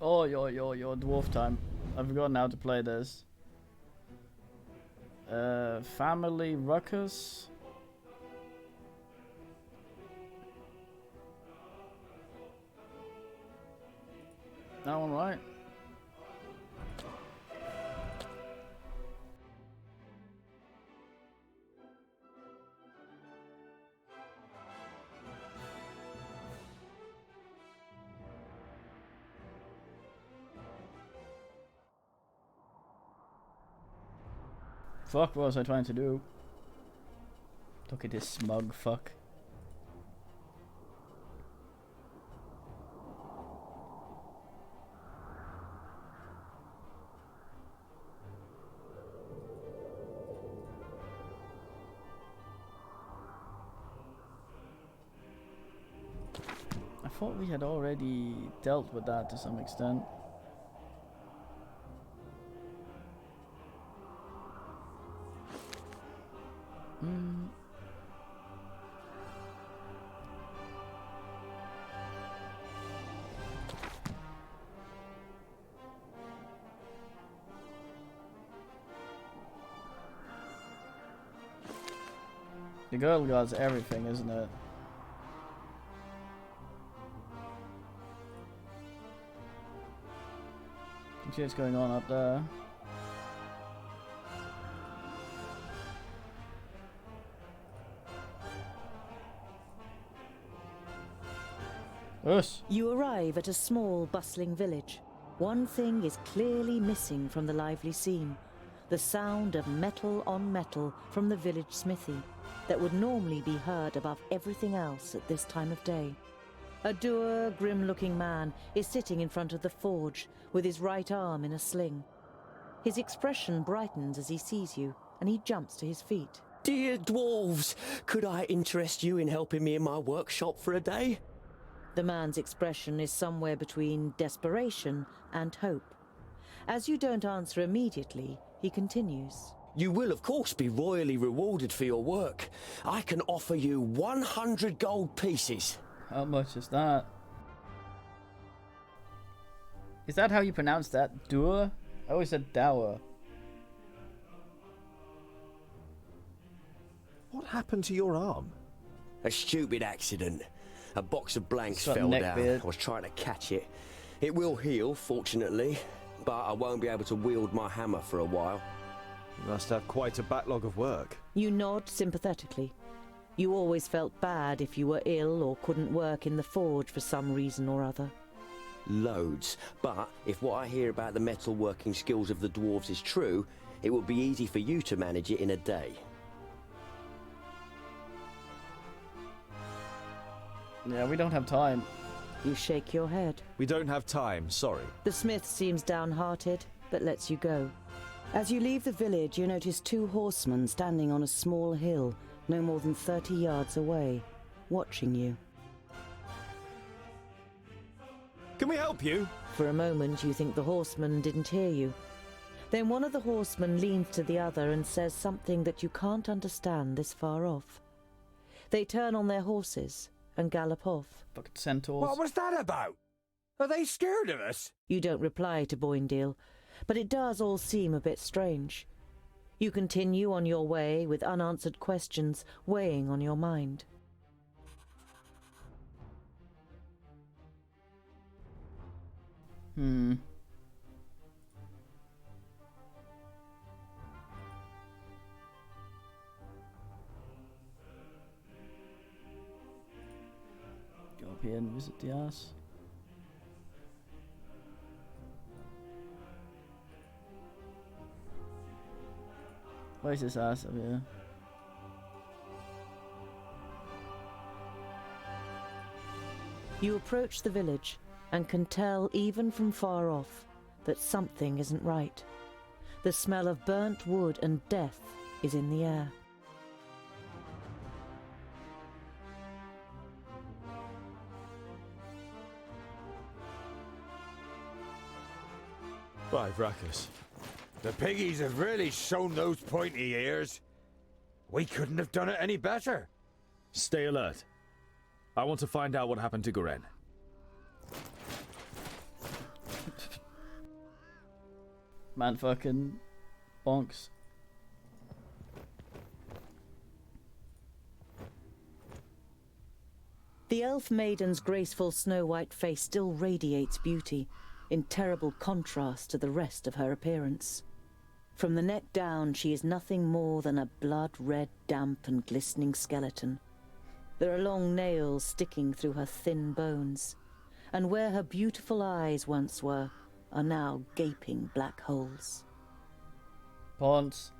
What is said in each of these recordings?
Oh, your dwarf time. I've forgotten how to play this. Family ruckus. That one right? Fuck, what was I trying to do? Look at this smug fuck. I thought we had already dealt with that to some extent. The girl guards everything, isn't it? You can see what's going on up there. Us. You arrive at a small, bustling village. One thing is clearly missing from the lively scene. The sound of metal on metal from the village smithy that would normally be heard above everything else at this time of day. A dour, grim-looking man is sitting in front of the forge with his right arm in a sling. His expression brightens as he sees you, and he jumps to his feet. Dear dwarves, could I interest you in helping me in my workshop for a day? The man's expression is somewhere between desperation and hope. As you don't answer immediately, he continues. You will, of course, be royally rewarded for your work. I can offer you 100 gold pieces. How much is that? Is that how you pronounce that? Doer? I always said dower. What happened to your arm? A stupid accident. A box of blanks Got fell neck down. beard. I was trying to catch it. It will heal, fortunately, but I won't be able to wield my hammer for a while. You must have quite a backlog of work. You nod sympathetically. You always felt bad if you were ill or couldn't work in the forge for some reason or other. Loads. But if what I hear about the metalworking skills of the dwarves is true, it will be easy for you to manage it in a day. Yeah, we don't have time. You shake your head. We don't have time, sorry. The smith seems downhearted, but lets you go. As you leave the village, you notice two horsemen standing on a small hill, no more than 30 yards away, watching you. Can we help you? For a moment, you think the horseman didn't hear you. Then one of the horsemen leans to the other and says something that you can't understand this far off. They turn on their horses and gallop off. Fucking centaurs. What was that about? Are they scared of us? You don't reply to Boindale, but it does all seem a bit strange. You continue on your way with unanswered questions weighing on your mind. Go up here and visit the ass. Where's this ass up here? You approach the village and can tell even from far off that something isn't right. The smell of burnt wood and death is in the air. Right, Vracus. The piggies have really shown those pointy ears. We couldn't have done it any better. Stay alert. I want to find out what happened to Goren. Man fucking bonks. The elf maiden's graceful snow-white face still radiates beauty, in terrible contrast to the rest of her appearance. From the neck down, she is nothing more than a blood-red, damp and glistening skeleton. There are long nails sticking through her thin bones, and where her beautiful eyes once were, are now gaping black holes. Ponce.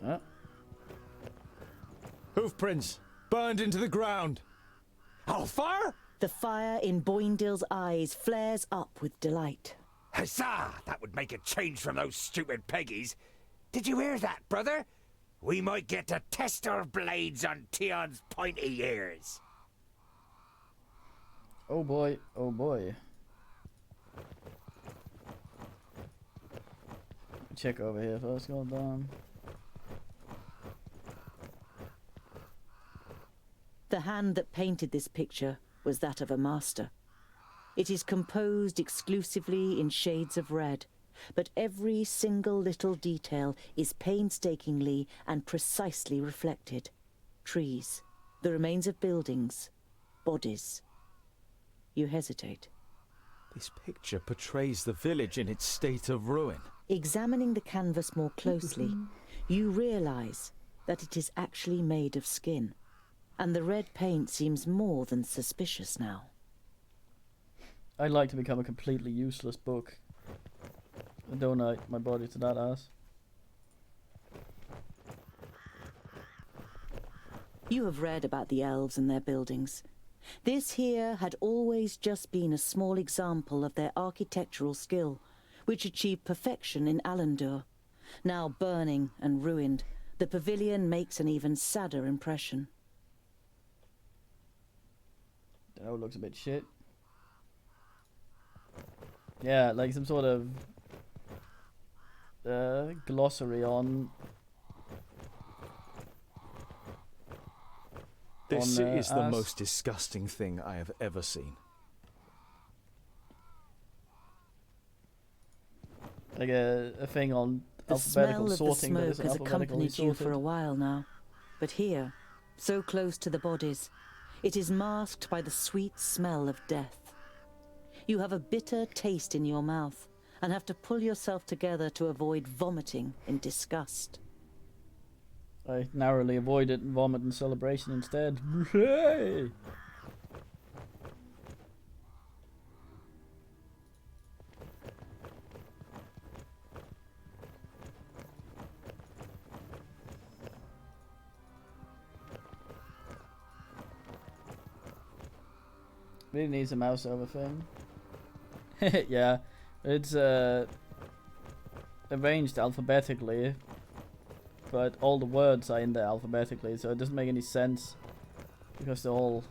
Huh? Hoofprints! Burned into the ground! Alfar? The fire in Boindill's eyes flares up with delight. Huzzah! That would make a change from those stupid Peggies. Did you hear that, brother? We might get to test our blades on Tion's pointy ears. Oh boy, oh boy. Check over here first, god damn. The hand that painted this picture was that of a master. It is composed exclusively in shades of red, but every single little detail is painstakingly and precisely reflected. Trees, the remains of buildings, bodies. You hesitate. This picture portrays the village in its state of ruin. Examining the canvas more closely, you realize that it is actually made of skin, and the red paint seems more than suspicious now. I'd like to become a completely useless book and donate my body to that ass. You have read about the elves and their buildings. This here had always just been a small example of their architectural skill, which achieved perfection in Alandur. Now burning and ruined, the pavilion makes an even sadder impression. That all looks a bit shit. Yeah, like some sort of glossary on. This is the ass. most disgusting thing I have ever seen. Like a thing on The alphabetical smell of the sorting that smoke isn't has alphabetically accompanied you for a sorted. while now. But here, so close to the bodies, it is masked by the sweet smell of death. You have a bitter taste in your mouth and have to pull yourself together to avoid vomiting in disgust. I narrowly avoided and vomit in celebration instead. Hey! Really needs a mouse over thing. Yeah, it's arranged alphabetically, but all the words are in there alphabetically, so it doesn't make any sense because they're all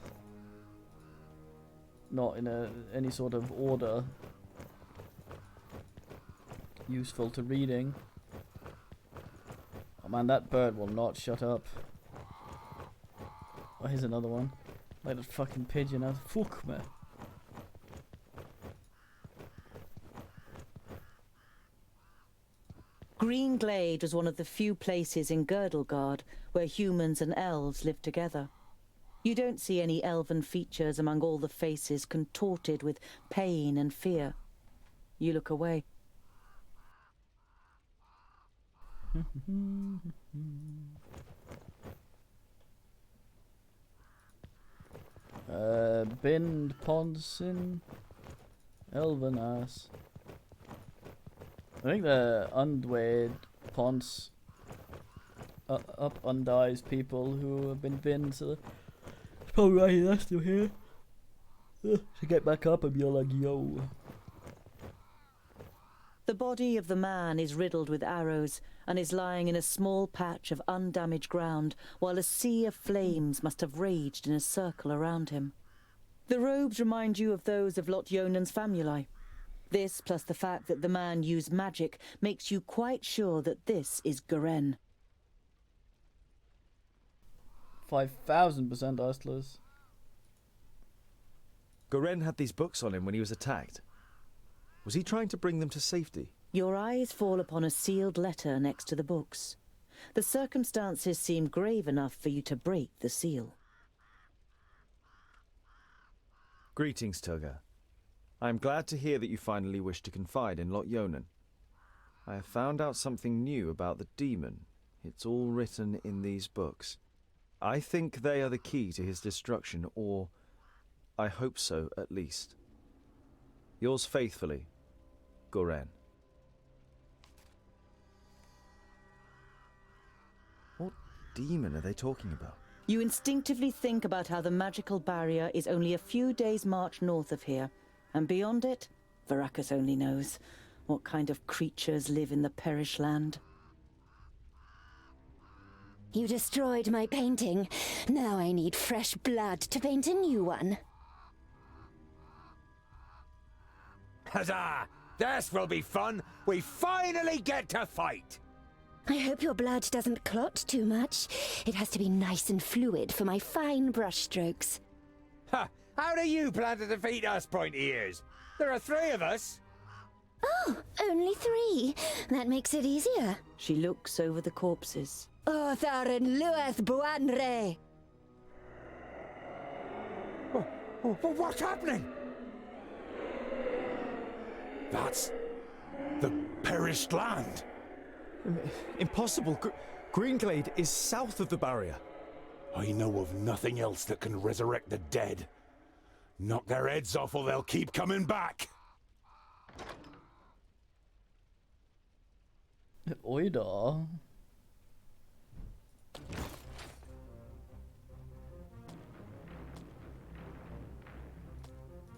not in any sort of order useful to reading. Oh man, that bird will not shut up. Oh, here's another one. Like that fucking pigeon. Fuck me. Green Glade was one of the few places in Girdlegard where humans and elves lived together. You don't see any elven features among all the faces contorted with pain and fear. You look away. Bind Ponsin Elven ass. I think the Undwade Ponce up undies people who have been binned, so it's probably why they're still here. To get back up and be all like, yo. The body of the man is riddled with arrows and is lying in a small patch of undamaged ground while a sea of flames must have raged in a circle around him. The robes remind you of those of Lot Yonan's famuli. This, plus the fact that the man used magic, makes you quite sure that this is Garen. 5,000% Ostlers. Goren had these books on him when he was attacked. Was he trying to bring them to safety? Your eyes fall upon a sealed letter next to the books. The circumstances seem grave enough for you to break the seal. Greetings, Tugger. I am glad to hear that you finally wish to confide in Lot Yonan. I have found out something new about the demon. It's all written in these books. I think they are the key to his destruction, or I hope so, at least. Yours faithfully, Goren. What demon are they talking about? You instinctively think about how the magical barrier is only a few days' march north of here, and beyond it, Varakas only knows what kind of creatures live in the Perish Land. You destroyed my painting. Now I need fresh blood to paint a new one. Huzzah! This will be fun! We finally get to fight! I hope your blood doesn't clot too much. It has to be nice and fluid for my fine brushstrokes. Ha! How do you plan to defeat us, pointy ears? There are 3 of us! Oh, only 3. That makes it easier. She looks over the corpses. Otharin Lueth Buanre! What's happening? That's the perished land. Impossible. Greenglade is south of the barrier. I know of nothing else that can resurrect the dead. Knock their heads off or they'll keep coming back. Oida.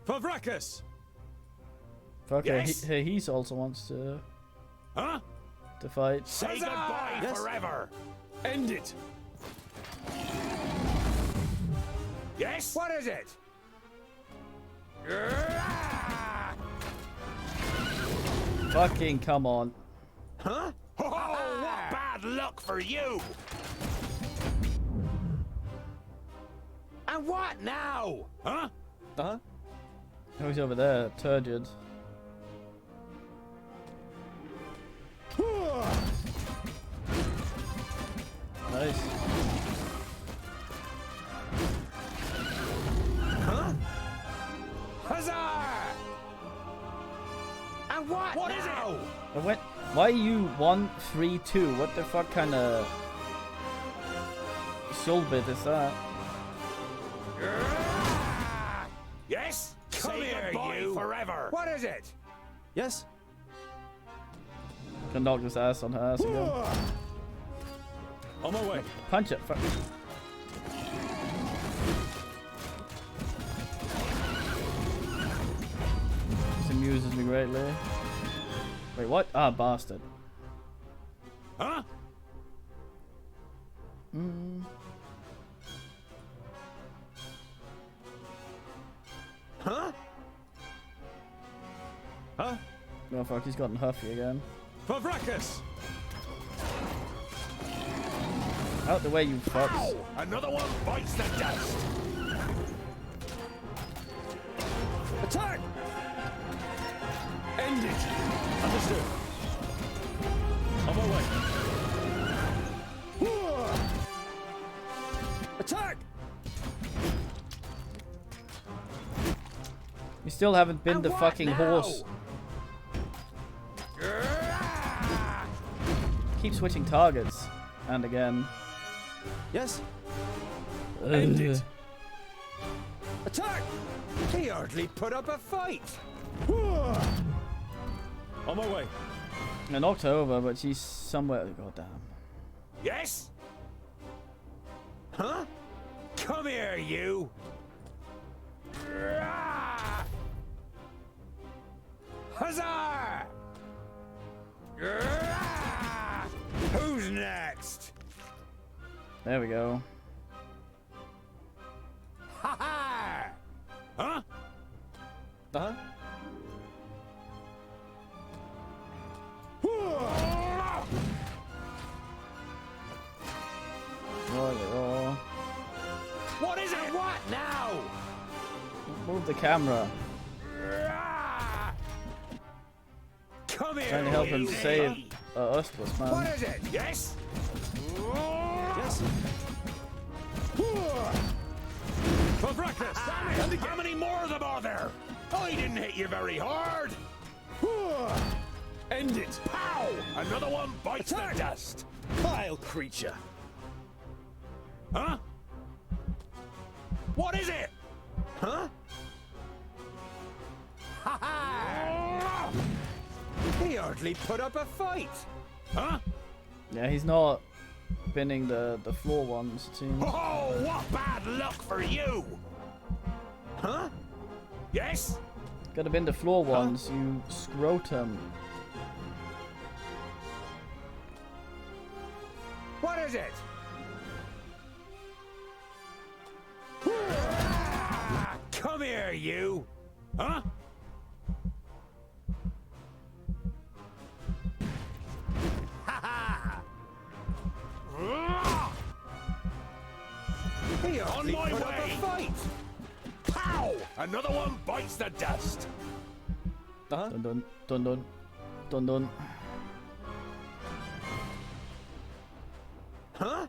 Favrakas! Fuck, Yes? he also wants to Huh? fight. Say goodbye Yes? forever. End it! Yes? What is it? Fucking come on. Huh? Oh, what bad luck for you! And what now? Huh? Uh-huh. Oh, he's over there, turgid. Nice. Huh? Huzzah! And what What now? is it? Why are you 1-3-2? What the fuck kind of soul bit is that? Yes? Come Say here, goodbye you! forever. What is it? Yes? Can knock this ass on her ass again. On my way. Punch it. Fuck. This amuses me greatly. Wait, what? Ah, bastard. Huh? Huh? Huh? Oh fuck, he's gotten huffy again. Favrakas! Out the way, you fucks. Ow! Another one bites the dust. Attack! End it! Understood. On my way. Attack! You still haven't been And the what fucking now? horse. Keep switching targets. And again. Yes? End it. Ugh. Attack! He hardly put up a fight. On my way. I knocked her over, but she's somewhere. God damn. Yes? Huh? Come here, you! Huzzah! Who's next? There we go. Ha ha! Huh? Uh-huh. Oh, yeah, oh. Move the camera. Come here, Trying to help him you save thing. Ostless, What man. is it? Yes? Yes. Damn it! How many more of them are there? I didn't hit you very hard. End it! Pow! Another one bites the dust. Vile creature! Huh? What is it? Huh? Ha ha! He hardly put up a fight. Huh? Yeah, he's not binning the floor ones, it seems. Oh, what bad luck for you! Huh? Yes? Gotta bin the floor ones, you scrotum. What is it? Come here, you! Huh? Ha ha! He on my way! Up a fight. Pow! Another one bites the dust. Uh-huh. Dun dun dun dun dun dun. Huh?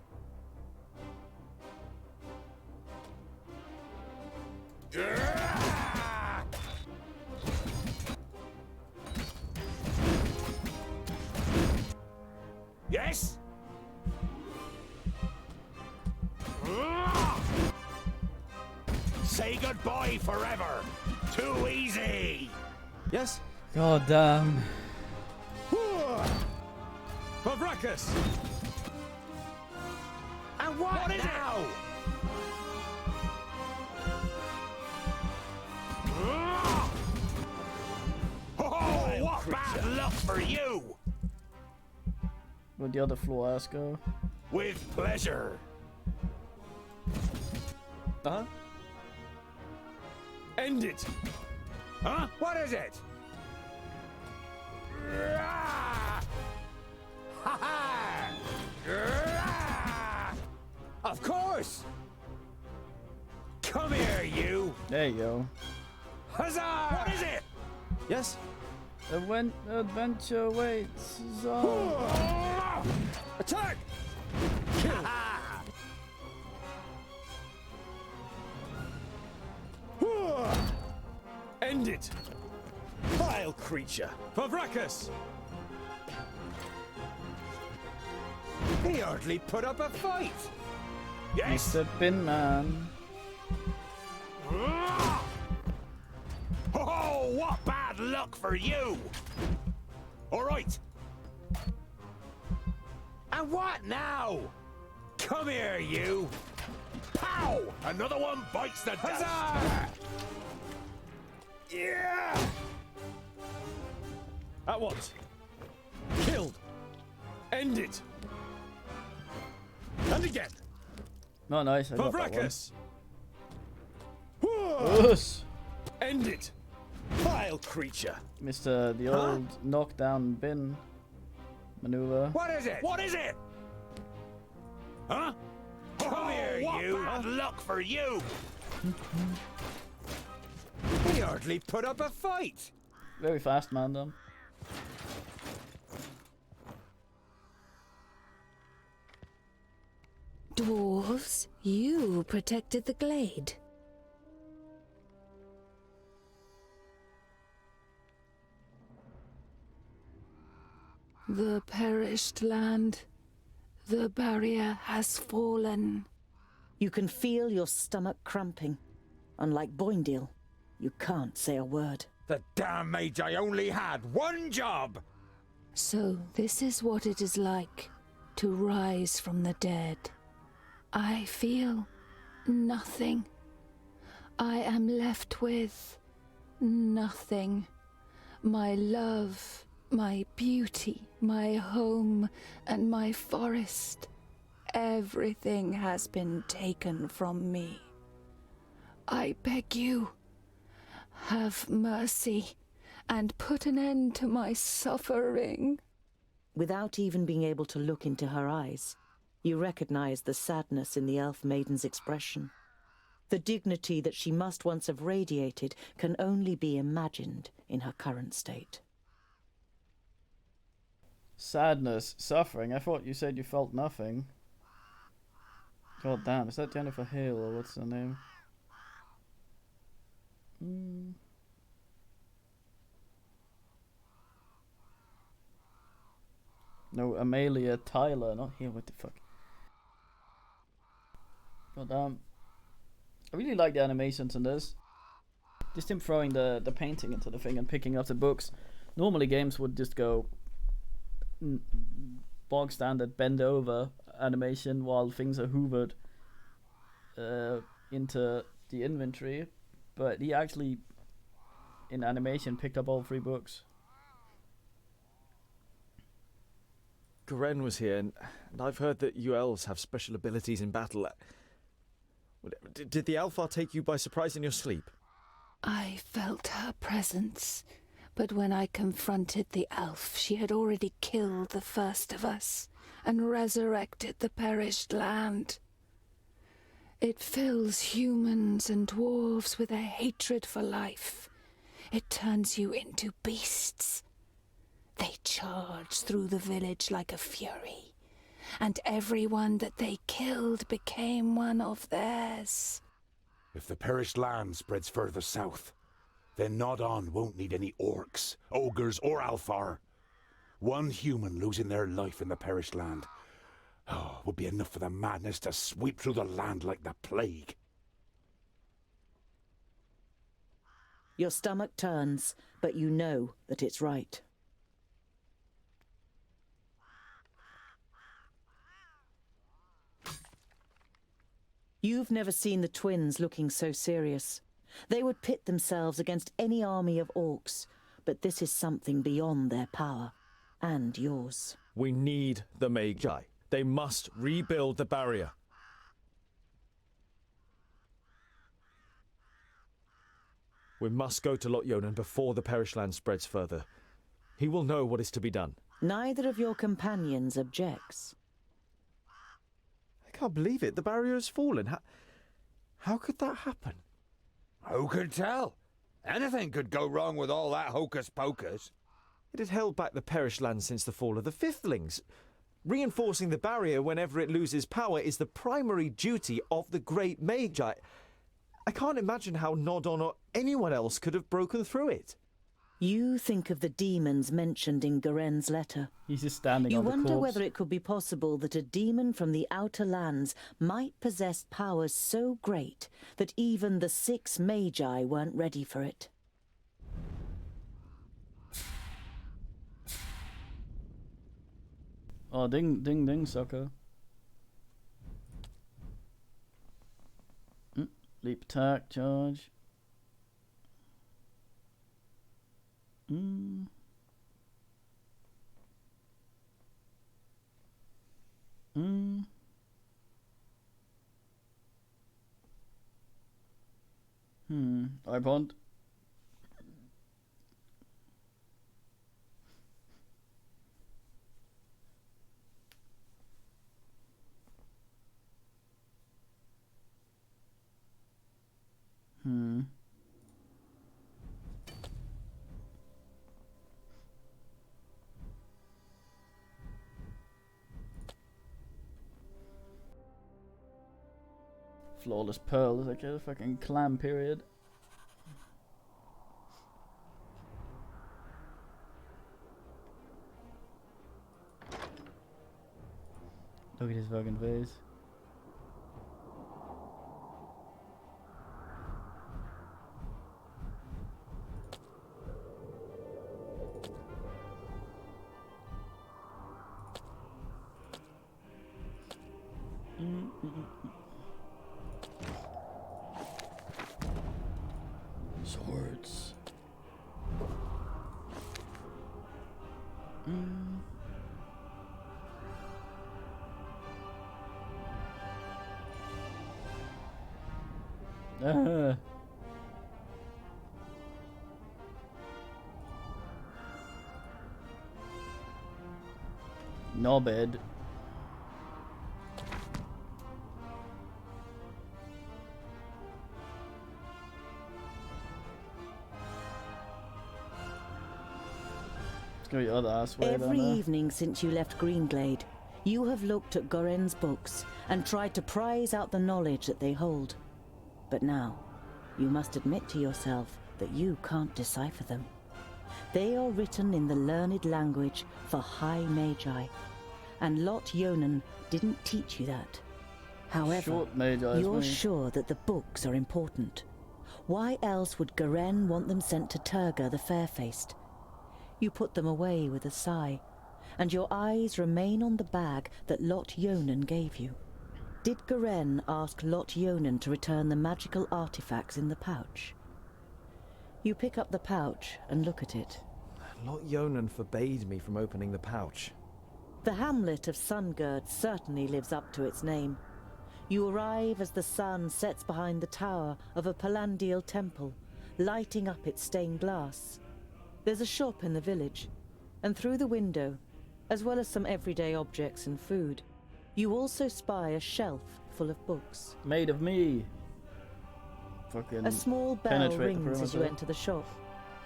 Yes? Say goodbye forever. Too easy. Yes? God damn. Pavrakas! And what is now? Oh, what bad luck for you! Where'd the other floor ass go? With pleasure. Uh-huh. End it! Huh? What is it? Ha ha! Of course! Come here, you! There you go. Huzzah! What is it? Yes? Adventure waits on. Attack! End it! Vile creature! Pavrakas! He hardly put up a fight. Yes? Mr. Bin Man. Oh, what bad luck for you! All right. And what now? Come here, you! Pow! Another one bites the dust. Huzzah! Yeah! At once! Killed! End it! And again! No, nice. I got that one. Pavrakas! Us. End it! Vile creature! Mr. The old knockdown bin maneuver. What is it? What is it? Huh? Come here, you! Bad luck for you! He hardly put up a fight. Very fast, man, though. Dwarves, you protected the glade. The perished land. The barrier has fallen. You can feel your stomach cramping. Unlike Boindale, you can't say a word. The damn Magi only had one job. So this is what it is like to rise from the dead. I feel nothing. I am left with nothing. My love, my beauty, my home, and my forest. Everything has been taken from me. I beg you, have mercy and put an end to my suffering. Without even being able to look into her eyes, you recognize the sadness in the elf maiden's expression. The dignity that she must once have radiated can only be imagined in her current state. Sadness, suffering. I thought you said you felt nothing. God damn, is that Jennifer Hale or what's her name? No, Amelia Tyler, not here. What the fuck? God damn. I really like the animations in this. Just him throwing the painting into the thing and picking up the books. Normally games would just go bog standard bend over animation while things are hoovered into the inventory, but he actually in animation picked up all 3 books. Garen was here, and I've heard that you elves have special abilities in battle. Did the Alfar take you by surprise in your sleep? I felt her presence, but when I confronted the elf, she had already killed the first of us and resurrected the perished land. It fills humans and dwarves with a hatred for life. It turns you into beasts. They charge through the village like a fury, and everyone that they killed became one of theirs. If the perished land spreads further south, then Nodon won't need any orcs, ogres, or Alfar. One human losing their life in the perished land would be enough for the madness to sweep through the land like the plague. Your stomach turns, but you know that it's right. You've never seen the twins looking so serious. They would pit themselves against any army of orcs, but this is something beyond their power, and yours. We need the Magi. They must rebuild the barrier. We must go to Lot-Yonan before the perished land spreads further. He will know what is to be done. Neither of your companions objects. I can't believe it. The barrier has fallen. How could that happen? Who could tell? Anything could go wrong with all that hocus pocus. It had held back the perished land since the fall of the Fifthlings. Reinforcing the barrier whenever it loses power is the primary duty of the Great Magi. I can't imagine how Nodon or anyone else could have broken through it. You think of the demons mentioned in Garen's letter. He's just standing You on the corpse. wonder whether it could be possible that a demon from the outer lands might possess powers so great that even the 6 Magi weren't ready for it. Oh, ding, ding, ding, sucker. Leap attack, charge. I want. Flawless Pearl is like a fucking clam period. Look at his fucking face. Swords. Knobhead. Let's go the other ass way Every down there. evening since you left Greenglade, you have looked at Goren's books and tried to prize out the knowledge that they hold. But now, you must admit to yourself that you can't decipher them. They are written in the learned language for high magi, and Lot Yonan didn't teach you that. However, Short Magi's you're me. sure that the books are important. Why else would Goren want them sent to Turga the Fair-Faced? You put them away with a sigh, and your eyes remain on the bag that Lot Yonan gave you. Did Goren ask Lot Yonan to return the magical artifacts in the pouch? You pick up the pouch and look at it. Lot Yonan forbade me from opening the pouch. The hamlet of Sungird certainly lives up to its name. You arrive as the sun sets behind the tower of a Palandial temple, lighting up its stained glass. There's a shop in the village, and through the window, as well as some everyday objects and food, you also spy a shelf full of books. Made of me. Fucking A small bell penetrate the rings as you perimeter. enter the shop.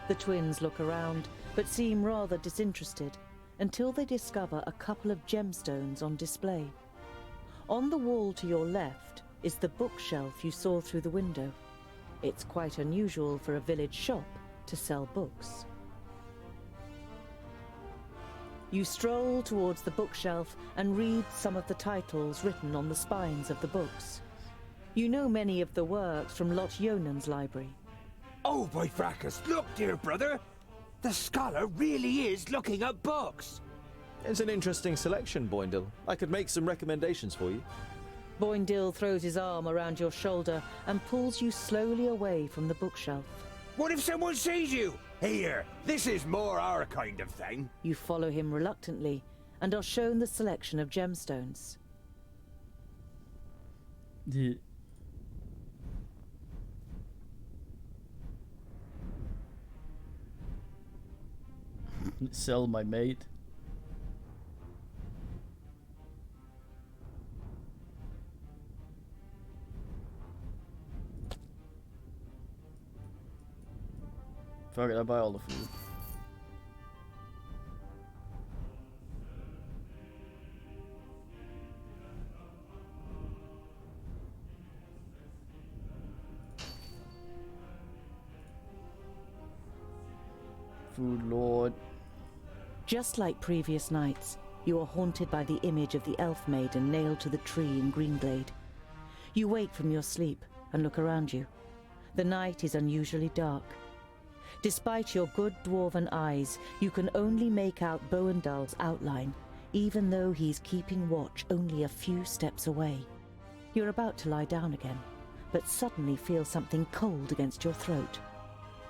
The twins look around, but seem rather disinterested, until they discover a couple of gemstones on display. On the wall to your left is the bookshelf you saw through the window. It's quite unusual for a village shop to sell books. You stroll towards the bookshelf and read some of the titles written on the spines of the books. You know many of the works from Lot Yonan's library. Oh, by fracas, look, dear brother! The scholar really is looking at books! It's an interesting selection, Boindle. I could make some recommendations for you. Boindle throws his arm around your shoulder and pulls you slowly away from the bookshelf. What if someone sees you? Here, this is more our kind of thing. You follow him reluctantly and are shown the selection of gemstones. Yeah. Sell my mate. Fuck it, I buy all the food. Food lord. Just like previous nights, you are haunted by the image of the elf maiden nailed to the tree in Greenglade. You wake from your sleep and look around you. The night is unusually dark. Despite your good dwarven eyes, you can only make out Boendal's outline, even though he's keeping watch only a few steps away. You're about to lie down again, but suddenly feel something cold against your throat.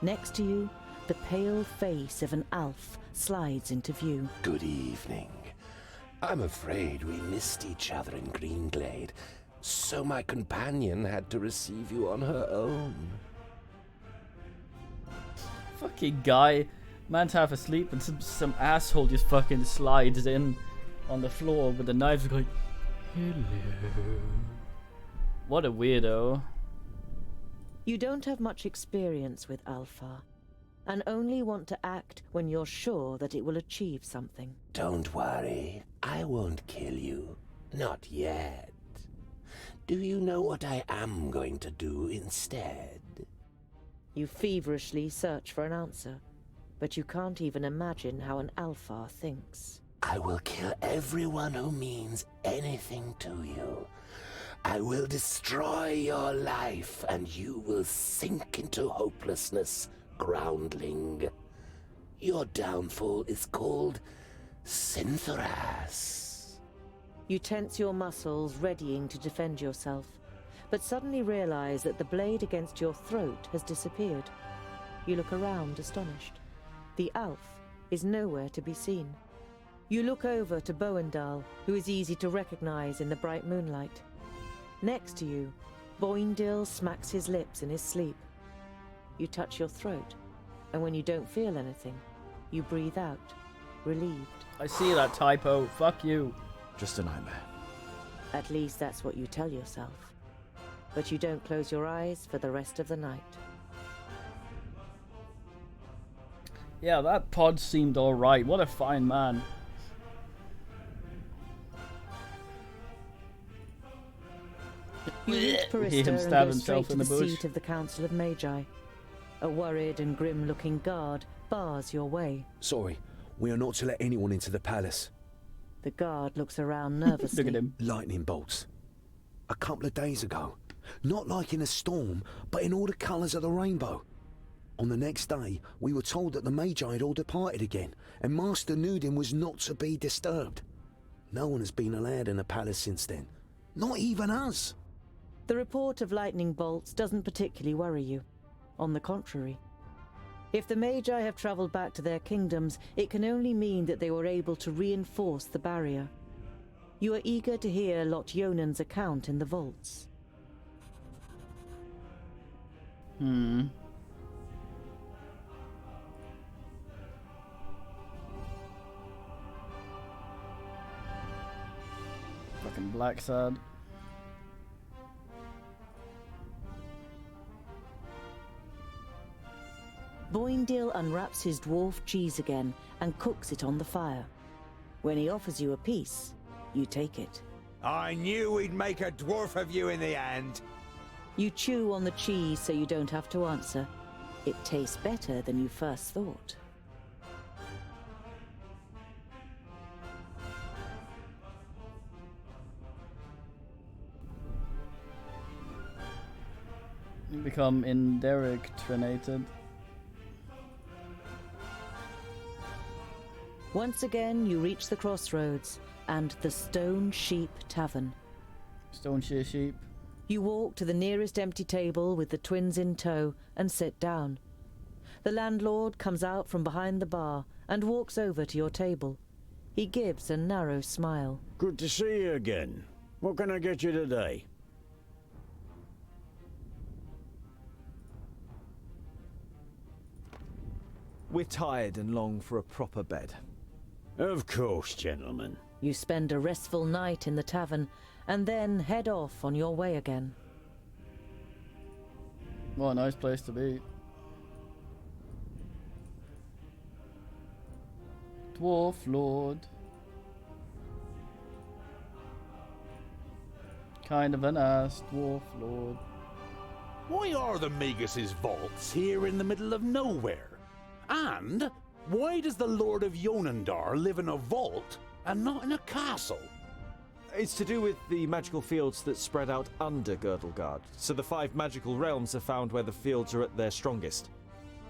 Next to you, the pale face of an elf slides into view. Good evening. I'm afraid we missed each other in Greenglade, so my companion had to receive you on her own. Fucking guy. Man's half asleep and some asshole just fucking slides in on the floor with the knives going, hello. What a weirdo. You don't have much experience with Alpha, and only want to act when you're sure that it will achieve something. Don't worry, I won't kill you. Not yet. Do you know what I am going to do instead? You feverishly search for an answer, but you can't even imagine how an Alpha thinks. I will kill everyone who means anything to you. I will destroy your life, and you will sink into hopelessness, groundling. Your downfall is called Synthoras. You tense your muscles, readying to defend yourself, but suddenly realize that the blade against your throat has disappeared. You look around, astonished. The elf is nowhere to be seen. You look over to Boendal, who is easy to recognize in the bright moonlight. Next to you, Boindil smacks his lips in his sleep. You touch your throat, and when you don't feel anything, you breathe out, relieved. I see that typo. Fuck you. Just a nightmare. At least that's what you tell yourself. But you don't close your eyes for the rest of the night. Yeah, that pod seemed alright. What a fine man. You reach Hear him Parista and stab go himself straight to in the the bush. seat of the Council of Magi. A worried and grim-looking guard bars your way. Sorry, we are not to let anyone into the palace. The guard looks around nervously. Look at him. Lightning bolts. A couple of days ago. Not like in a storm, but in all the colours of the rainbow. On the next day, we were told that the Magi had all departed again, and Master Nudin was not to be disturbed. No one has been allowed in the palace since then. Not even us. The report of lightning bolts doesn't particularly worry you. On the contrary. If the Magi have travelled back to their kingdoms, it can only mean that they were able to reinforce the barrier. You are eager to hear Lot Yonan's account in the vaults. Fucking black sad. Boindale unwraps his dwarf cheese again and cooks it on the fire. When he offers you a piece, you take it. I knew we'd make a dwarf of you in the end. You chew on the cheese so you don't have to answer. It tastes better than you first thought. You become indoctrinated. Once again, you reach the crossroads and the Stone Sheep Tavern. Stone sheep. You walk to the nearest empty table with the twins in tow and sit down. The landlord comes out from behind the bar and walks over to your table. He gives a narrow smile. Good to see you again. What can I get you today? We're tired and long for a proper bed. Of course, gentlemen. You spend a restful night in the tavern and then head off on your way again. What a nice place to be. Dwarf Lord. Kind of an ass, Dwarf Lord. Why are the Magus' vaults here in the middle of nowhere? And why does the Lord of Yonandar live in a vault and not in a castle? It's to do with the magical fields that spread out under Girdlegard, so the 5 magical realms are found where the fields are at their strongest.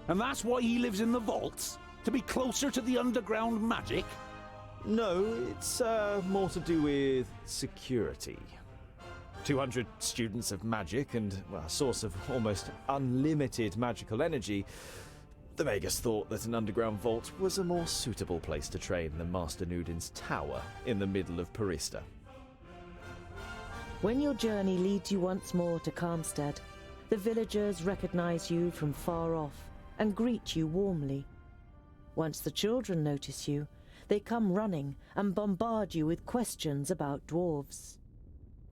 And that's why he lives in the vaults? To be closer to the underground magic? No, it's more to do with security. 200 students of magic and well, a source of almost unlimited magical energy. The Magus thought that an underground vault was a more suitable place to train than Master Nudin's tower in the middle of Parista. When your journey leads you once more to Calmstead, the villagers recognize you from far off and greet you warmly. Once the children notice you, they come running and bombard you with questions about dwarves.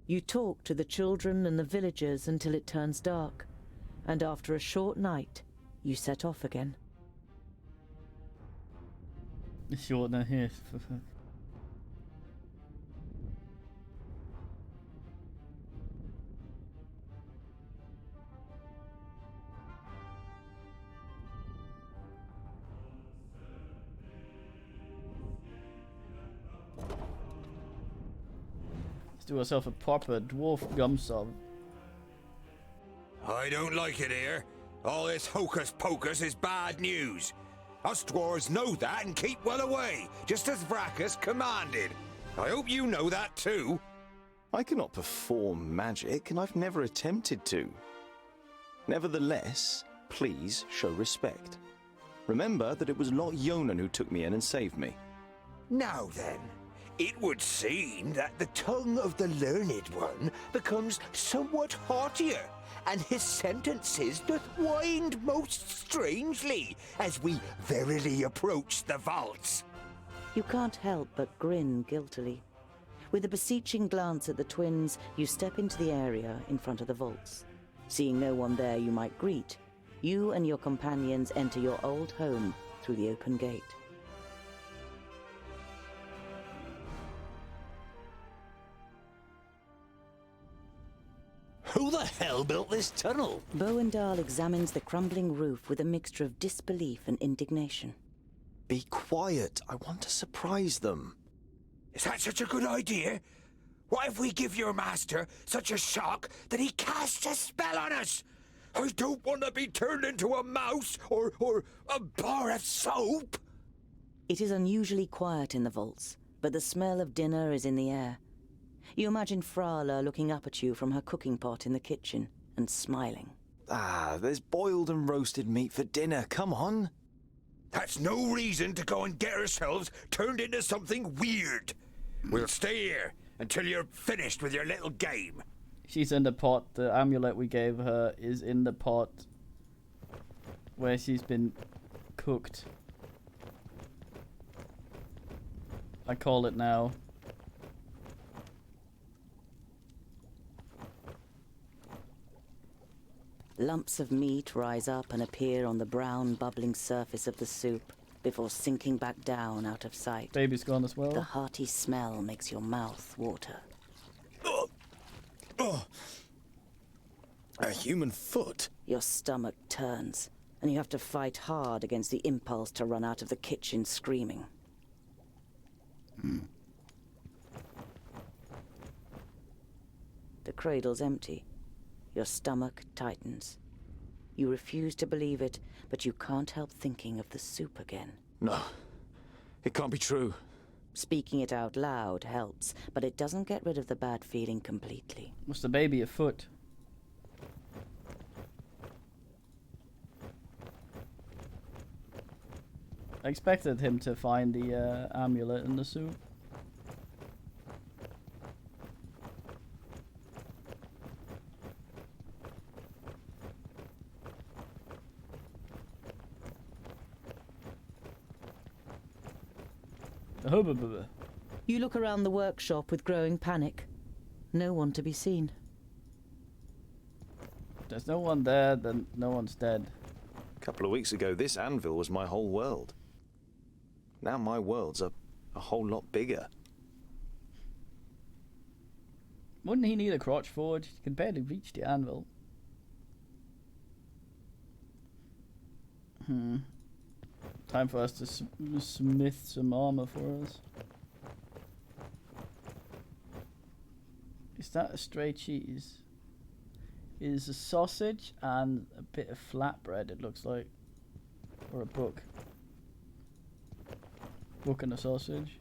You talk to the children and the villagers until it turns dark, and after a short night, you set off again. It's short now here. Let's do ourselves a proper dwarf gum sub. I don't like it here. All this hocus pocus is bad news. Us dwarves know that and keep well away, just as Vracus commanded. I hope you know that too. I cannot perform magic, and I've never attempted to. Nevertheless, please show respect. Remember that it was Lot Yonan who took me in and saved me. Now then, it would seem that the tongue of the learned one becomes somewhat haughtier, and his sentences doth wind most strangely as we verily approach the vaults. You can't help but grin guiltily. With a beseeching glance at the twins, you step into the area in front of the vaults. Seeing no one there you might greet, you and your companions enter your old home through the open gate. Who the hell built this tunnel? Bowendahl examines the crumbling roof with a mixture of disbelief and indignation. Be quiet. I want to surprise them. Is that such a good idea? What if we give your master such a shock that he casts a spell on us? I don't want to be turned into a mouse or a bar of soap. It is unusually quiet in the vaults, but the smell of dinner is in the air. You imagine Frala looking up at you from her cooking pot in the kitchen and smiling. Ah, there's boiled and roasted meat for dinner. Come on. That's no reason to go and get ourselves turned into something weird. We'll stay here until you're finished with your little game. She's in the pot. The amulet we gave her is in the pot where she's been cooked. I call it now. Lumps of meat rise up and appear on the brown, bubbling surface of the soup before sinking back down out of sight. Baby's gone as well. The hearty smell makes your mouth water. A human foot? Your stomach turns, and you have to fight hard against the impulse to run out of the kitchen screaming. The cradle's empty. Your stomach tightens. You refuse to believe it, but you can't help thinking of the soup again. No, it can't be true. Speaking it out loud helps, but it doesn't get rid of the bad feeling completely. Was the baby a foot? I expected him to find the amulet in the soup. You look around the workshop with growing panic. No one to be seen. There's no one there, then no one's dead. A couple of weeks ago, this anvil was my whole world. Now my world's a whole lot bigger. Wouldn't he need a crotch forge? He can barely reach the anvil. Time for us to smith some armor for us. Is that a stray cheese? It is a sausage and a bit of flatbread, it looks like. Or a book. Book and a sausage.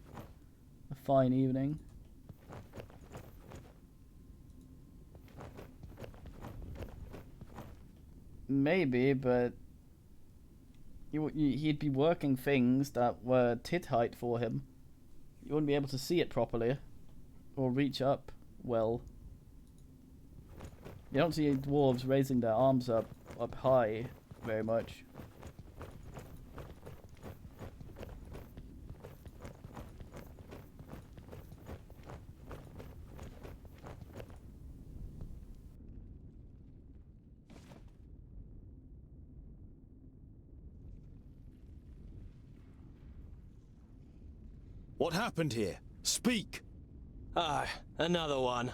A fine evening. Maybe, but he'd be working things that were tit height for him. You wouldn't be able to see it properly. Or reach up well. You don't see dwarves raising their arms up high very much. What happened here? Speak! Ah, another one.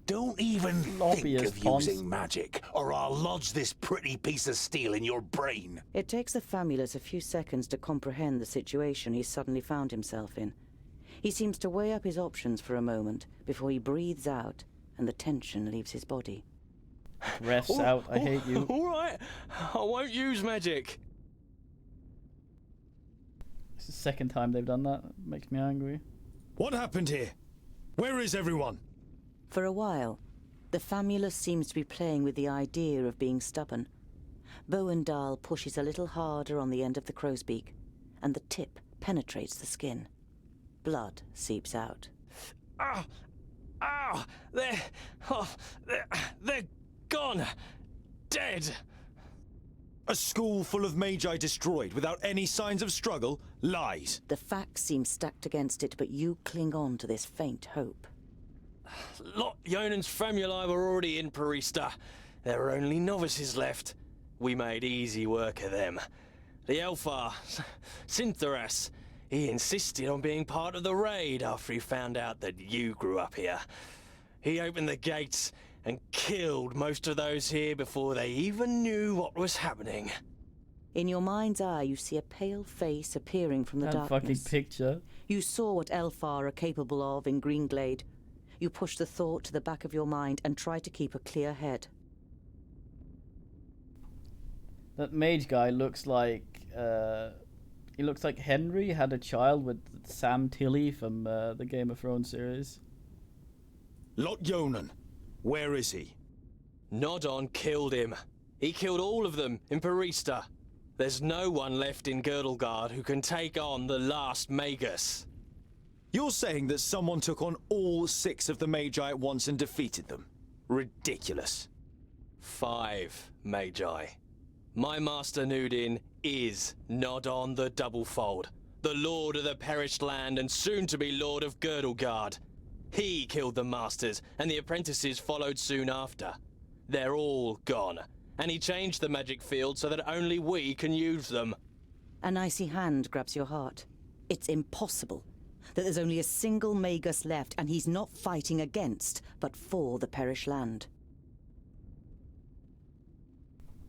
Don't even think of using magic, or I'll lodge this pretty piece of steel in your brain. It takes the Famulus a few seconds to comprehend the situation he's suddenly found himself in. He seems to weigh up his options for a moment before he breathes out and the tension leaves his body. Refs out, I hate you. Alright, I won't use magic. It's the second time they've done that. It makes me angry. What happened here? Where is everyone? For a while, the Famulus seems to be playing with the idea of being stubborn. Bowendahl pushes a little harder on the end of the crow's beak, and the tip penetrates the skin. Blood seeps out. Ah! Ah! They're gone! Dead! A school full of magi destroyed without any signs of struggle? Lies. The facts seem stacked against it, but you cling on to this faint hope. Lot Yonan's famuli were already in Parista. There were only novices left. We made easy work of them. The Elfar, Syntheras, he insisted on being part of the raid after he found out that you grew up here. He opened the gates and killed most of those here before they even knew what was happening. In your mind's eye, you see a pale face appearing from the That darkness. fucking picture. You saw what Elfar are capable of in Greenglade. You push the thought to the back of your mind and try to keep a clear head. That mage guy looks like he looks like Henry had a child with Sam Tilly from the Game of Thrones series. Lot Yonan, where is he? Nodon killed him. He killed all of them in Parista. There's no one left in Girdlegard who can take on the last Magus. You're saying that someone took on all 6 of the Magi at once and defeated them? Ridiculous. 5 Magi. My master Nudin is Nodon the Doublefold, the Lord of the Perished Land and soon to be Lord of Girdlegard. He killed the masters, and the apprentices followed soon after. They're all gone, and he changed the magic field so that only we can use them. An icy hand grabs your heart. It's impossible that there's only a single Magus left, and he's not fighting against, but for the Perished Land.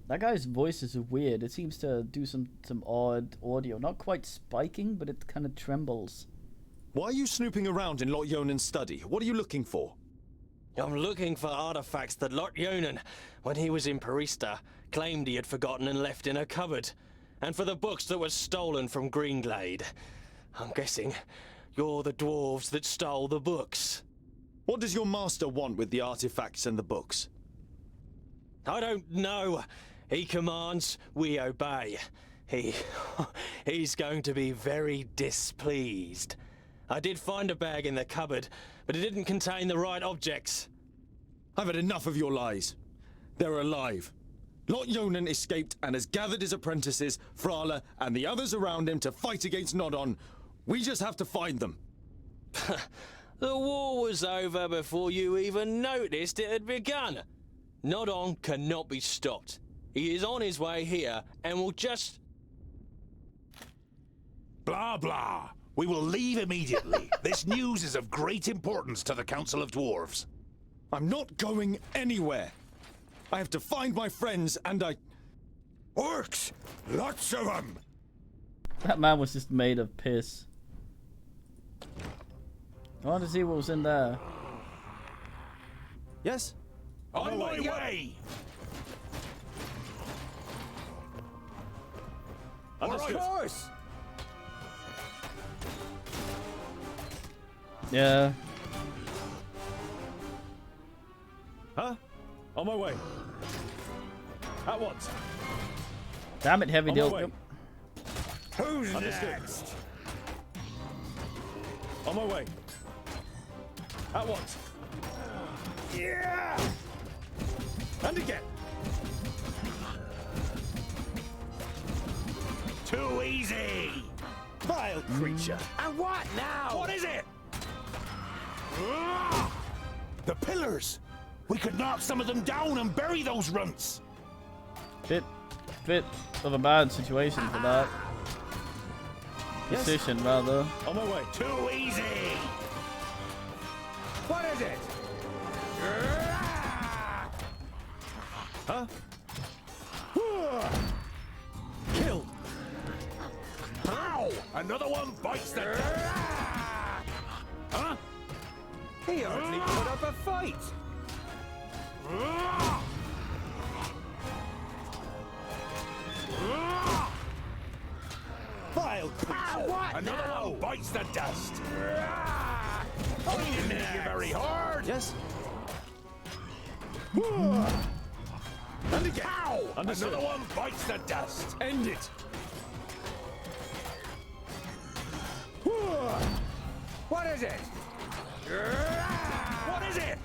That guy's voice is weird. It seems to do some odd audio. Not quite spiking, but it kind of trembles. Why are you snooping around in Lot Yonan's study? What are you looking for? I'm looking for artifacts that Lot Yonan, when he was in Parista, claimed he had forgotten and left in a cupboard. And for the books that were stolen from Greenglade. I'm guessing you're the dwarves that stole the books. What does your master want with the artifacts and the books? I don't know. He commands, we obey. He's going to be very displeased. I did find a bag in the cupboard, but it didn't contain the right objects. I've had enough of your lies. They're alive. Lot Yonan escaped and has gathered his apprentices, Frala, and the others around him to fight against Nodon. We just have to find them. The war was over before you even noticed it had begun. Nodon cannot be stopped. He is on his way here and will just... Blah, blah. We will leave immediately. This news is of great importance to the Council of Dwarves. I'm not going anywhere. I have to find my friends and Orcs! Lots of them! That man was just made of piss. I want to see what was in there. Yes? On my way! Of course! Yeah. Huh? On my way. At once. Damn it, heavy On deal. my way. Who's Understood. next? On my way. At once. Yeah! And again. Too easy! Vile creature. And what now? What is it? The pillars! We could knock some of them down and bury those runts! Bit of a bad situation for that. Yes. Position, rather. On my way. Too easy! What is it? Huh? Kill. Ow! Another one bites the dust! Huh? He hardly put up a fight. Vile creature. What Another now? one bites the dust! Oh, you didn't hit you very hard! Yes. And again. Ow! Understood. Another one bites the dust! End it. What is it? What is it?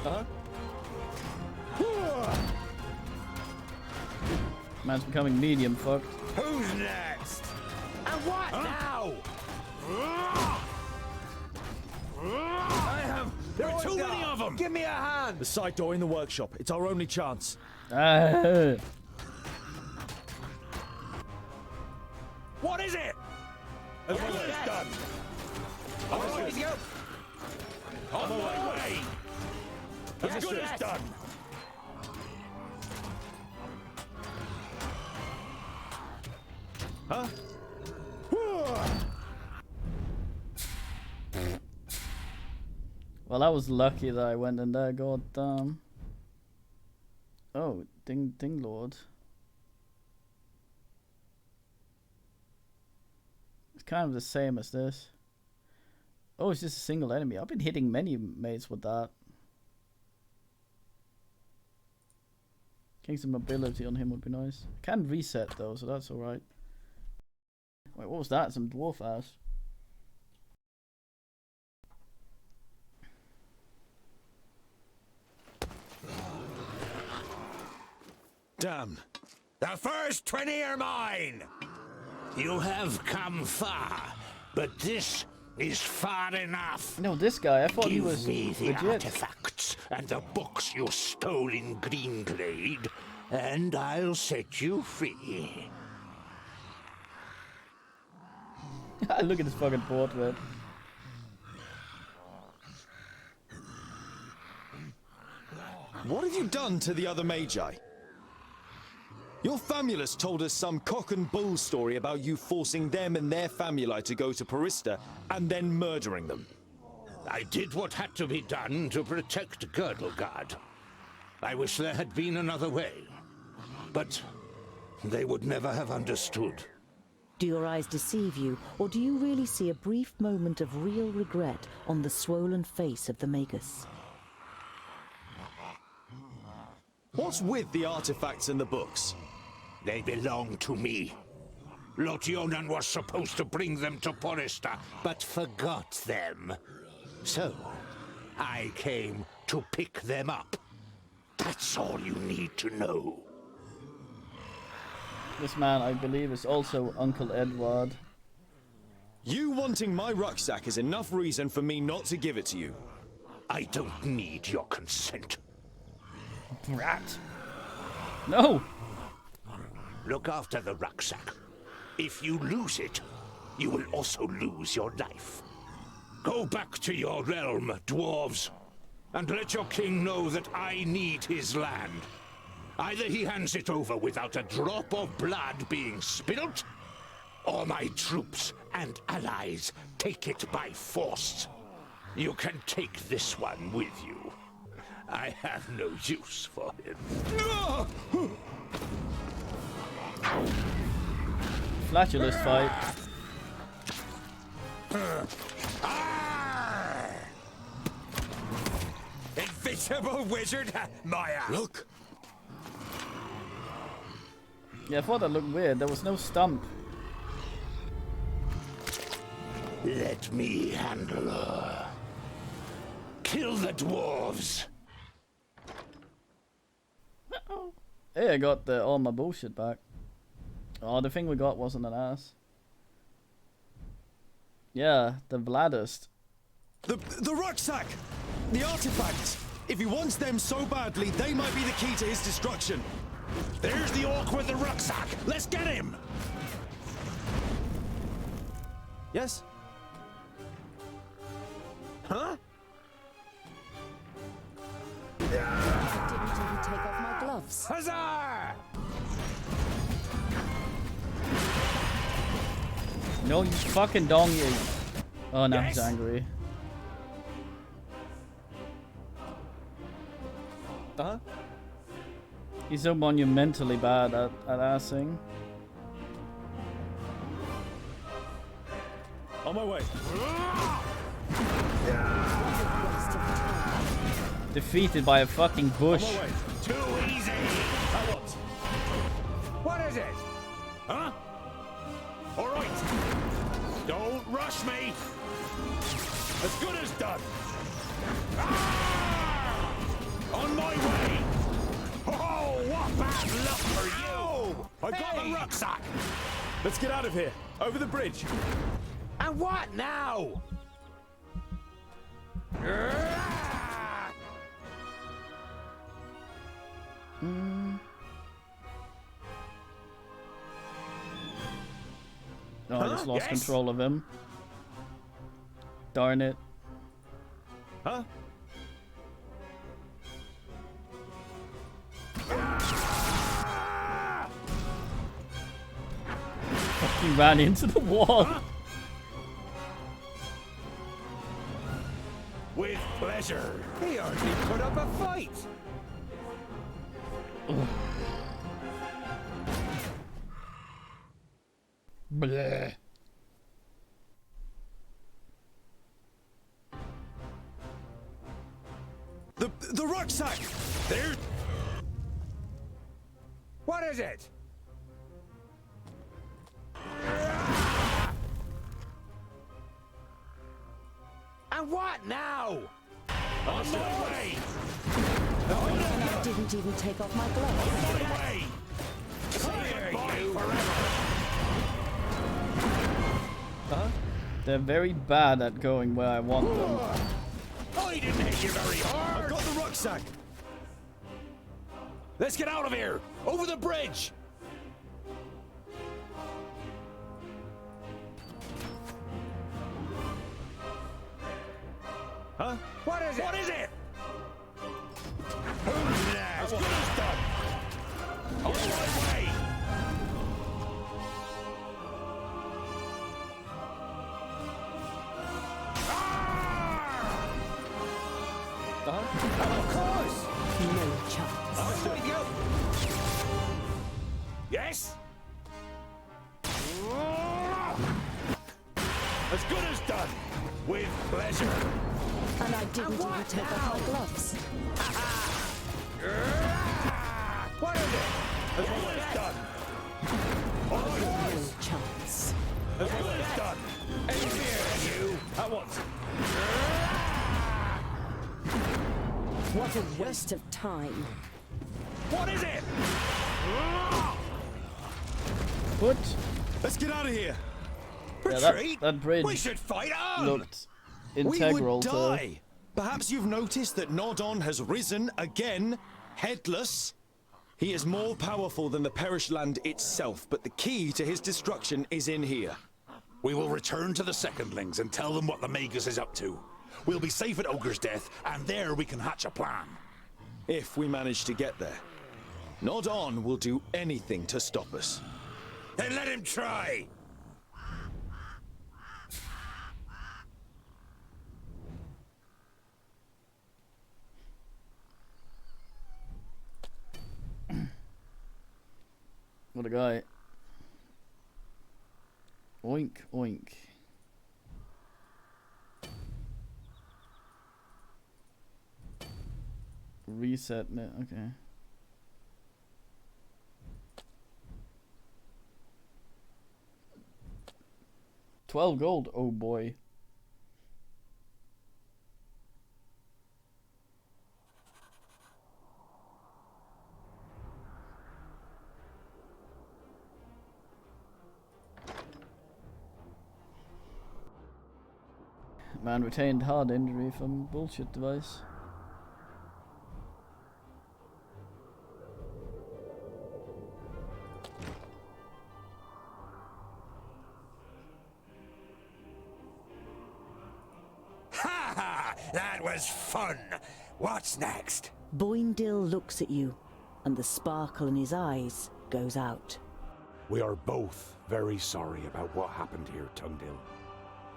Uh-huh. Man's becoming medium fucked. Who's next? And what now? There are too many of them! Give me a hand! The side door in the workshop. It's our only chance. What is it? As good as done. All right, you. On my way! As good as done. Huh? Well, I was lucky that I went in there, god damn. Oh, Ding Lord. It's kind of the same as this. Oh, it's just a single enemy. I've been hitting many mates with that. Getting some mobility on him would be nice. Can reset though, so that's alright. Wait, what was that? Some dwarf ass. Damn. The first 20 are mine. You have come far, but this is far enough. No, this guy, I thought he was Give me the legit. artifacts and the books you stole in Greenglade, and I'll set you free. Look at this fucking portrait. What have you done to the other Magi? Your famulus told us some cock and bull story about you forcing them and their famuli to go to Parista and then murdering them. I did what had to be done to protect Girdlegard. I wish there had been another way, but they would never have understood. Do your eyes deceive you, or do you really see a brief moment of real regret on the swollen face of the Magus? What's with the artifacts and the books? They belong to me. Lotionan was supposed to bring them to Porista, but forgot them. So, I came to pick them up. That's all you need to know. This man, I believe, is also Uncle Edward. You wanting my rucksack is enough reason for me not to give it to you. I don't need your consent. Brat. No! Look after the rucksack. If you lose it, you will also lose your life. Go back to your realm, dwarves, and let your king know that I need his land. Either he hands it over without a drop of blood being spilt, or my troops and allies take it by force. You can take this one with you. I have no use for him. Flatulous fight. Invisible wizard, my ass. Look. Yeah, I thought that looked weird. There was no stump. Let me handle her. Kill the dwarves. Hey, I got all my bullshit back. Oh, the thing we got wasn't an ass. Yeah, the Vladist. The rucksack! The artifacts! If he wants them so badly, they might be the key to his destruction. There's the orc with the rucksack! Let's get him! Yes? Huh? I didn't even take off my gloves. Huzzah! No, you fucking donkey. Oh, now he's angry. Uh-huh. He's so monumentally bad at assing. On my way. Defeated by a fucking bush. On my way. Too easy! What is it? Huh? All right. Don't rush me. As good as done. Ah! On my way. Oh, what bad luck for you! I've got the rucksack! Let's get out of here. Over the bridge. And what now? Oh, I just lost Yes? control of him. Darn it. Huh? He ran into the wall. With pleasure. He hardly put up a fight. Bleh. The rucksack! There! What is it? And what now? On my way! And I didn't even take off my gloves. On my way! Say goodbye forever! They're very bad at going where I want them. I didn't hit you very hard! I've got the rucksack! Let's get out of here! Over the bridge! Huh? What is it? What is it? Who's next? As good as done! On my way! Of course! No chance. I'm with you! Yes? As good as done! With pleasure! And I didn't even take off my gloves. What is it? As good as done! No chance. As good as done! Here, you! At once! What a waste of time. What is it? What? Let's get out of here. Yeah, Retreat? that bridge We should fight on! looked We integral would to... die. Perhaps you've noticed that Nodon has risen again, headless. He is more powerful than the perished land itself, but the key to his destruction is in here. We will return to the Secondlings and tell them what the Magus is up to. We'll be safe at Ogre's death, and there we can hatch a plan. If we manage to get there. Nodon will do anything to stop us. Then let him try! What a guy. Oink, oink. Reset it, okay. $12 gold, oh boy. Man retained hard injury from bullshit device. Ha ha! That was fun! What's next? Boindil looks at you, and the sparkle in his eyes goes out. We are both very sorry about what happened here, Tungdil.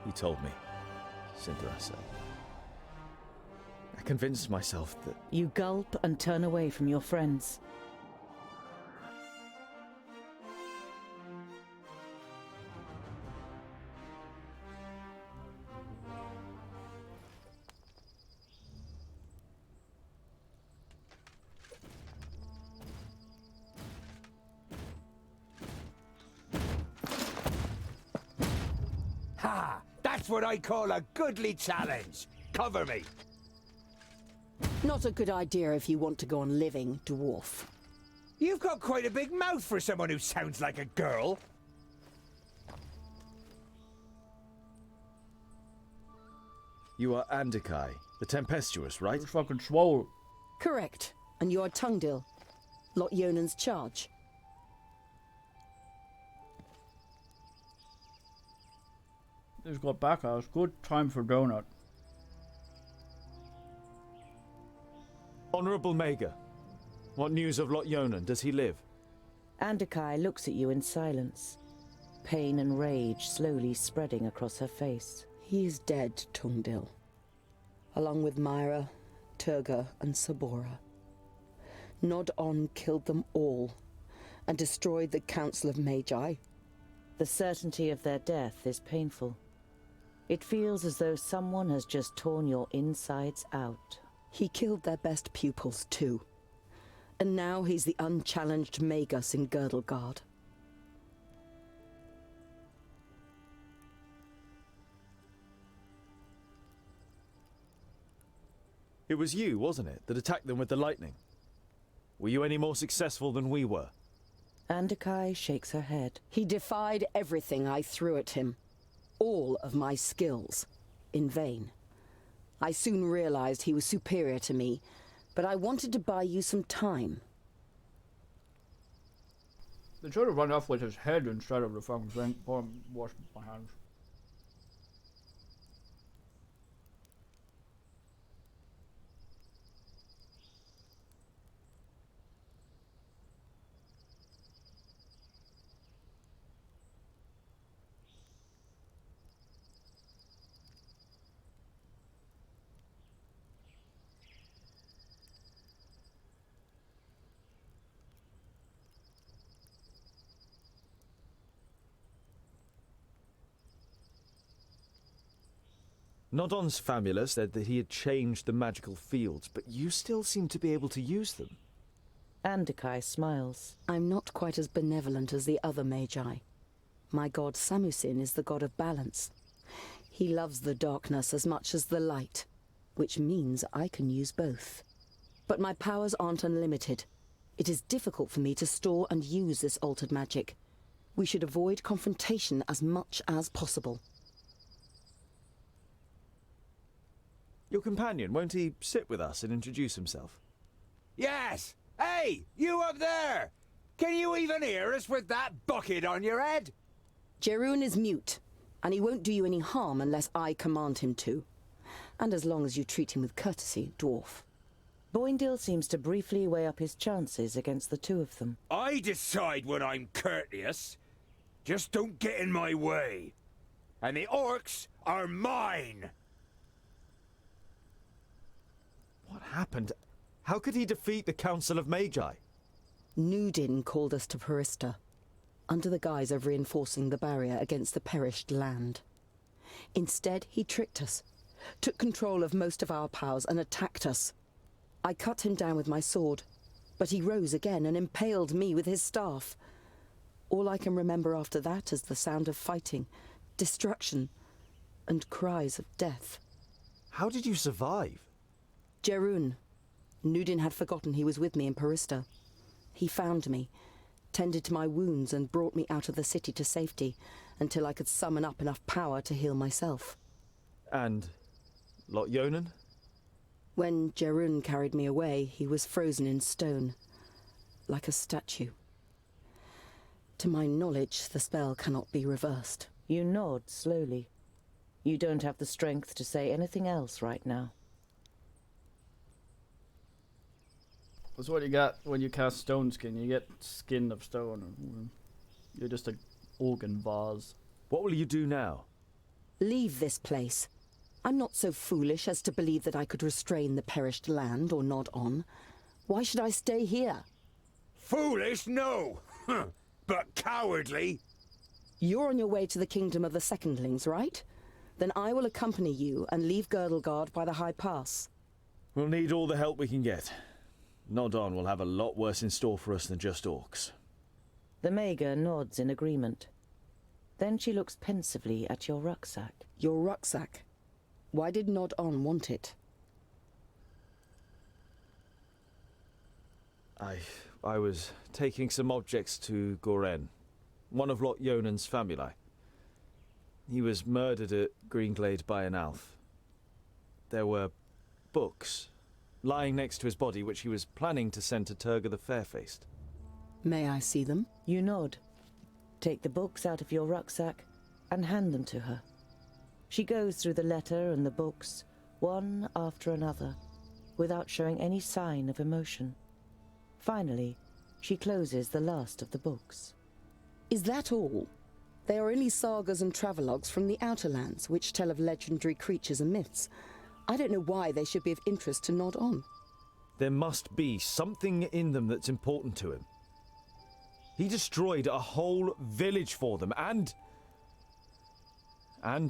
You told me, Cynthia said. I convinced myself that... You gulp and turn away from your friends. Ha! That's what I call a goodly challenge. Cover me. Not a good idea if you want to go on living, dwarf. You've got quite a big mouth for someone who sounds like a girl. You are Andikai, the Tempestuous, right? It's fucking swole. Correct. And you are Tungdil, Lot Yonan's charge. This got back house. Good time for donut. Honourable Mager, what news of Lot Yonan? Does he live? Andikai looks at you in silence, pain and rage slowly spreading across her face. He is dead, Tungdil, along with Myra, Turga, and Sabora. Nod-On killed them all and destroyed the Council of Magi. The certainty of their death is painful. It feels as though someone has just torn your insides out. He killed their best pupils too. And now he's the unchallenged Magus in Girdlegard. It was you, wasn't it, that attacked them with the lightning? Were you any more successful than we were? Andikai shakes her head. He defied everything I threw at him. All of my skills. In vain. I soon realized he was superior to me, but I wanted to buy you some time. They should have run off with his head instead of the fucking thing. Or wash my hands. Nodon's famula said that he had changed the magical fields, but you still seem to be able to use them. Andikai smiles. I'm not quite as benevolent as the other Magi. My god Samusin is the god of balance. He loves the darkness as much as the light, which means I can use both. But my powers aren't unlimited. It is difficult for me to store and use this altered magic. We should avoid confrontation as much as possible. Your companion, won't he sit with us and introduce himself? Yes! Hey, you up there! Can you even hear us with that bucket on your head? Jerun is mute, and he won't do you any harm unless I command him to. And as long as you treat him with courtesy, dwarf. Boindil seems to briefly weigh up his chances against the two of them. I decide when I'm courteous. Just don't get in my way. And the orcs are mine! What happened? How could he defeat the Council of Magi? Nudin called us to Perista, under the guise of reinforcing the barrier against the perished land. Instead, he tricked us, took control of most of our powers and attacked us. I cut him down with my sword, but he rose again and impaled me with his staff. All I can remember after that is the sound of fighting, destruction, and cries of death. How did you survive? Jerun. Nudin had forgotten he was with me in Perista. He found me, tended to my wounds and brought me out of the city to safety until I could summon up enough power to heal myself. And Lot Yonan? When Jerun carried me away, he was frozen in stone, like a statue. To my knowledge, the spell cannot be reversed. You nod slowly. You don't have the strength to say anything else right now. That's what you got when you cast Stone Skin. You get skin of stone. You're just an organ vase. What will you do now? Leave this place. I'm not so foolish as to believe that I could restrain the perished land or nod on. Why should I stay here? Foolish, no! But cowardly! You're on your way to the kingdom of the Secondlings, right? Then I will accompany you and leave Girdlegard by the High Pass. We'll need all the help we can get. Nodon will have a lot worse in store for us than just orcs. The Mager nods in agreement. Then she looks pensively at your rucksack. Your rucksack? Why did Nod-On want it? I I was taking some objects to Goren, one of Lot Yonan's famuli. He was murdered at Greenglade by an elf. There were books lying next to his body, which he was planning to send to Turga the Fair-Faced. May I see them? You nod. Take the books out of your rucksack and hand them to her. She goes through the letter and the books, one after another, without showing any sign of emotion. Finally, she closes the last of the books. Is that all? They are only sagas and travelogues from the Outer Lands, which tell of legendary creatures and myths. I don't know why they should be of interest to Nod on. There must be something in them that's important to him. He destroyed a whole village for them, and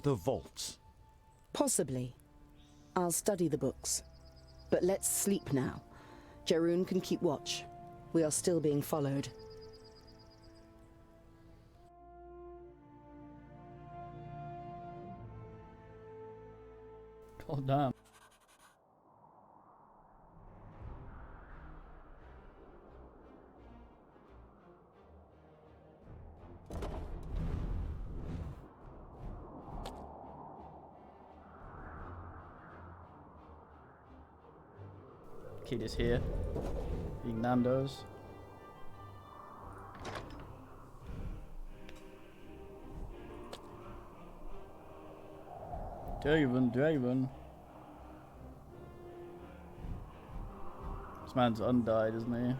the vaults. Possibly. I'll study the books. But let's sleep now. Jeroen can keep watch. We are still being followed. God damn. Kid is here. Being Nando's. Draven. This man's undied, isn't he?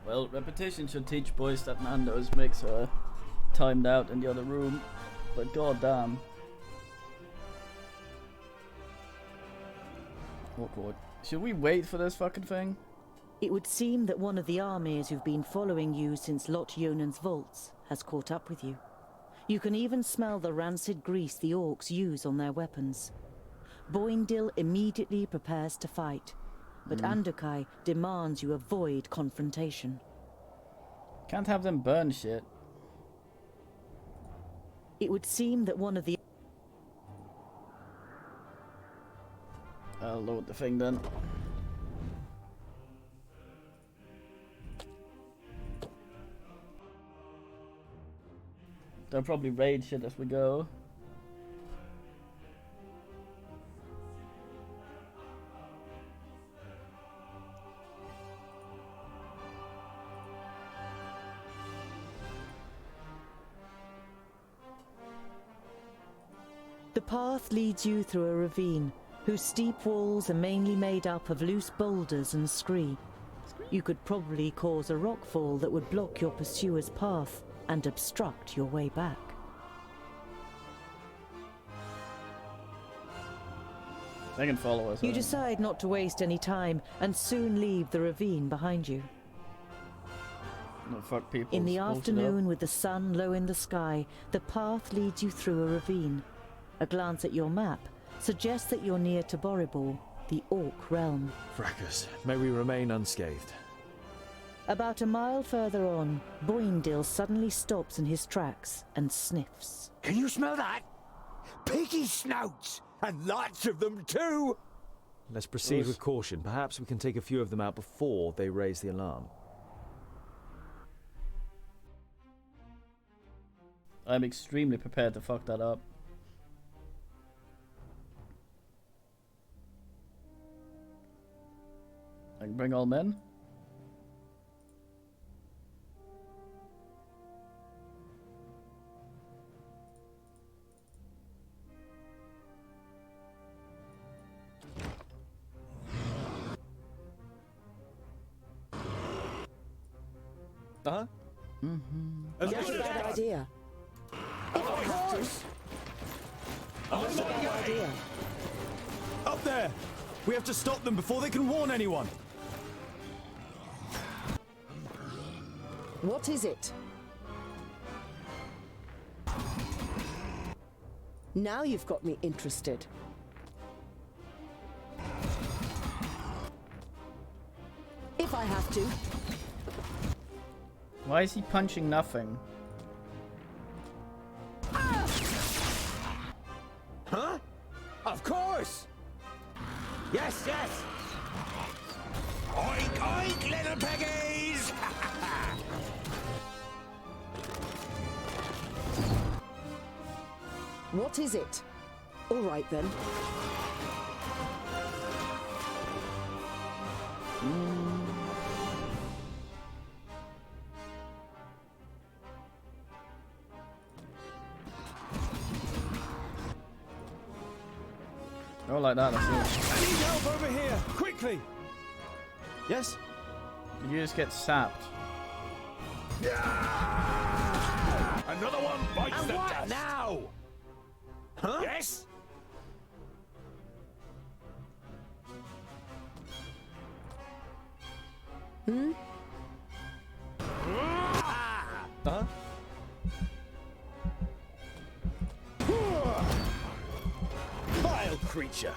Well, repetition should teach boys that Nando's makes her timed out in the other room, but goddamn. Awkward. Should we wait for this fucking thing? It would seem that one of the armies who've been following you since Lot Yonan's vaults has caught up with you. You can even smell the rancid grease the orcs use on their weapons. Boindil immediately prepares to fight, but Andukai demands you avoid confrontation. Can't have them burn shit. It would seem that one of the... I'll load the thing then. They'll probably raid shit as we go. The path leads you through a ravine, whose steep walls are mainly made up of loose boulders and scree. You could probably cause a rockfall that would block your pursuer's path and obstruct your way back. They can follow us. You decide not to waste any time and soon leave the ravine behind you. No, fuck people. In the afternoon, with the sun low in the sky, the path leads you through a ravine. A glance at your map suggests that you're near to Boribor, the Orc realm. Fracas, may we remain unscathed. About a mile further on, Boindil suddenly stops in his tracks and sniffs. Can you smell that? Piggy snouts! And lots of them too! Let's proceed with caution. Perhaps we can take a few of them out before they raise the alarm. I'm extremely prepared to fuck that up. I can bring all men. That's a bad idea. Of course! That's a bad idea. Up there! We have to stop them before they can warn anyone! What is it? Now you've got me interested. If I have to. Why is he punching nothing? Huh? Of course! Yes, yes! Oink, oink, little piggies! What is it? All right then. Oh, like that, I see. I need help over here! Quickly! Yes? Did you just get sapped? Another one bites And the what dust. now? Huh? Yes? Hmm? Huh? Vile creature!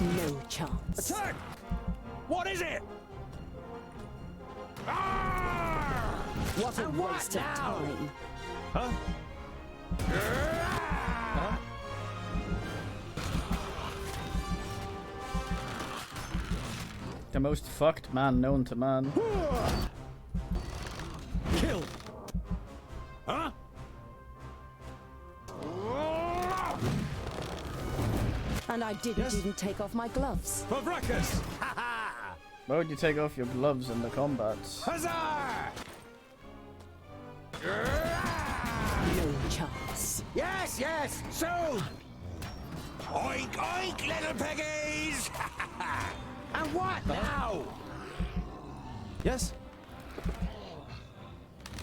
No chance. Attack! What is it? What a waste of time. Huh? Huh? The most fucked man known to man. Kill! Huh? And I didn't even take off my gloves. For Ruckus! Why would you take off your gloves in the combats? Huzzah! No chance. Yes, yes, soon! Oink, oink, little piggies! And what now? Yes?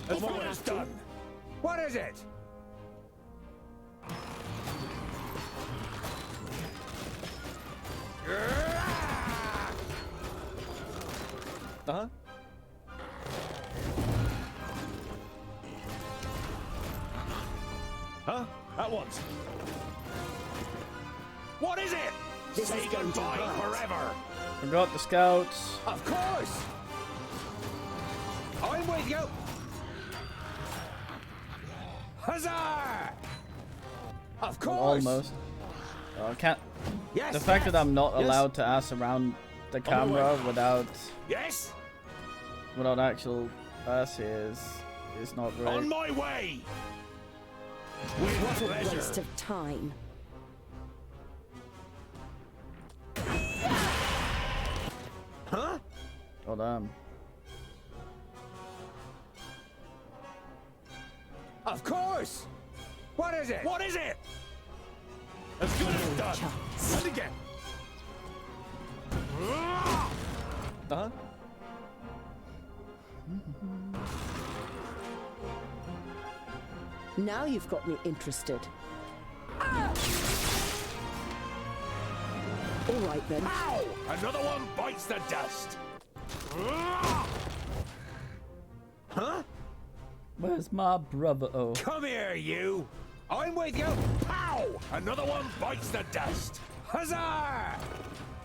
As well as done. What is it? Uh-huh. Huh? At once. What is it? This Say is going to goodbye hurt. forever. Forgot the scouts. Of course. I'm with you. Huzzah! Of Well, course. almost. I can't. Yes. The fact yes. that I'm not Yes. allowed to ass around the On my camera way. without Yes. actual ass is not right. On my way. With What a pleasure. waste of time. Huh? Oh damn. Of course. What is it? What is it? As good as done. chance. And again. Uh-huh. Now you've got me interested. All right then. Ow! Another one bites the dust. Huh? Where's my brother? Oh. Come here, you. I'm with you. Pow! Another one bites the dust. Huzzah!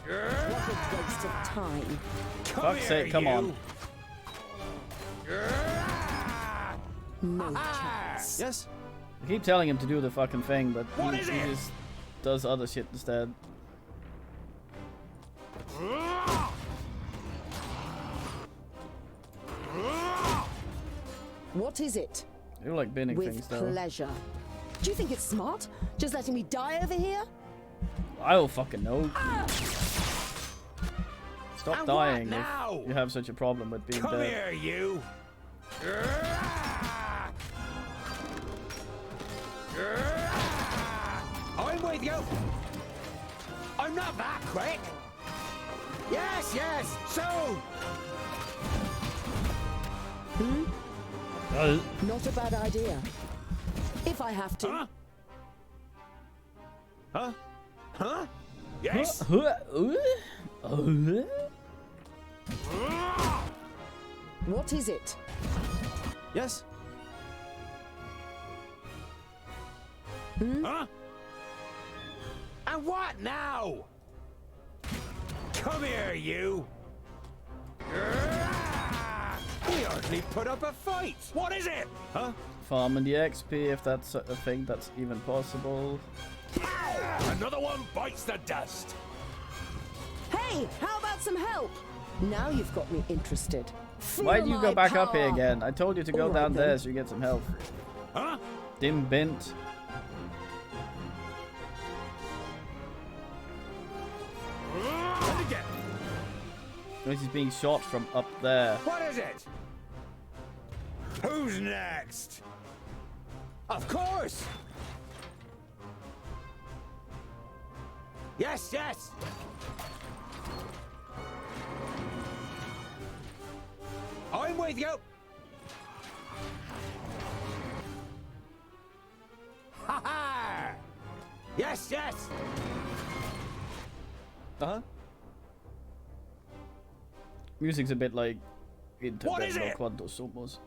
What a waste of time. Come Fuck's here, sake, come you. on. No chance. Yes? I keep telling him to do the fucking thing, but What he is it? just does other shit instead. What is it? You like binning With things though. pleasure. Do you think it's smart? Just letting me die over here? I don't fucking know. Stop And dying what now? if you have such a problem with being Come dead. here, you. I'm with you. I'm not that quick. Yes, yes, soon. Not a bad idea. If I have to. Huh? Huh? Huh? Yes? What is it? Yes? Huh? And what now? Come here, you! We hardly put up a fight! What is it? Huh? Farming the XP, if that's a thing that's even possible. Another one bites the dust! Hey, how about some help? Now you've got me interested. Why'd you Feel go my back up here power. again? I told you to go All right, down then. there so you get some health. Huh? Dim bint. And again. Notice he's being shot from up there. What is it? Who's next? Of course! Yes, yes! I'm with you! Ha ha! Yes, yes! Uh-huh. Music's a bit like What is Intervento it? Quanto Somos.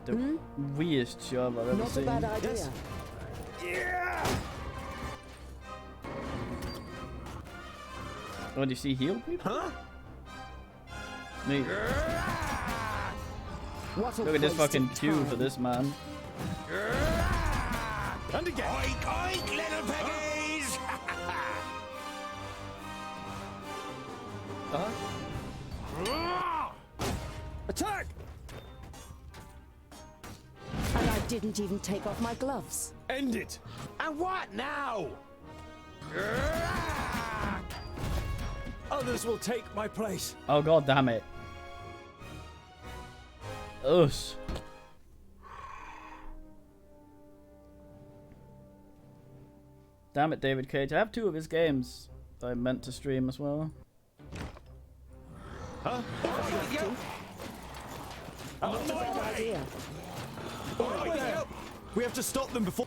The weirdest job I've ever Not a seen. bad idea. Yes. Yeah! Oh, do you see heal people? Huh? Neat. What a Look at this waste fucking of queue time. for this man. And again! Oink, oink, little piggies! Attack! And I didn't even take off my gloves. End it! And what now? Others will take my place. Oh god damn it. Us. Damn it, David Cage. I have 2 of his games that I meant to stream as well. Huh? Not a bad idea. We have to stop them before...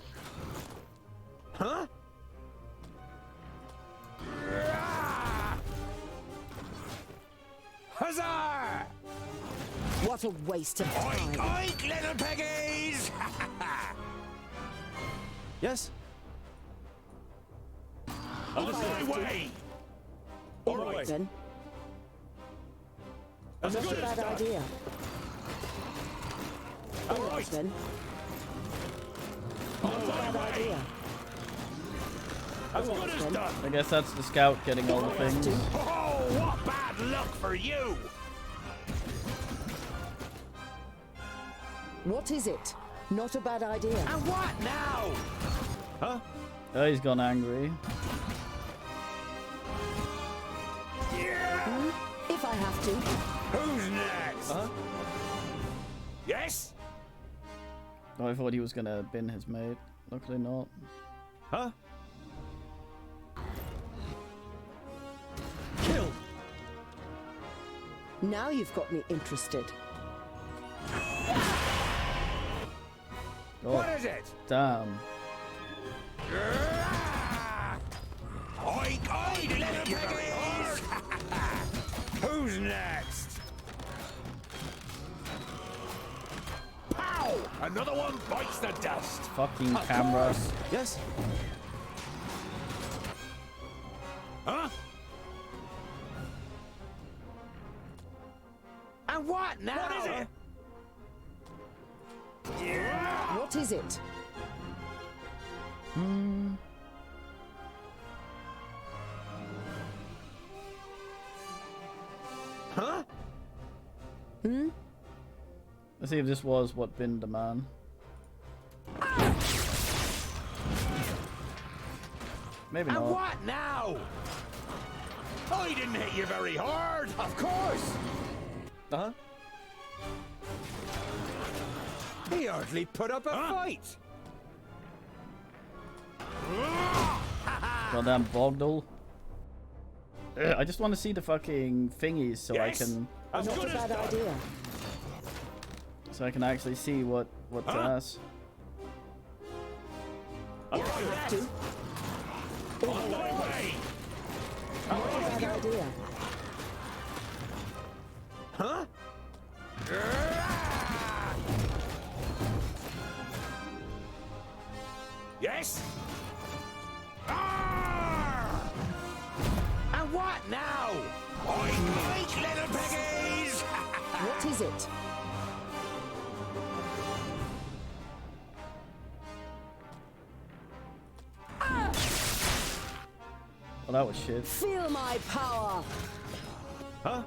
Huh? Huzzah! What a waste of time. Oink, oink, little piggies! Yes? On my way! All right. Then. As Not a good as bad done. idea. All All right right. then. On Not a my bad way! idea. As All good right as then. done. I guess that's the scout getting all the things. Oh, what bad luck for you! What is it? Not a bad idea. And what now? Huh? Oh, he's gone angry. Yeah! If I have to. Who's next? Huh? Yes? Oh, I thought he was gonna bin his mate. Luckily not. Huh? Kill! Now you've got me interested. God What is it? damn. Oink, oink, little piggies! Who's next? Pow! Another one bites the dust. Fucking Of camera. course. Yes? Huh? And what now? What is it? Yeah! What is it? Huh? Let's see if this was what binned the man. Maybe And not. what now? I didn't hit you very hard. Of course. Uh-huh. He hardly put up a fight. Goddamn Bogdle. I just want to see the fucking thingies so Yes. I can. Not a bad idea. So I can actually see what's ass. If I have to. On my way! Not a bad idea. Huh? Yes? And what now? Oink, oink, little piggies! What is it? Well, that was shit. Feel my power. Huh?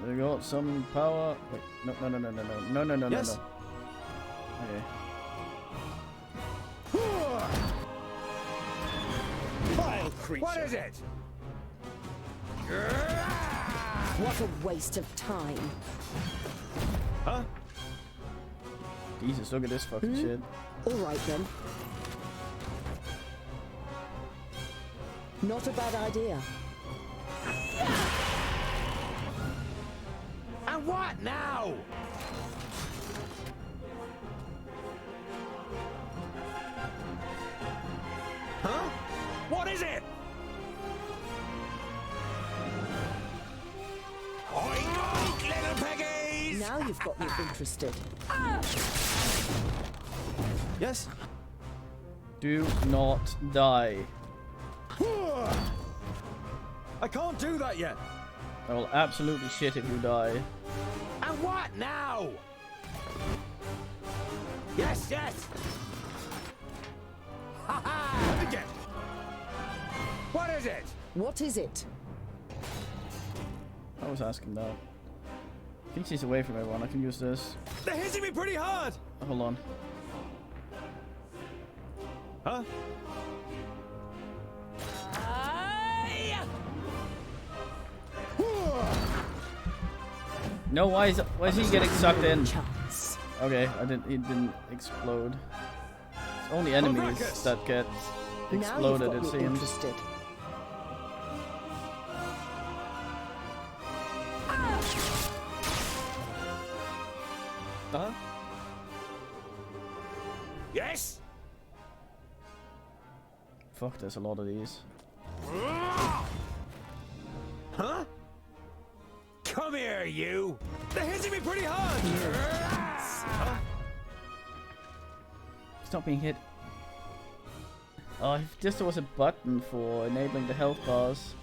We got some power. Wait, no. Yes. Okay. Vile creature! What is it? What a waste of time. Huh? Jesus, look at this fucking shit. All right then. Not a bad idea. And what now? Huh? What is it? Oink, oink, little piggies! Now you've got me interested. Yes? Do not die. I can't do that yet. I will absolutely shit if you die. And what now? Yes, yes! Ha ha! Again! What is it? What is it? I was asking that. I think she's away from everyone. I can use this. They're hitting me pretty hard. Hold on. Huh? No, why is he getting sucked in? Chance. Okay, he didn't explode. It's only enemies that get exploded, now it you've got me seems. interested. Huh? Yes? Fuck, there's a lot of these. Huh? Come here, you! They're hitting me pretty hard. Stop being hit. Oh, if just there was a button for enabling the health bars.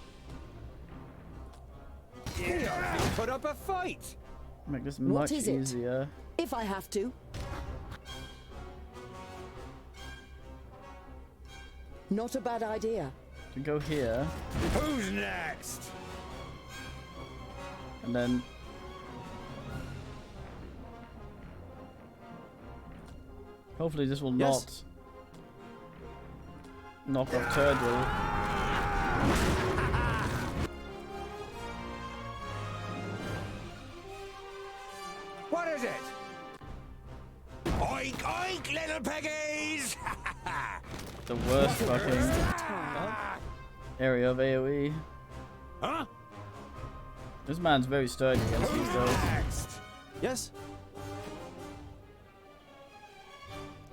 Put up a fight! Make this What much is it? easier. If I have to. Not a bad idea. To go here, Who's next? and then hopefully this will Yes. not knock off Turtle. What is it? Oink, oink, little piggies! The worst fucking area of AoE. Huh? This man's very sturdy against these though. Next! Yes?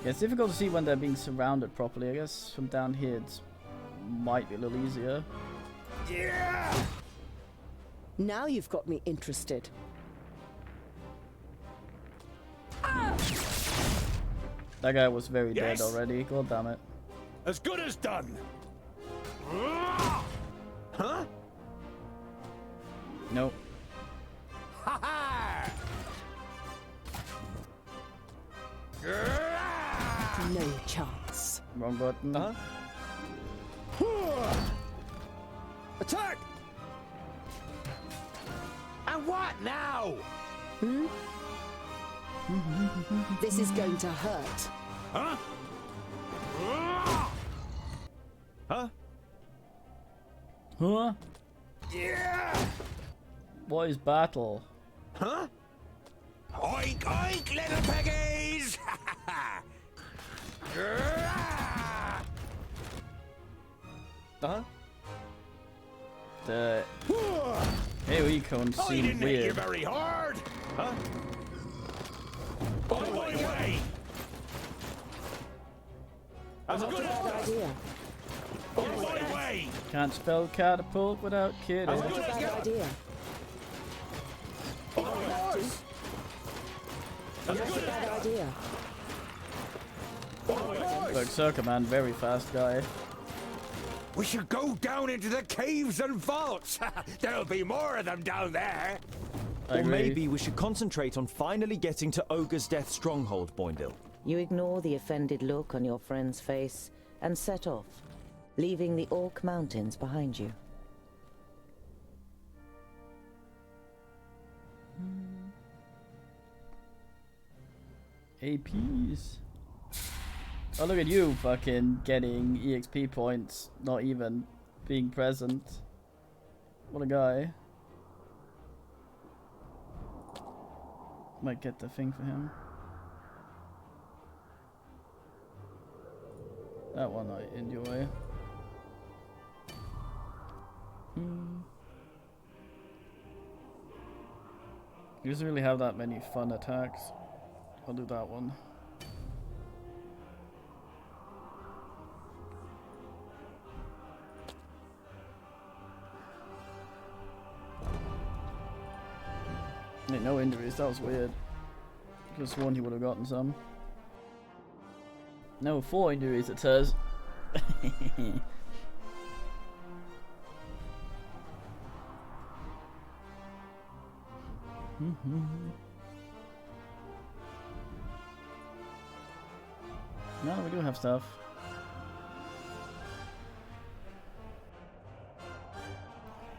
Yeah, it's difficult to see when they're being surrounded properly. I guess from down here it might be a little easier. Yeah! Now you've got me interested. That guy was very Yes. dead already. God damn it. As good as done! Huh? Nope. Ha ha! No chance. Wrong button. Huh? Attack! And what now? This is going to hurt. Huh? Huh? Huh? Yeah! What is battle? Huh? Oink, oink, little piggies! Huh? the AoE cones I seem didn't hit you weird. very hard. Huh? On my way! That's a bad idea. On my way! Can't spell catapult without kidding. That's a bad idea. That's a bad idea. Berserker man, very fast guy. We should go down into the caves and vaults. There'll be more of them down there. Or maybe we should concentrate on finally getting to Ogre's Death Stronghold, Boindil. You ignore the offended look on your friend's face and set off, leaving the Orc Mountains behind you. APs. Oh, look at you fucking getting EXP points, not even being present. What a guy. Might get the thing for him. That one I enjoy. He doesn't really have that many fun attacks. I'll do that one. Hey, no injuries, that was weird. Could have sworn he would have gotten some. No, 4 injuries it says. No, we do have stuff.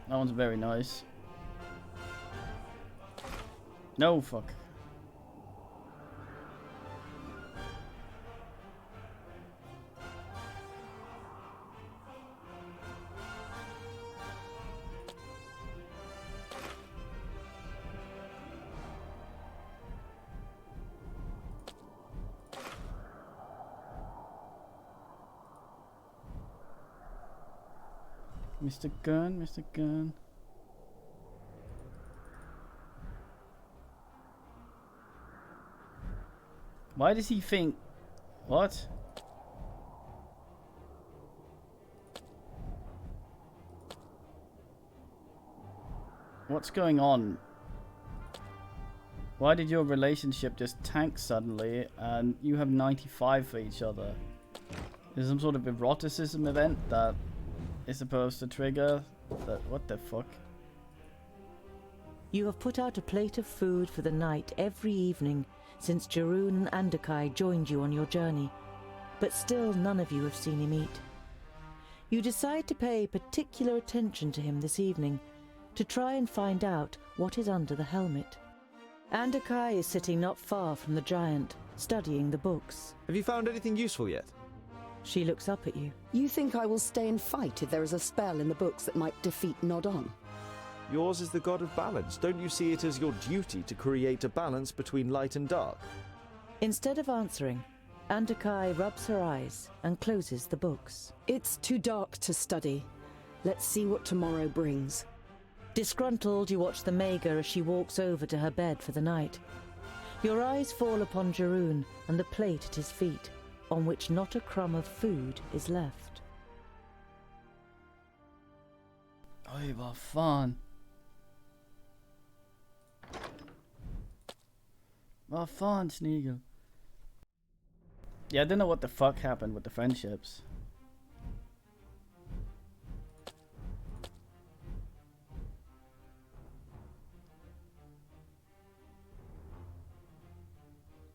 That one's very nice. No, fuck. Mr. Gun, Mr. Gun. Why does he think... What? What's going on? Why did your relationship just tank suddenly and you have 95 for each other? Is there some sort of eroticism event that is supposed to trigger that? What the fuck? You have put out a plate of food for the night every evening since Jeroen and Andakai joined you on your journey, but still none of you have seen him eat. You decide to pay particular attention to him this evening, to try and find out what is under the helmet. Andakai is sitting not far from the giant, studying the books. Have you found anything useful yet? She looks up at you. You think I will stay and fight if there is a spell in the books that might defeat Nodon? Yours is the god of balance. Don't you see it as your duty to create a balance between light and dark? Instead of answering, Andakai rubs her eyes and closes the books. It's too dark to study. Let's see what tomorrow brings. Disgruntled, you watch the Mager as she walks over to her bed for the night. Your eyes fall upon Jeroen and the plate at his feet, on which not a crumb of food is left. Oj, vad fan. Vad fan, Sneagle. Yeah, I don't know what the fuck happened with the friendships.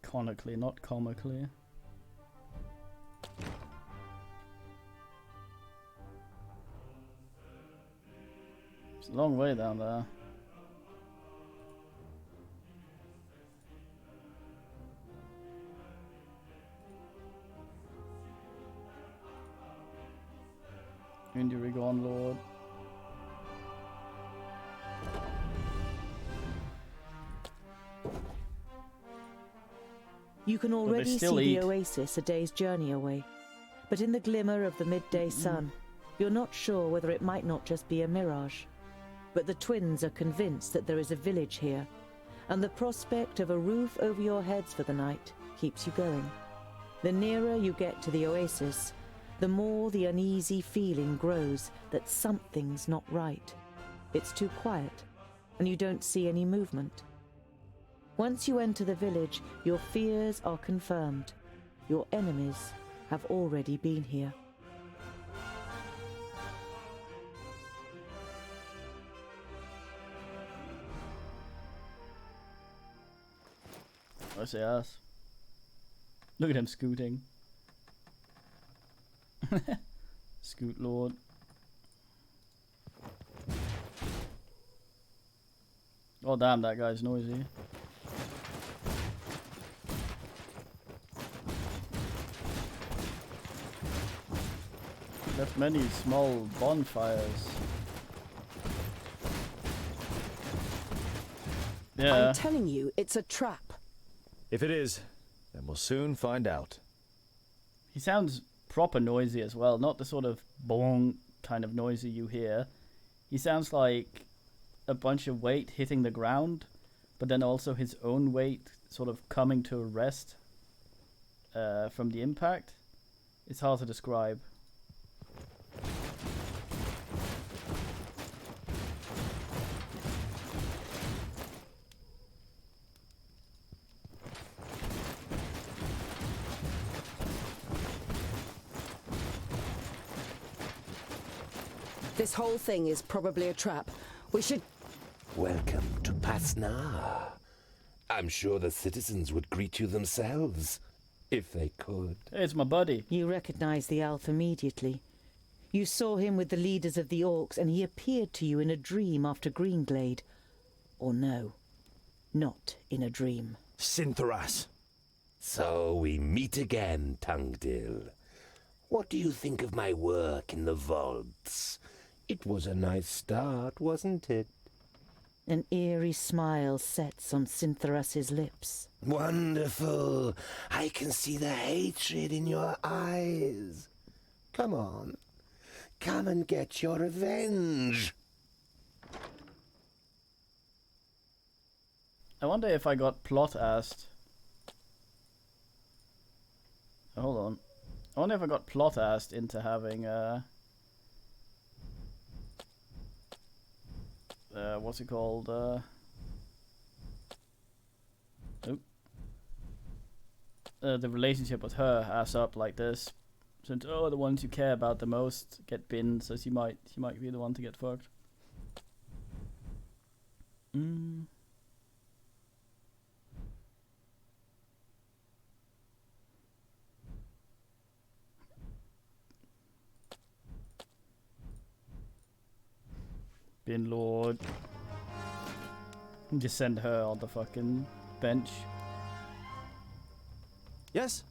Conically, not comically. It's a long way down there. Injury gone, Lord. You can already see still the eat. oasis a day's journey away, but in the glimmer of the midday sun, You're not sure whether it might not just be a mirage. But the twins are convinced that there is a village here, and the prospect of a roof over your heads for the night keeps you going. The nearer you get to the oasis, the more the uneasy feeling grows that something's not right. It's too quiet, and you don't see any movement. Once you enter the village, your fears are confirmed. Your enemies have already been here. I say ass. Look at him scooting. Scoot Lord. Oh damn, that guy's noisy. Left many small bonfires. Yeah. I'm telling you, it's a trap. If it is, then we'll soon find out. He sounds proper noisy as well, not the sort of bong kind of noisy you hear. He sounds like a bunch of weight hitting the ground, but then also his own weight sort of coming to a rest from the impact. It's hard to describe. This whole thing is probably a trap. We should... Welcome to Pasnar. I'm sure the citizens would greet you themselves, if they could. Hey, it's my buddy. You recognize the elf immediately. You saw him with the leaders of the orcs, and he appeared to you in a dream after Greenglade. Or no, not in a dream. Sintheras. So we meet again, Tungdil. What do you think of my work in the vaults? It was a nice start, wasn't it? An eerie smile sets on Cintharas's lips. Wonderful. I can see the hatred in your eyes. Come on. Come and get your revenge. I wonder if I got plot-assed. Hold on. I wonder if I got plot-assed into having what's it called? The relationship with her ass up like this. Since the ones you care about the most get binned, so she might be the one to get fucked. Bin Lord. Just send her on the fucking bench. Yes?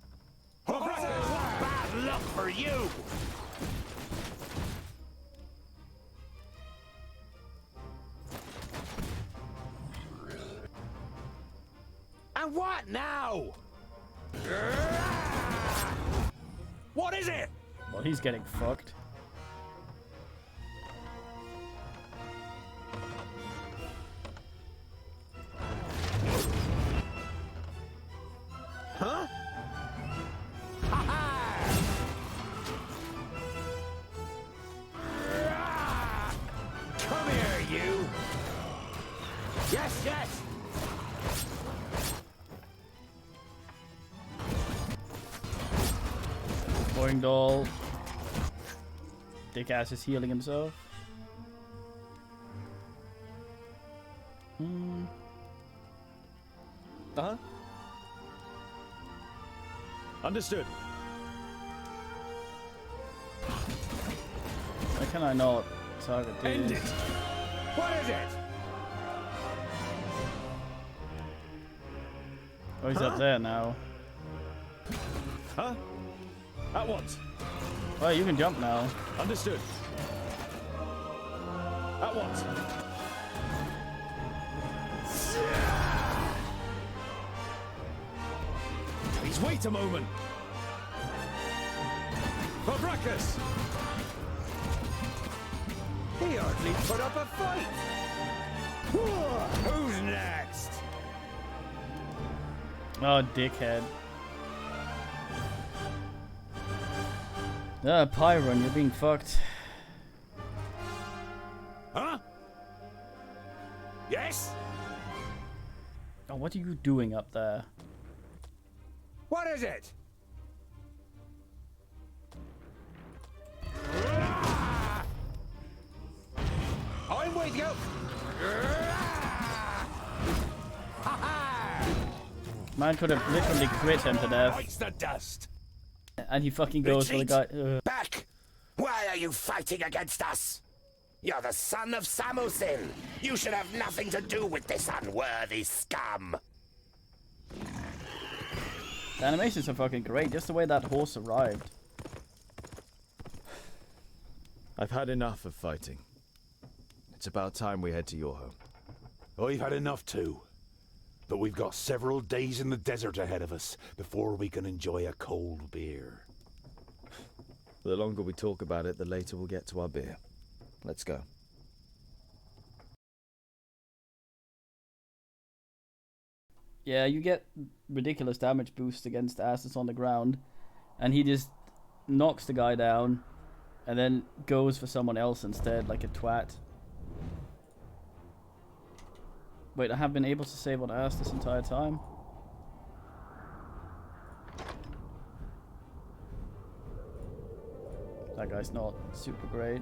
Bad luck for you! And what now? What is it? Well, he's getting fucked. Huh? Come here, you! Yes, yes! Boing doll. Dick ass is healing himself. Uh-huh. Understood. Why can I not target these? End it! What is it? Oh, he's up there now. Huh? At once. Oh, you can jump now. Understood. At once. Please wait a moment. For Brachus! He hardly put up a fight. Who's next? Oh, dickhead. Pyron, you're being fucked. Huh? Yes? Oh, what are you doing up there? What is it? I'm with you. Man could have literally crit him to death. Bites the dust. And he fucking goes for the guy. Back! Why are you fighting against us? You're the son of Samusin. You should have nothing to do with this unworthy scum. The animations are fucking great, just the way that horse arrived. I've had enough of fighting. It's about time we head to your home. I've had enough too. But we've got several days in the desert ahead of us before we can enjoy a cold beer. The longer we talk about it, the later we'll get to our beer. Let's go. Yeah, you get ridiculous damage boost against asses on the ground, and he just knocks the guy down, and then goes for someone else instead, like a twat. Wait, I have been able to save on ass this entire time? That guy's not super great.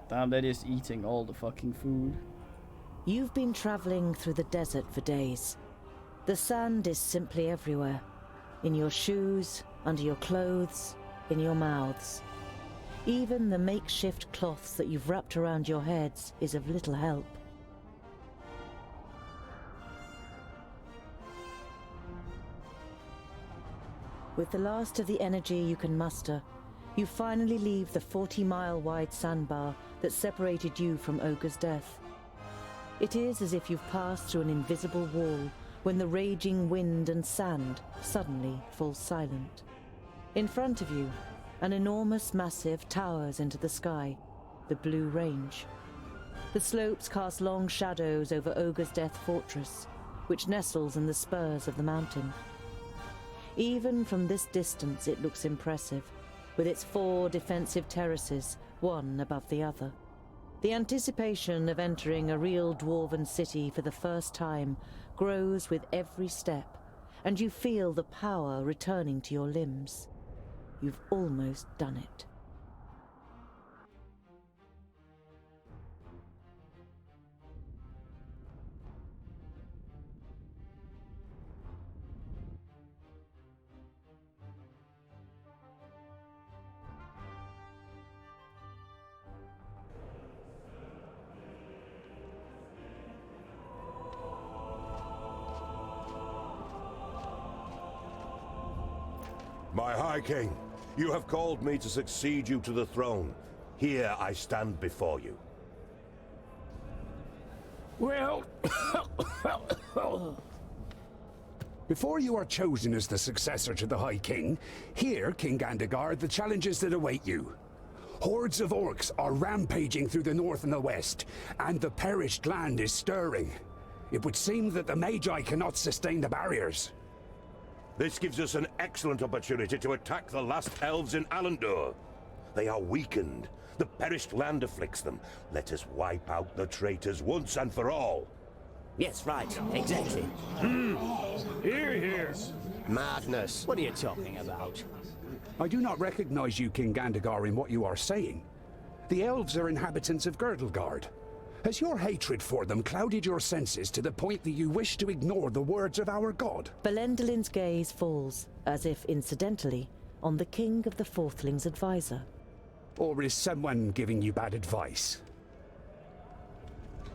Damn, they're just eating all the fucking food. You've been traveling through the desert for days. The sand is simply everywhere. In your shoes, under your clothes, in your mouths. Even the makeshift cloths that you've wrapped around your heads is of little help. With the last of the energy you can muster, you finally leave the 40-mile-wide sandbar that separated you from Ogre's death. It is as if you've passed through an invisible wall when the raging wind and sand suddenly falls silent. In front of you, an enormous massif towers into the sky, the Blue Range. The slopes cast long shadows over Ogre's Death Fortress, which nestles in the spurs of the mountain. Even from this distance it looks impressive, with its 4 defensive terraces, one above the other. The anticipation of entering a real dwarven city for the first time grows with every step, and you feel the power returning to your limbs. You've almost done it. My High King, you have called me to succeed you to the throne. Here I stand before you. Well, before you are chosen as the successor to the High King, hear, King Gandagar, the challenges that await you. Hordes of orcs are rampaging through the north and the west, and the perished land is stirring. It would seem that the Magi cannot sustain the barriers. This gives us an excellent opportunity to attack the last elves in Alandor. They are weakened. The perished land afflicts them. Let us wipe out the traitors once and for all. Yes, right. Exactly. Hear, hear. Madness. What are you talking about? I do not recognize you, King Gandagar, in what you are saying. The elves are inhabitants of Girdlegard. Has your hatred for them clouded your senses to the point that you wish to ignore the words of our god? Belendelin's gaze falls, as if incidentally, on the King of the Fourthlings' advisor. Or is someone giving you bad advice?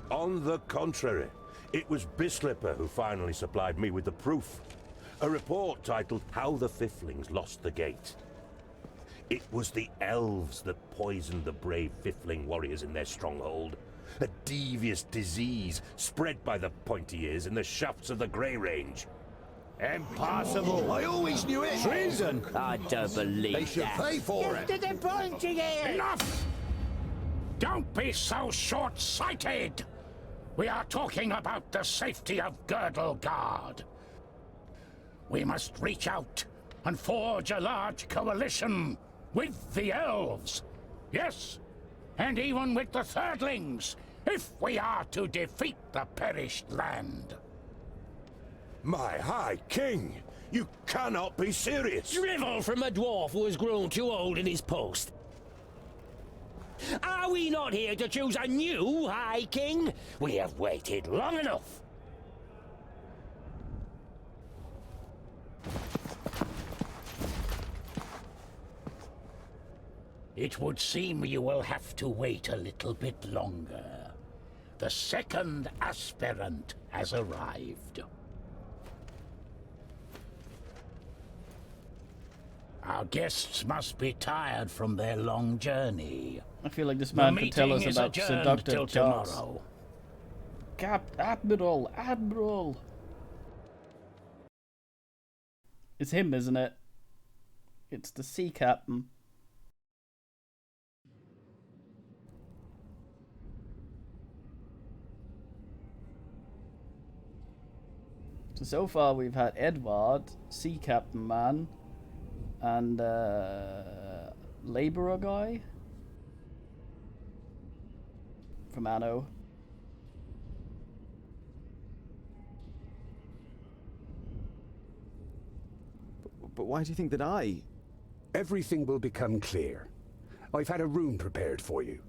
On the contrary, it was Bislipper who finally supplied me with the proof. A report titled How the Fiflings Lost the Gate. It was the elves that poisoned the brave Fifling warriors in their stronghold. A devious disease spread by the pointy ears in the shafts of the Grey Range. Impossible. I always knew it. Treason. I don't believe They should that. pay for it. Enough! Don't be so short-sighted! We are talking about the safety of Girdlegard. We must reach out and forge a large coalition with the elves. Yes, and even with the Thirdlings, if we are to defeat the perished land. My High King, you cannot be serious. Drivel from a dwarf who has grown too old in his post. Are we not here to choose a new High King? We have waited long enough. It would seem you will have to wait a little bit longer. The second aspirant has arrived. Our guests must be tired from their long journey. I feel like this man could tell us about seductive jobs. Tomorrow. Admiral! It's him, isn't it? It's the sea captain. So far we've had Edward, sea captain man, and labourer guy from Anno. But why do you think that I... Everything will become clear. I've had a room prepared for you.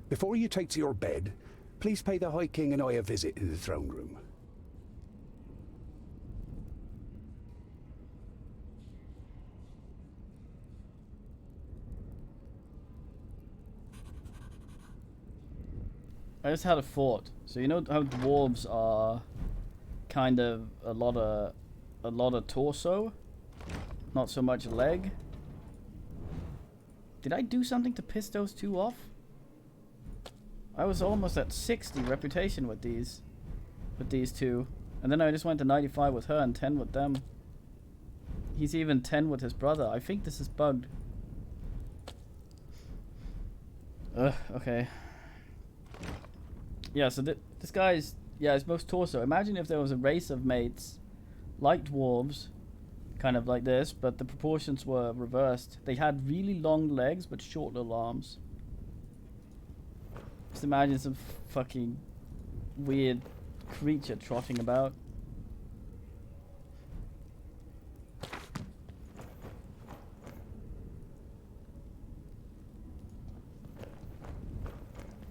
Before you take to your bed, please pay the High King and I a visit in the throne room. I just had a thought. So you know how dwarves are kind of a lot of torso, not so much leg. Did I do something to piss those two off? I was almost at 60 reputation with these two, and then I just went to 95 with her and 10 with them. He's even 10 with his brother. I think this is bugged. Ugh. Okay. Yeah, so this guy's, yeah, his most torso. Imagine if there was a race of mates like dwarves, kind of like this, but the proportions were reversed. They had really long legs but short little arms. Just imagine some fucking weird creature trotting about.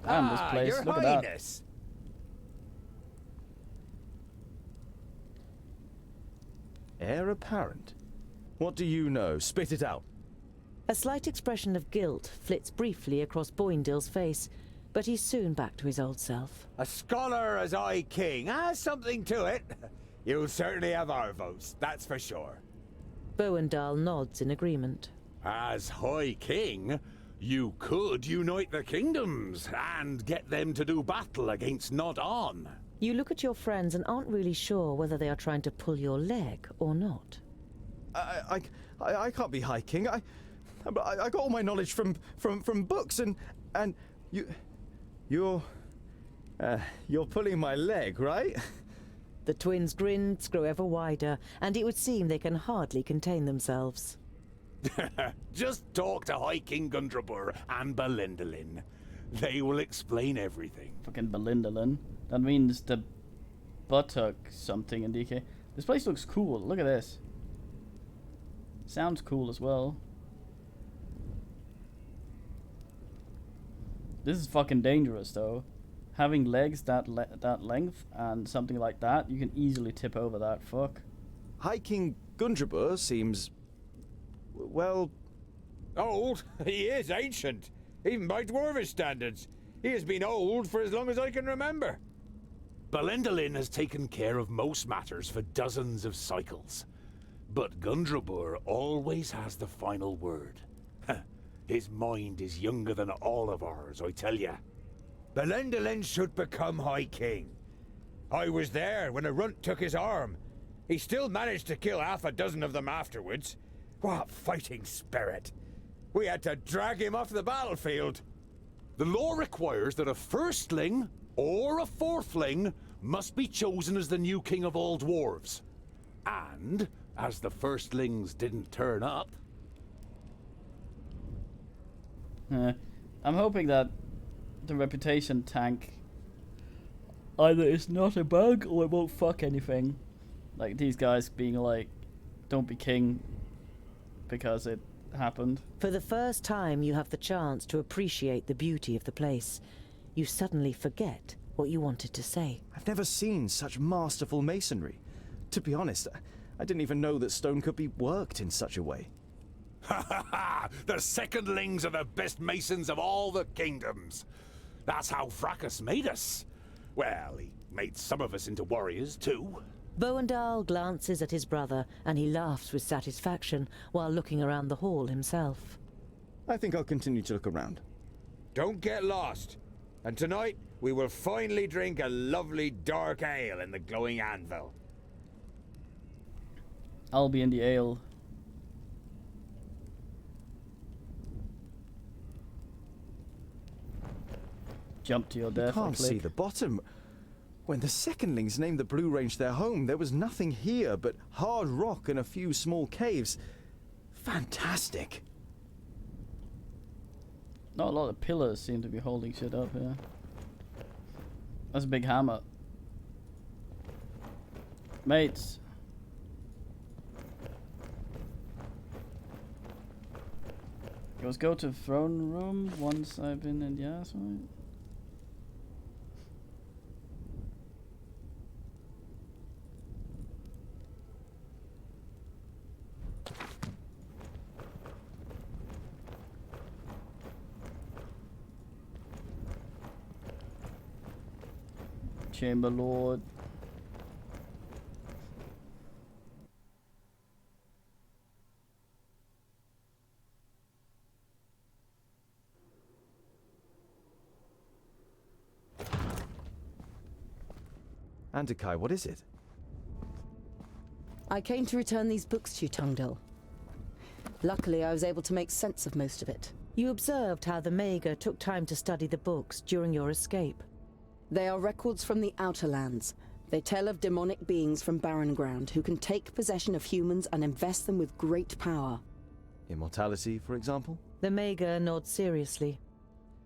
Damn, this place. Your Look at Highness. that. Heir apparent? What do you know? Spit it out. A slight expression of guilt flits briefly across Boindill's face, but he's soon back to his old self. A scholar as High King has something to it. You'll certainly have our votes, that's for sure. Boindall nods in agreement. As High King, you could unite the kingdoms and get them to do battle against Nod-On. You look at your friends and aren't really sure whether they are trying to pull your leg or not. I can't be High King. I got all my knowledge from books, and you're pulling my leg, right? The twins' grins grow ever wider, and it would seem they can hardly contain themselves. Just talk to High King Gundrabur and Belindolin. They will explain everything. Fucking Belindolin. That means the buttock something in DK. This place looks cool. Look at this. Sounds cool as well. This is fucking dangerous though. Having legs that length and something like that, you can easily tip over that. Fuck. High King Gundrabur seems, well, old? He is ancient, even by Dwarvish standards. He has been old for as long as I can remember. Belindolin has taken care of most matters for dozens of cycles. But Gundrabur always has the final word. His mind is younger than all of ours, I tell ya. Belindolin should become High King. I was there when a runt took his arm, He still managed to kill half a dozen of them afterwards. What fighting spirit! We had to drag him off the battlefield. The law requires that a firstling or a fourthling must be chosen as the new king of all dwarves. And, as the firstlings didn't turn up... I'm hoping that the reputation tank either is not a bug or it won't fuck anything. Like these guys being like, don't be king because it happened. For the first time, you have the chance to appreciate the beauty of the place. You suddenly forget what you wanted to say. I've never seen such masterful masonry. To be honest, I didn't even know that stone could be worked in such a way. Ha ha ha! The secondlings are the best masons of all the kingdoms. That's how Fracas made us. Well, he made some of us into warriors too. Boandal glances at his brother and he laughs with satisfaction while looking around the hall himself. I think I'll continue to look around. Don't get lost. And tonight, we will finally drink a lovely dark ale in the glowing anvil. I'll be in the ale. Jump to your death. You can't see the bottom. When the secondlings named the Blue Range their home, there was nothing here but hard rock and a few small caves. Fantastic. Not a lot of pillars seem to be holding shit up here. That's a big hammer. Mates. Let's go to throne room once I've been in the ass, right? Chamber Lord. Andakai, what is it? I came to return these books to you, Tungdil. Luckily, I was able to make sense of most of it. You observed how the Mager took time to study the books during your escape. They are records from the Outer Lands. They tell of demonic beings from barren ground who can take possession of humans and invest them with great power. Immortality, for example? The Mager nods seriously.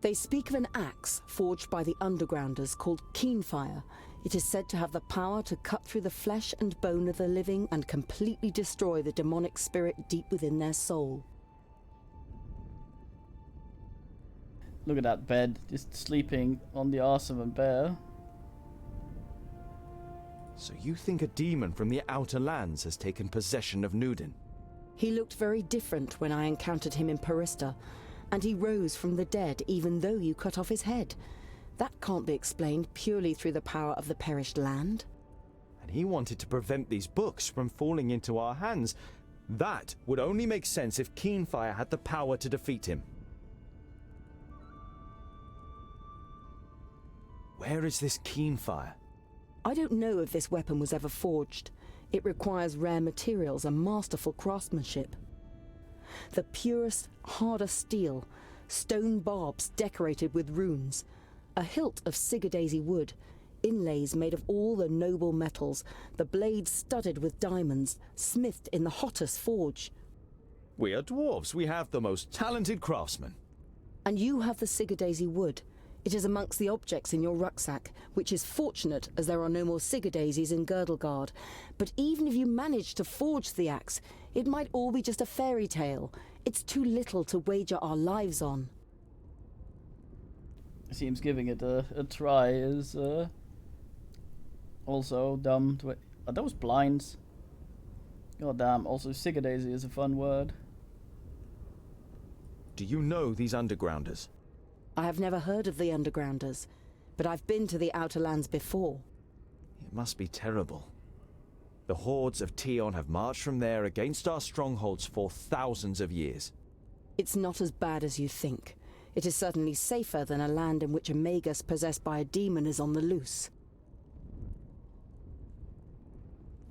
They speak of an axe forged by the Undergrounders called Keenfire. It is said to have the power to cut through the flesh and bone of the living and completely destroy the demonic spirit deep within their soul. Look at that bed, just sleeping on the arse of a bear. So you think a demon from the Outer Lands has taken possession of Nudin? He looked very different when I encountered him in Parista, and he rose from the dead even though you cut off his head. That can't be explained purely through the power of the perished land. And he wanted to prevent these books from falling into our hands. That would only make sense if Keenfire had the power to defeat him. Where is this Keenfire? I don't know if this weapon was ever forged. It requires rare materials and masterful craftsmanship. The purest, hardest steel, stone barbs decorated with runes, a hilt of Sigurdaisy wood, inlays made of all the noble metals, the blades studded with diamonds, smithed in the hottest forge. We are dwarves. We have the most talented craftsmen. And you have the Sigurdaisy wood. It is amongst the objects in your rucksack, which is fortunate as there are no more Sigurdaisies in Girdlegard. But even if you manage to forge the axe, it might all be just a fairy tale. It's too little to wager our lives on. Seems giving it a try is also dumb. Are those blinds? God damn, also Sigurdaisy is a fun word. Do you know these Undergrounders? I have never heard of the Undergrounders, but I've been to the Outer Lands before. It must be terrible. The hordes of Tion have marched from there against our strongholds for thousands of years. It's not as bad as you think. It is certainly safer than a land in which a magus possessed by a demon is on the loose.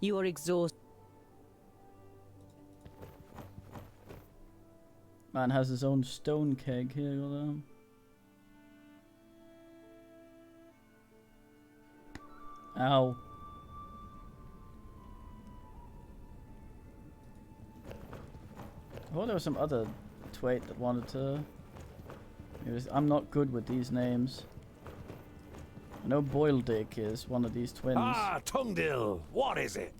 You are exhausted. Man has his own stone keg here. Got Ow. I thought there was some other twait that wanted to... I'm not good with these names. I know Boildick is one of these twins. Ah, Tungdill! What is it?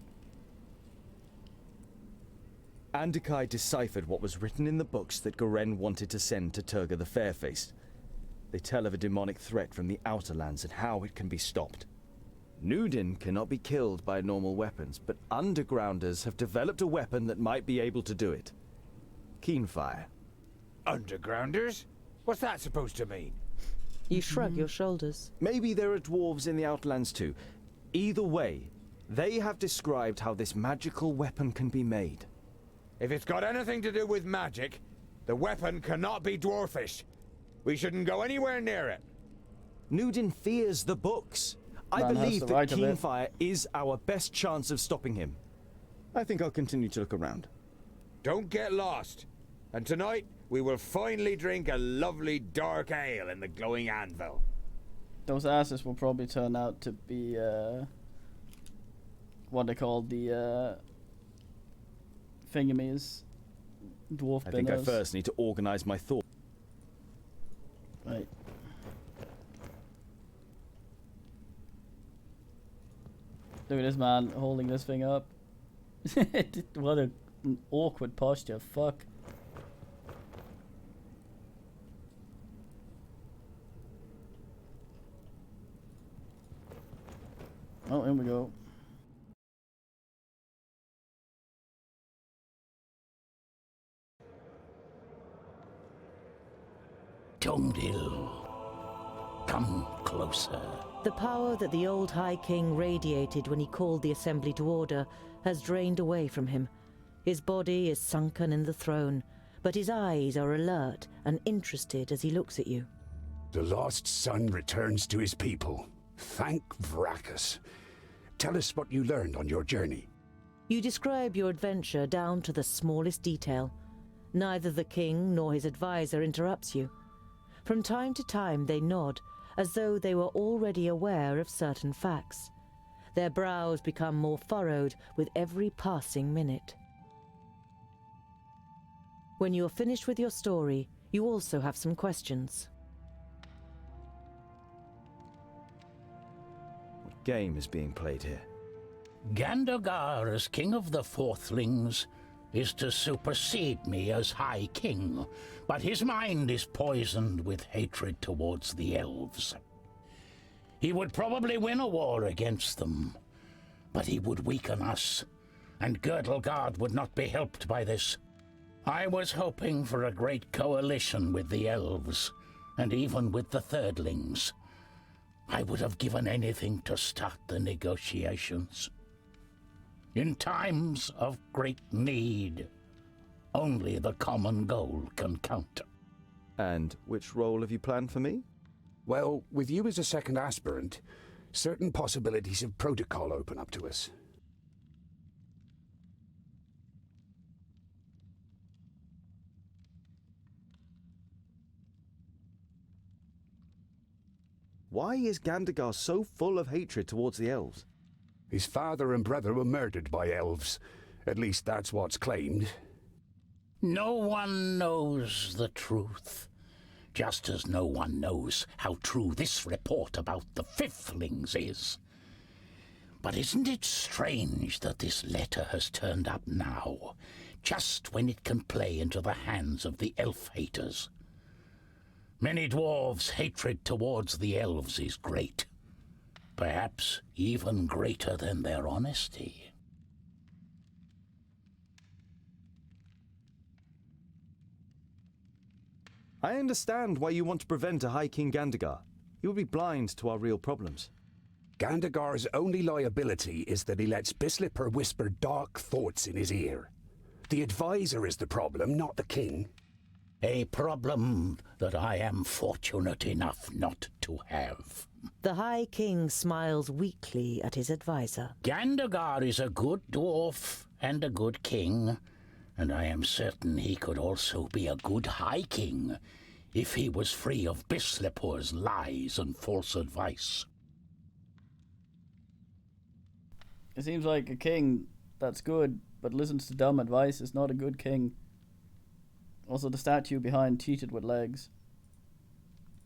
Andikai deciphered what was written in the books that Garen wanted to send to Turga the Fairfaced. They tell of a demonic threat from the Outer Lands and how it can be stopped. Nudin cannot be killed by normal weapons, but Undergrounders have developed a weapon that might be able to do it. Keenfire. Undergrounders? What's that supposed to mean? You shrug your shoulders. Maybe there are dwarves in the Outlands too. Either way, they have described how this magical weapon can be made. If it's got anything to do with magic, the weapon cannot be dwarfish. We shouldn't go anywhere near it. Nudin fears the books. I believe that Keenfire is our best chance of stopping him. I think I'll continue to look around. Don't get lost. And tonight, we will finally drink a lovely dark ale in the glowing anvil. Those asses will probably turn out to be, what they call the, thingamies. Dwarf binners. I think I first need to organize my thoughts. Right. Look at this man holding this thing up. What an awkward posture. Fuck. Oh, here we go. Tungdill, come closer. The power that the old High King radiated when he called the assembly to order has drained away from him. His body is sunken in the throne, but his eyes are alert and interested as he looks at you. The lost son returns to his people. Thank Vracus. Tell us what you learned on your journey. You describe your adventure down to the smallest detail. Neither the king nor his advisor interrupts you. From time to time they nod, as though they were already aware of certain facts. Their brows become more furrowed with every passing minute. When you are finished with your story, you also have some questions. What game is being played here? Gandagar, as king of the Fourthlings, is to supersede me as High King, but his mind is poisoned with hatred towards the elves. He would probably win a war against them, but he would weaken us, and Girdlegard would not be helped by this. I was hoping for a great coalition with the elves, and even with the Thirdlings. I would have given anything to start the negotiations. In times of great need, only the common goal can count. And which role have you planned for me? Well, with you as a second aspirant, certain possibilities of protocol open up to us. Why is Gandagar so full of hatred towards the elves? His father and brother were murdered by elves. At least that's what's claimed. No one knows the truth, just as no one knows how true this report about the Fifthlings is. But isn't it strange that this letter has turned up now, just when it can play into the hands of the elf-haters? Many dwarves' hatred towards the elves is great. Perhaps even greater than their honesty. I understand why you want to prevent a High King Gandagar. He would be blind to our real problems. Gandagar's only liability is that he lets Bislipper whisper dark thoughts in his ear. The advisor is the problem, not the king. A problem that I am fortunate enough not to have. The High King smiles weakly at his advisor. Gandagar is a good dwarf and a good king, and I am certain he could also be a good High King if he was free of Bislipur's lies and false advice. It seems like a king that's good but listens to dumb advice is not a good king. Also, the statue behind cheated with legs.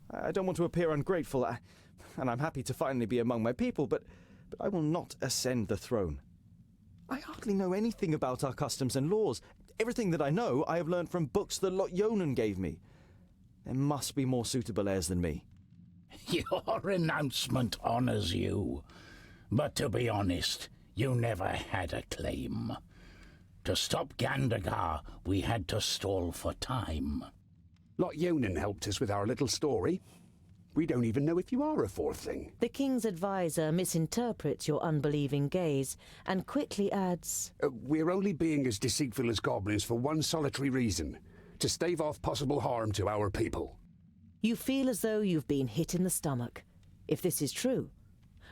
I don't want to appear ungrateful, and I'm happy to finally be among my people, but I will not ascend the throne. I hardly know anything about our customs and laws. Everything that I know, I have learned from books that Lot Yonan gave me. There must be more suitable heirs than me. Your announcement honors you, but to be honest, you never had a claim. To stop Gandagar, we had to stall for time. Lot Yonan helped us with our little story. We don't even know if you are a fourth thing. The king's advisor misinterprets your unbelieving gaze and quickly adds, We're only being as deceitful as goblins for one solitary reason: to stave off possible harm to our people. You feel as though you've been hit in the stomach. If this is true,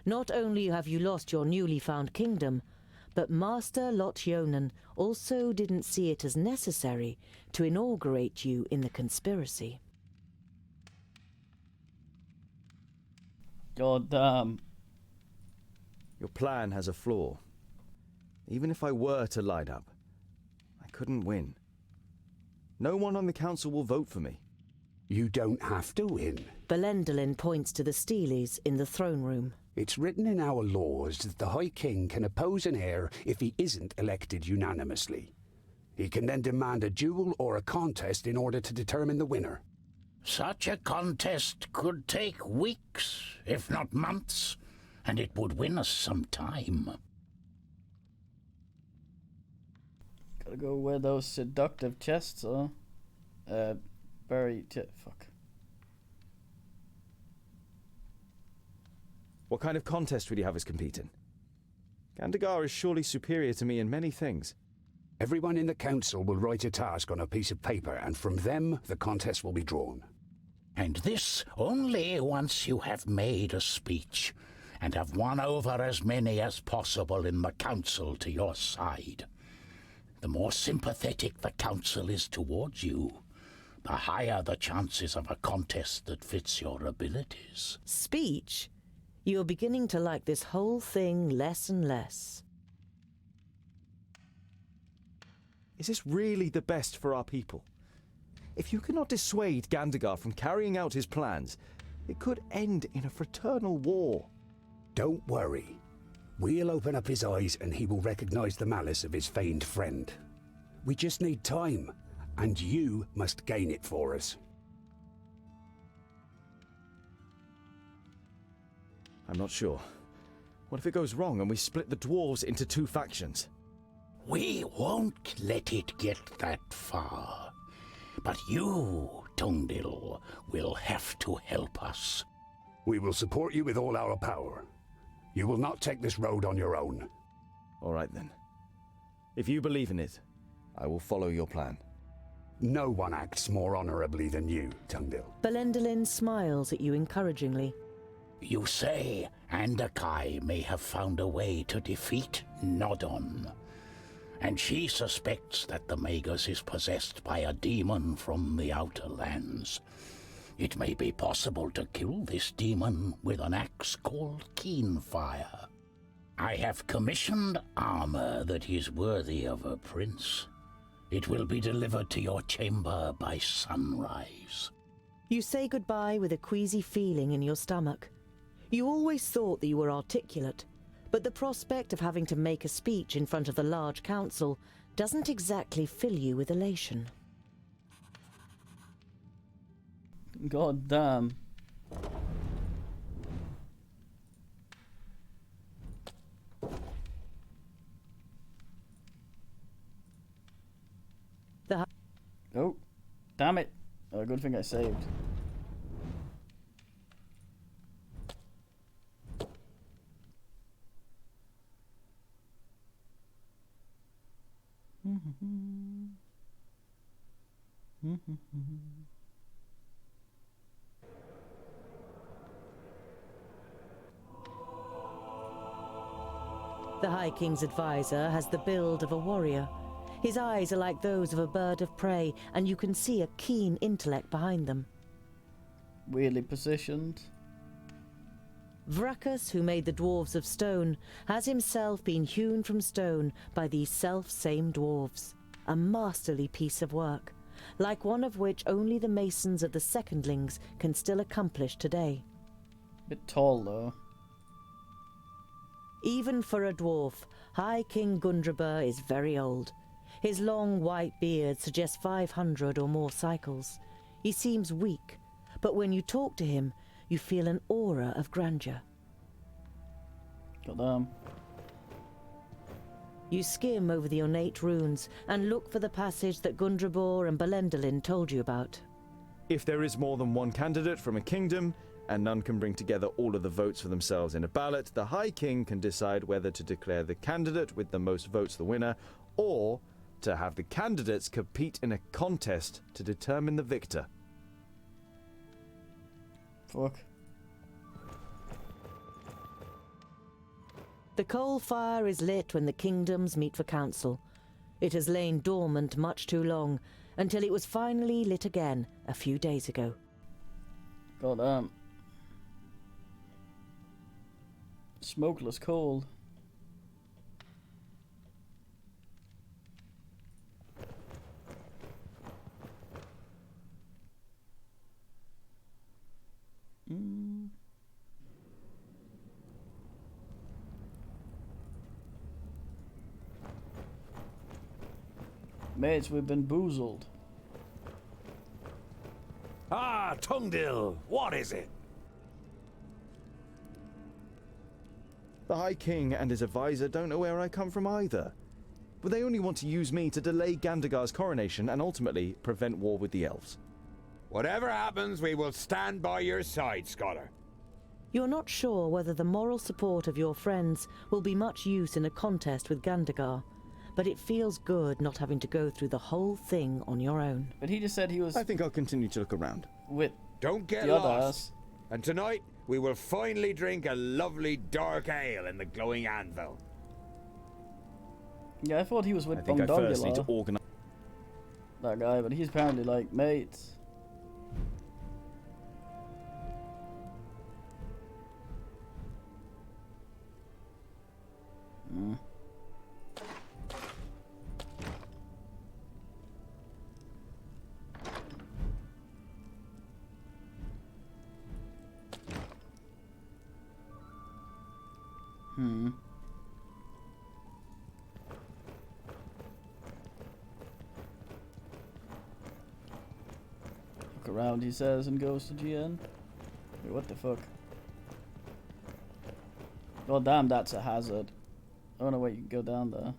not only have you lost your newly found kingdom, but Master Lot Yonan also didn't see it as necessary to inaugurate you in the conspiracy. God damn. Your plan has a flaw. Even if I were to light up, I couldn't win. No one on the council will vote for me. You don't have to win. Belendolin points to the Steelies in the throne room. It's written in our laws that the High King can oppose an heir if he isn't elected unanimously. He can then demand a duel or a contest in order to determine the winner. Such a contest could take weeks, if not months, and it would win us some time. Gotta go where those seductive chests are. Fuck. What kind of contest would you have us compete in? Gandagar is surely superior to me in many things. Everyone in the council will write a task on a piece of paper, and from them the contest will be drawn. And this only once you have made a speech and have won over as many as possible in the council to your side. The more sympathetic the council is towards you, the higher the chances of a contest that fits your abilities. Speech? You're beginning to like this whole thing less and less. Is this really the best for our people? If you cannot dissuade Gandagar from carrying out his plans, it could end in a fraternal war. Don't worry. We'll open up his eyes and he will recognize the malice of his feigned friend. We just need time, and you must gain it for us. I'm not sure. What if it goes wrong and we split the dwarves into two factions? We won't let it get that far. But you, Tungdil, will have to help us. We will support you with all our power. You will not take this road on your own. All right then. If you believe in it, I will follow your plan. No one acts more honorably than you, Tungdil. Belendolin smiles at you encouragingly. You say Andakai may have found a way to defeat Nodon, and she suspects that the Magus is possessed by a demon from the outer lands. It may be possible to kill this demon with an axe called Keenfire. I have commissioned armor that is worthy of a prince. It will be delivered to your chamber by sunrise. You say goodbye with a queasy feeling in your stomach. You always thought that you were articulate, but the prospect of having to make a speech in front of the large council doesn't exactly fill you with elation. God damn. Oh, damn it. Oh, good thing I saved. The High King's advisor has the build of a warrior. His eyes are like those of a bird of prey, and you can see a keen intellect behind them. Weirdly positioned. Vracus, who made the dwarves of stone, has himself been hewn from stone by these self-same dwarves. A masterly piece of work, like one of which only the masons of the secondlings can still accomplish today. Bit tall though. Even for a dwarf, High King Gundrabur is very old. His long white beard suggests 500 or more cycles. He seems weak, but when you talk to him, you feel an aura of grandeur. Goddamn. You skim over the ornate runes and look for the passage that Gundrabor and Belendalin told you about. If there is more than one candidate from a kingdom, and none can bring together all of the votes for themselves in a ballot, the High King can decide whether to declare the candidate with the most votes the winner, or to have the candidates compete in a contest to determine the victor. Fuck. The coal fire is lit when the kingdoms meet for council. It has lain dormant much too long, until it was finally lit again a few days ago. Goddamn. Smokeless coal. Mates, we've been boozled. Ah, Tungdil, what is it? The High King and his advisor don't know where I come from either. But they only want to use me to delay Gandagar's coronation and ultimately prevent war with the elves. Whatever happens, we will stand by your side, Scholar. You're not sure whether the moral support of your friends will be much use in a contest with Gandagar, but it feels good not having to go through the whole thing on your own. But he just said he was... I think I'll continue to look around. With Don't get the lost. others. And tonight, we will finally drink a lovely dark ale in the glowing anvil. Yeah, I thought he was with I think I first need to Bongdongula, organize... that guy, but he's apparently like mates. Look around, he says, and goes to GN. Wait, what the fuck? God damn, that's a hazard. Oh no, wait, you can go down there.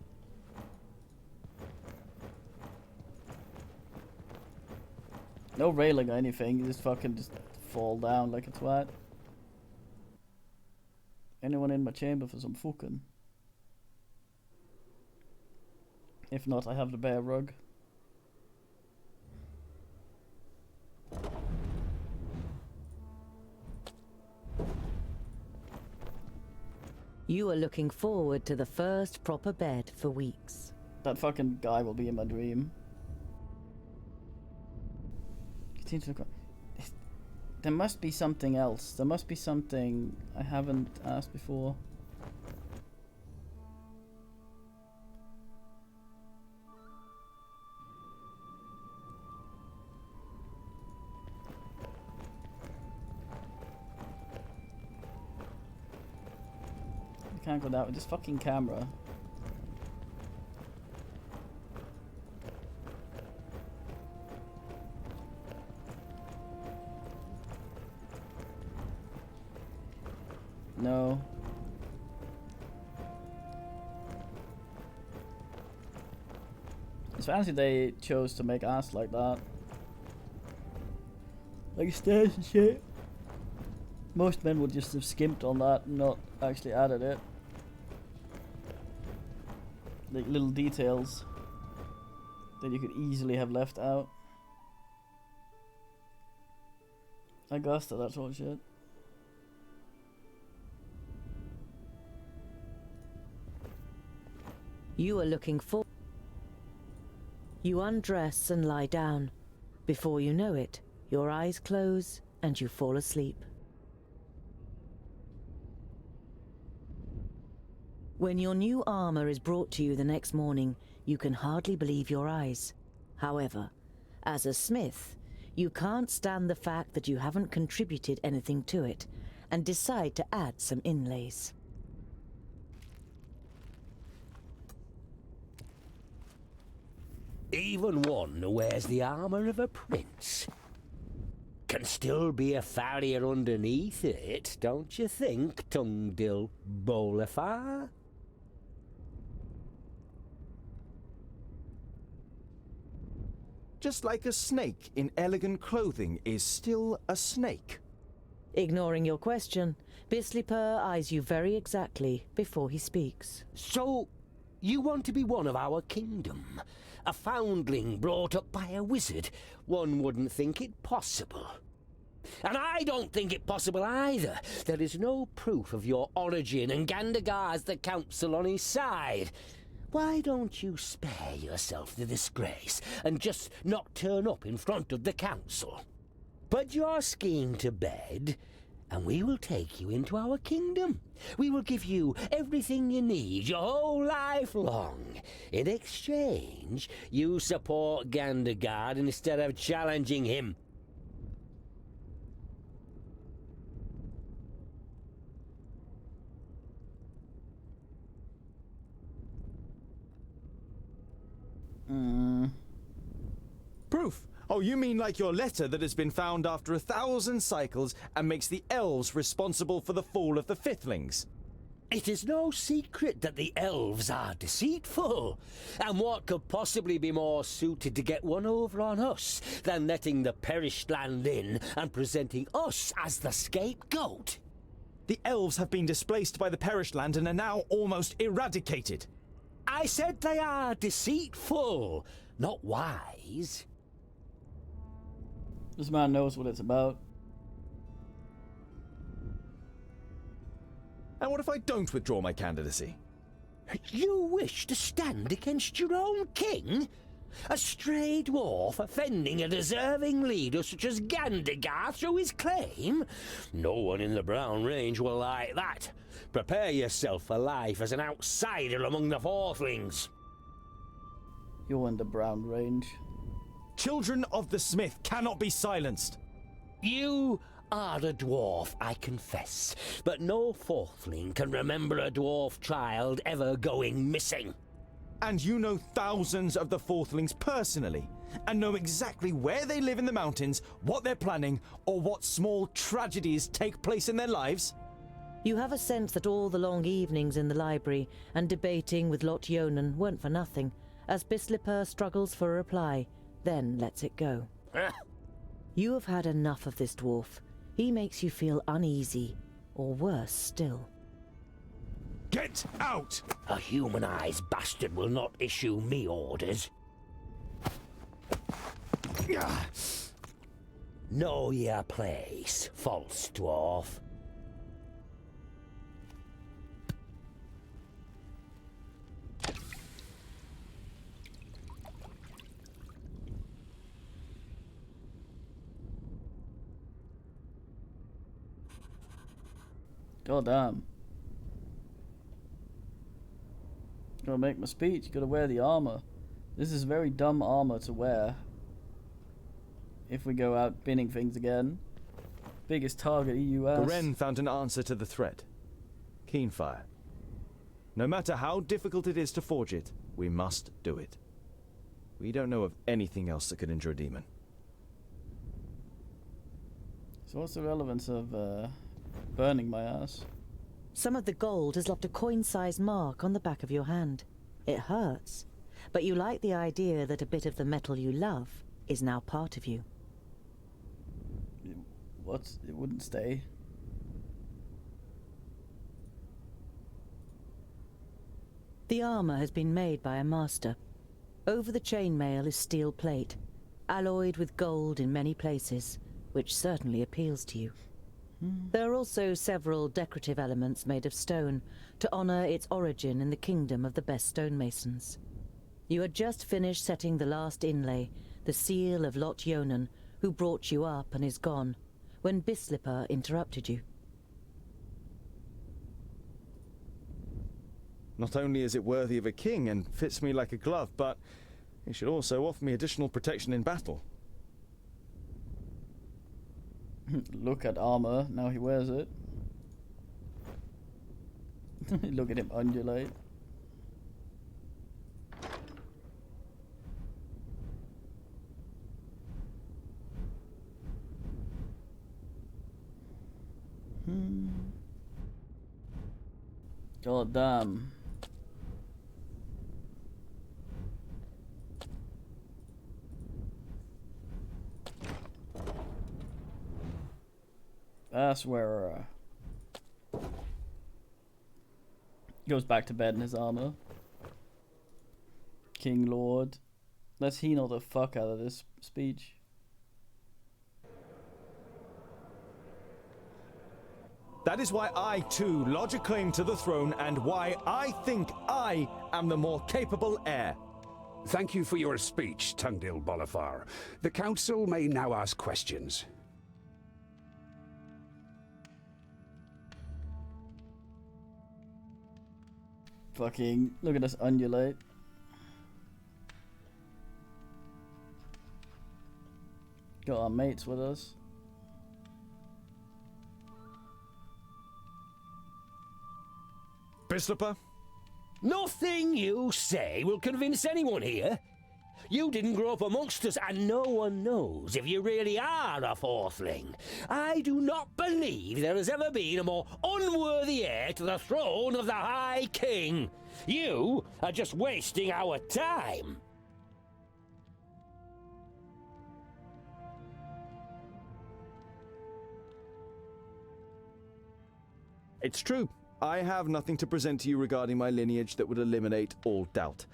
No railing or anything, you just fucking just fall down like a twat. Anyone in my chamber for some fucking? If not, I have the bear rug. You are looking forward to the first proper bed for weeks. That fucking guy will be in my dream. Continue to look. There must be something else. There must be something I haven't asked before. I can't go down with this fucking camera. No. It's fancy they chose to make ass like that. Like stairs and shit. Most men would just have skimped on that and not actually added it. Like little details that you could easily have left out. Augusta, that sort of shit. You are looking for... You undress and lie down. Before you know it, your eyes close and you fall asleep. When your new armor is brought to you the next morning, you can hardly believe your eyes. However, as a smith, you can't stand the fact that you haven't contributed anything to it, and decide to add some inlays. Even one who wears the armour of a prince can still be a farrier underneath it, don't you think, Tungdil Bolafar? Just like a snake in elegant clothing is still a snake. Ignoring your question, Bislipur eyes you very exactly before he speaks. So, you want to be one of our kingdom? A foundling brought up by a wizard? One wouldn't think it possible. And I don't think it possible either. There is no proof of your origin, and Gandagar's the council on his side. Why don't you spare yourself the disgrace and just not turn up in front of the council? Put your scheme to bed, and we will take you into our kingdom. We will give you everything you need your whole life long. In exchange, you support Gandagard instead of challenging him. Proof? Oh, you mean like your letter that has been found after 1,000 cycles and makes the elves responsible for the fall of the Fiflings? It is no secret that the elves are deceitful. And what could possibly be more suited to get one over on us than letting the perished land in and presenting us as the scapegoat? The elves have been displaced by the perished land and are now almost eradicated. I said they are deceitful, not wise. This man knows what it's about. And what if I don't withdraw my candidacy? You wish to stand against your own king? A stray dwarf offending a deserving leader such as Gandagar through his claim? No one in the Brown Range will like that. Prepare yourself for life as an outsider among the Fourthlings. You're in the Brown Range. Children of the Smith cannot be silenced. You are a dwarf, I confess, but no Fourthling can remember a dwarf child ever going missing. And you know thousands of the Fourthlings personally, and know exactly where they live in the mountains, what they're planning, or what small tragedies take place in their lives? You have a sense that all the long evenings in the library and debating with Lot Yonan weren't for nothing, as Bislipur struggles for a reply, then lets it go. You have had enough of this dwarf. He makes you feel uneasy, or worse still. Get out! A humanized bastard will not issue me orders. Know your place, false dwarf. God damn. Gotta make my speech, gotta wear the armor. This is very dumb armor to wear. If we go out binning things again. Biggest target EUS. Garen found an answer to the threat. Keenfire. No matter how difficult it is to forge it, we must do it. We don't know of anything else that could injure a demon. So what's the relevance of burning my ass? Some of the gold has left a coin-sized mark on the back of your hand. It hurts, but you like the idea that a bit of the metal you love is now part of you. What? It wouldn't stay. The armor has been made by a master. Over the chainmail is steel plate, alloyed with gold in many places, which certainly appeals to you. There are also several decorative elements made of stone to honour its origin in the kingdom of the best stonemasons. You had just finished setting the last inlay, the seal of Lot Yonan, who brought you up and is gone, when Bislipper interrupted you. Not only is it worthy of a king and fits me like a glove, but it should also offer me additional protection in battle. Look at armor, now he wears it. Look at him undulate. God damn. That's where goes back to bed in his armor. King Lord. Let's heal the fuck out of this speech. That is why I, too, lodge a claim to the throne and why I think I am the more capable heir. Thank you for your speech, Tungdil Bolafar. The council may now ask questions. Fucking look at us undulate. Got our mates with us. Bislipper? Nothing you say will convince anyone here. You didn't grow up amongst us, and no one knows if you really are a fourthling. I do not believe there has ever been a more unworthy heir to the throne of the High King. You are just wasting our time. It's true. I have nothing to present to you regarding my lineage that would eliminate all doubt.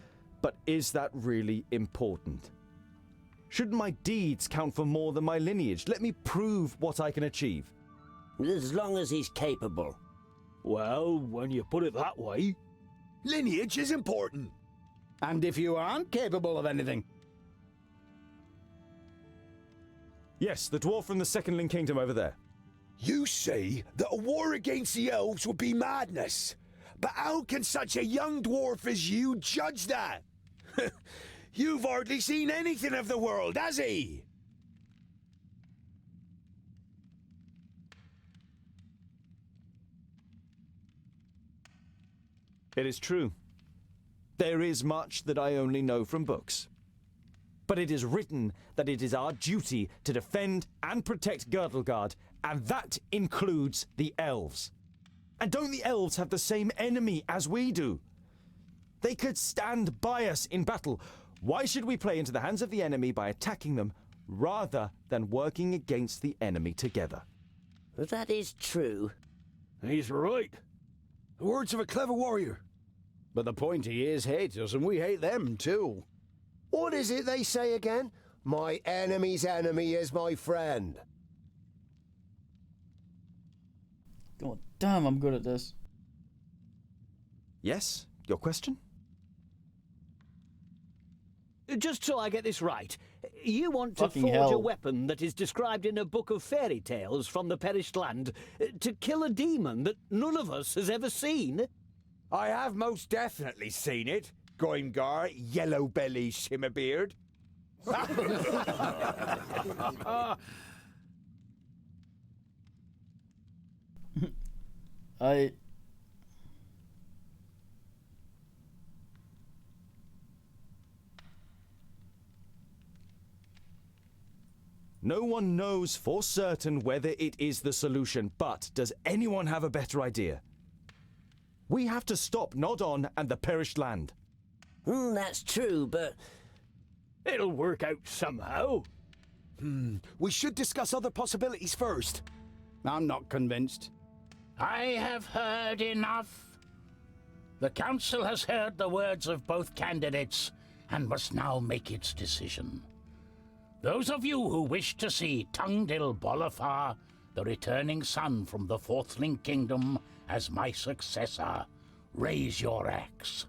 But is that really important? Shouldn't my deeds count for more than my lineage? Let me prove what I can achieve. As long as he's capable. Well, when you put it that way. Lineage is important. And if you aren't capable of anything? Yes, the dwarf from the Secondling Kingdom over there. You say that a war against the elves would be madness. But how can such a young dwarf as you judge that? You've hardly seen anything of the world, has he? It is true. There is much that I only know from books. But it is written that it is our duty to defend and protect Girdlegard, and that includes the elves. And don't the elves have the same enemy as we do? They could stand by us in battle. Why should we play into the hands of the enemy by attacking them rather than working against the enemy together? That is true. He's right. The words of a clever warrior. But the pointy ears hate us, and we hate them too. What is it they say again? My enemy's enemy is my friend. God damn, I'm good at this. Yes? Your question? Just so I get this right, you want to Fucking forge hell. a weapon that is described in a book of fairy tales from the perished land to kill a demon that none of us has ever seen? I have most definitely seen it. Goimgar, Yellow Belly, Shimmerbeard. No one knows for certain whether it is the solution, but does anyone have a better idea? We have to stop Nodon and the perished land. That's true, but... It'll work out somehow. We should discuss other possibilities first. I'm not convinced. I have heard enough. The council has heard the words of both candidates and must now make its decision. Those of you who wish to see Tungdil Bolafar the returning son from the Fourthling Kingdom, as my successor. Raise your axe.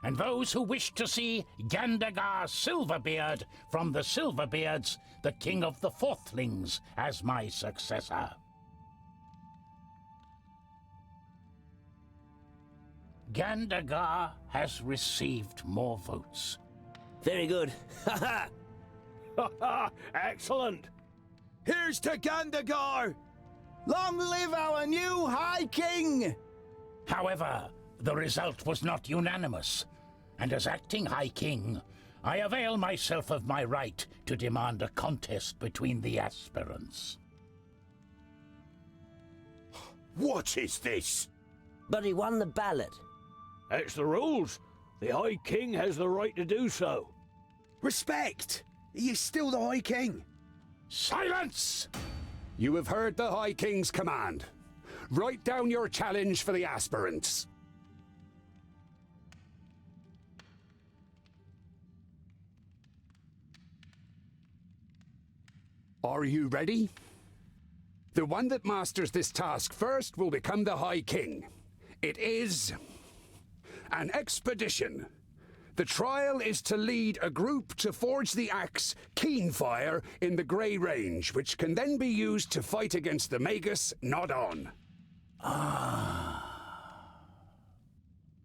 And those who wish to see Gandagar Silverbeard from the Silverbeards, the king of the Fourthlings, as my successor. Gandagar has received more votes. Very good. Ha ha! Excellent! Here's to Gandagar! Long live our new High King! However, the result was not unanimous, and as acting High King, I avail myself of my right to demand a contest between the aspirants. What is this? But he won the ballot. It's the rules. The High King has the right to do so. Respect! He is still the High King. Silence! You have heard the High King's command. Write down your challenge for the aspirants. Are you ready? The one that masters this task first will become the High King. It is an expedition. The trial is to lead a group to forge the axe Keenfire in the Grey Range, which can then be used to fight against the Magus Nod-On.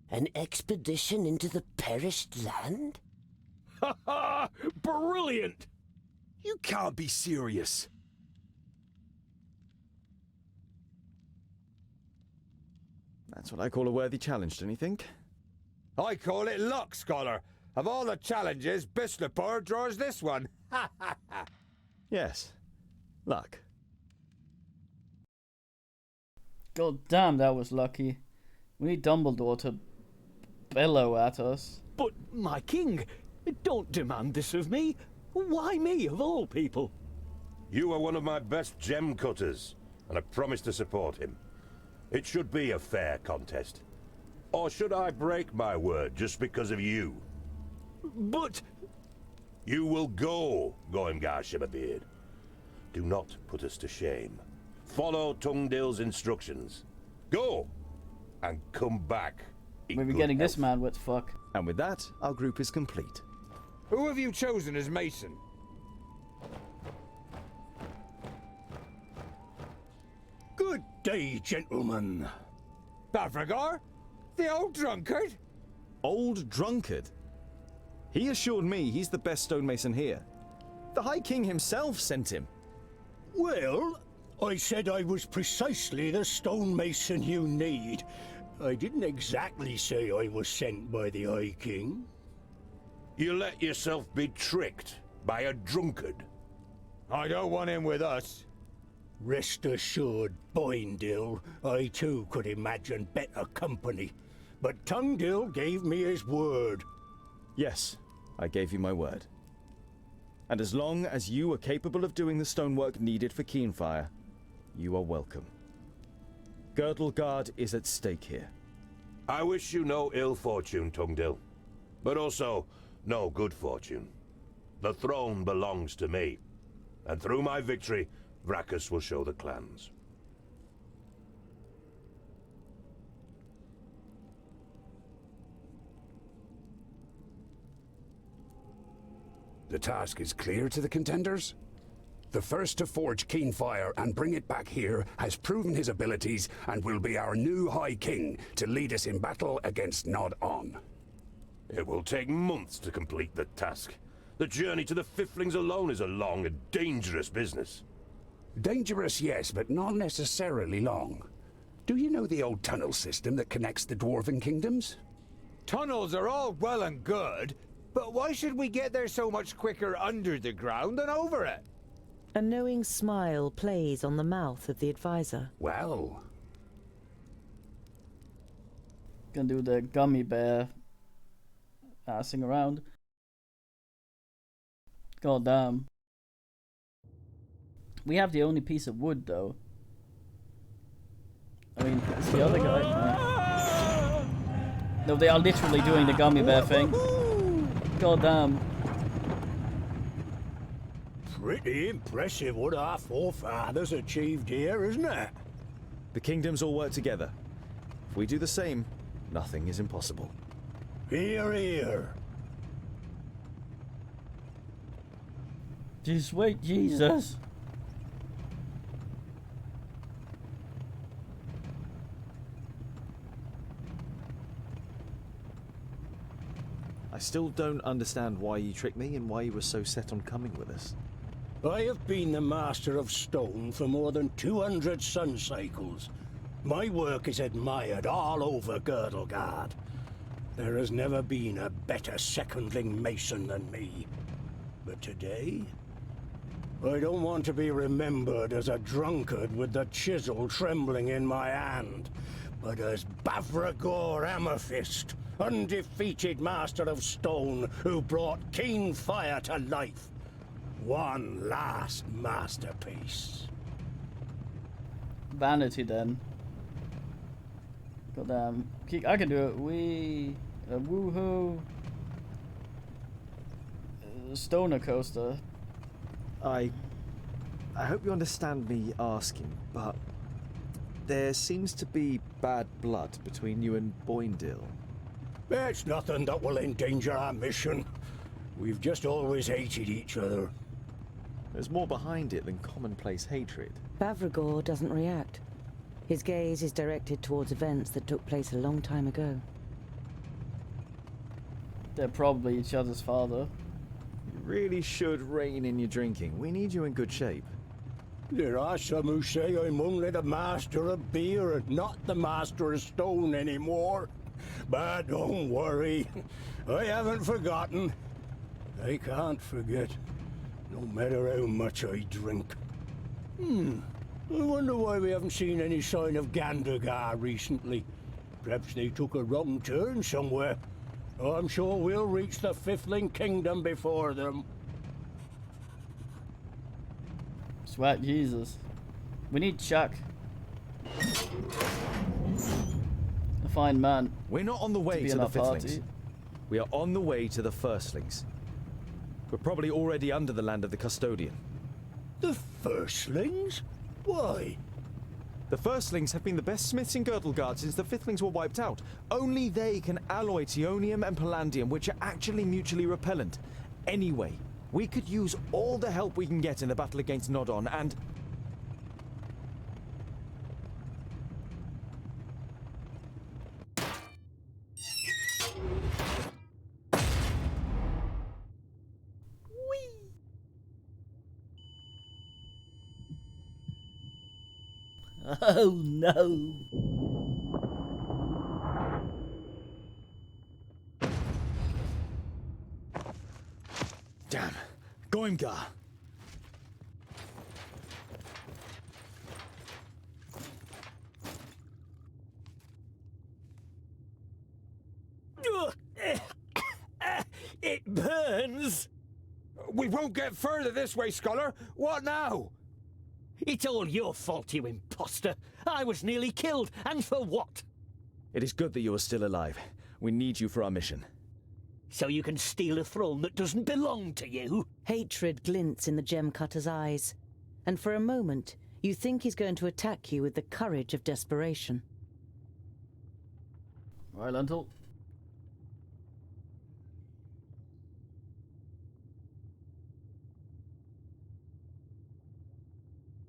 An expedition into the perished land? Ha ha! Brilliant! You can't be serious. That's what I call a worthy challenge, don't you think? I call it luck, Scholar. Of all the challenges, Bislipur draws this one. Yes. Luck. God damn, that was lucky. We need Dumbledore to bellow at us. But, my king, don't demand this of me. Why me, of all people? You are one of my best gem cutters, and I promise to support him. It should be a fair contest. Or should I break my word just because of you? But... You will go, Goimgar Shimmerbeard. Do not put us to shame. Follow Tungdil's instructions. Go! And come back. We'll be getting this man with fuck. And with that, our group is complete. Who have you chosen as Mason? Good day, gentlemen. Bavragar? The old drunkard? Old drunkard? He assured me he's the best stonemason here. The High King himself sent him. Well, I said I was precisely the stonemason you need. I didn't exactly say I was sent by the High King. You let yourself be tricked by a drunkard. I don't want him with us. Rest assured, Boindil, I too could imagine better company. But Tungdil gave me his word. Yes, I gave you my word. And as long as you are capable of doing the stonework needed for Keenfire, you are welcome. Girdleguard is at stake here. I wish you no ill fortune, Tungdil, but also no good fortune. The throne belongs to me, and through my victory, Vracus will show the clans. The task is clear to the contenders? The first to forge Keenfire and bring it back here has proven his abilities and will be our new High King to lead us in battle against Nod-On. It will take months to complete the task. The journey to the Fiflings alone is a long and dangerous business. Dangerous, yes, but not necessarily long. Do you know the old tunnel system that connects the Dwarven Kingdoms? Tunnels are all well and good, but why should we get there so much quicker under the ground than over it? A knowing smile plays on the mouth of the advisor. Well... Gonna do the gummy bear assing around. God damn. We have the only piece of wood though. I mean, it's the other guy. No, they are literally doing the gummy bear thing. God damn. Pretty impressive what our forefathers achieved here, isn't it? The kingdoms all work together. If we do the same, nothing is impossible. Hear, hear. Just wait, Jesus. I still don't understand why you tricked me and why you were so set on coming with us. I have been the Master of Stone for more than 200 sun cycles. My work is admired all over Girdlegard. There has never been a better secondling mason than me. But today, I don't want to be remembered as a drunkard with the chisel trembling in my hand, but as Bavragor Amethyst, undefeated Master of Stone who brought keen fire to life. One last masterpiece. Vanity then. Goddamn. I can do it. Woohoo. Stoner coaster. I hope you understand me asking, but there seems to be bad blood between you and Boindil. It's nothing that will endanger our mission. We've just always hated each other. There's more behind it than commonplace hatred. Bavragor doesn't react. His gaze is directed towards events that took place a long time ago. They're probably each other's father. You really should rein in your drinking. We need you in good shape. There are some who say I'm only the Master of Beer and not the Master of Stone anymore. But don't worry, I haven't forgotten. I can't forget, no matter how much I drink. I wonder why we haven't seen any sign of Gandagar recently. Perhaps they took a wrong turn somewhere. I'm sure we'll reach the Fifthling Kingdom before them. Sweat Jesus. We need Chuck. A fine man. We're not on the way to the Fifthlings. Party. We are on the way to the Firstlings. We're probably already under the land of the Custodian. The Firstlings? Why? The Firstlings have been the best smiths in Girdlegard since the Fifthlings were wiped out. Only they can alloy Teonium and Palladium, which are actually mutually repellent. Anyway, we could use all the help we can get in the battle against Nodon, and... Oh no. Damn. Goimgar. It burns! We won't get further this way, Scholar. What now? It's all your fault, you imposter. I was nearly killed, and for what? It is good that you are still alive. We need you for our mission. So you can steal a throne that doesn't belong to you? Hatred glints in the gem cutter's eyes, and for a moment you think he's going to attack you with the courage of desperation. Right, Lentil.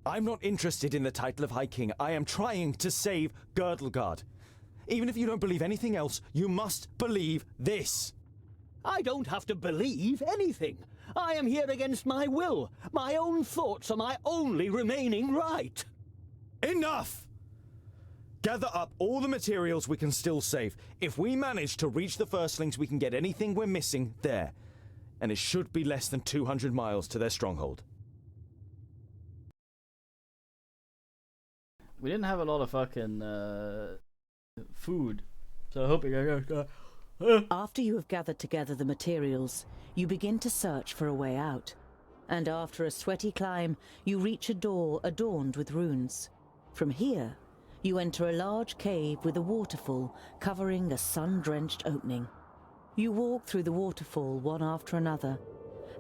I'm not interested in the title of High King. I am trying to save Girdlegard. Even if you don't believe anything else, you must believe this. I don't have to believe anything. I am here against my will. My own thoughts are my only remaining right. Enough! Gather up all the materials we can still save. If we manage to reach the Firstlings, we can get anything we're missing there. And it should be less than 200 miles to their stronghold. We didn't have a lot of fucking food, so I hope we go. After you have gathered together the materials, you begin to search for a way out. And after a sweaty climb, you reach a door adorned with runes. From here, you enter a large cave with a waterfall covering a sun-drenched opening. You walk through the waterfall one after another,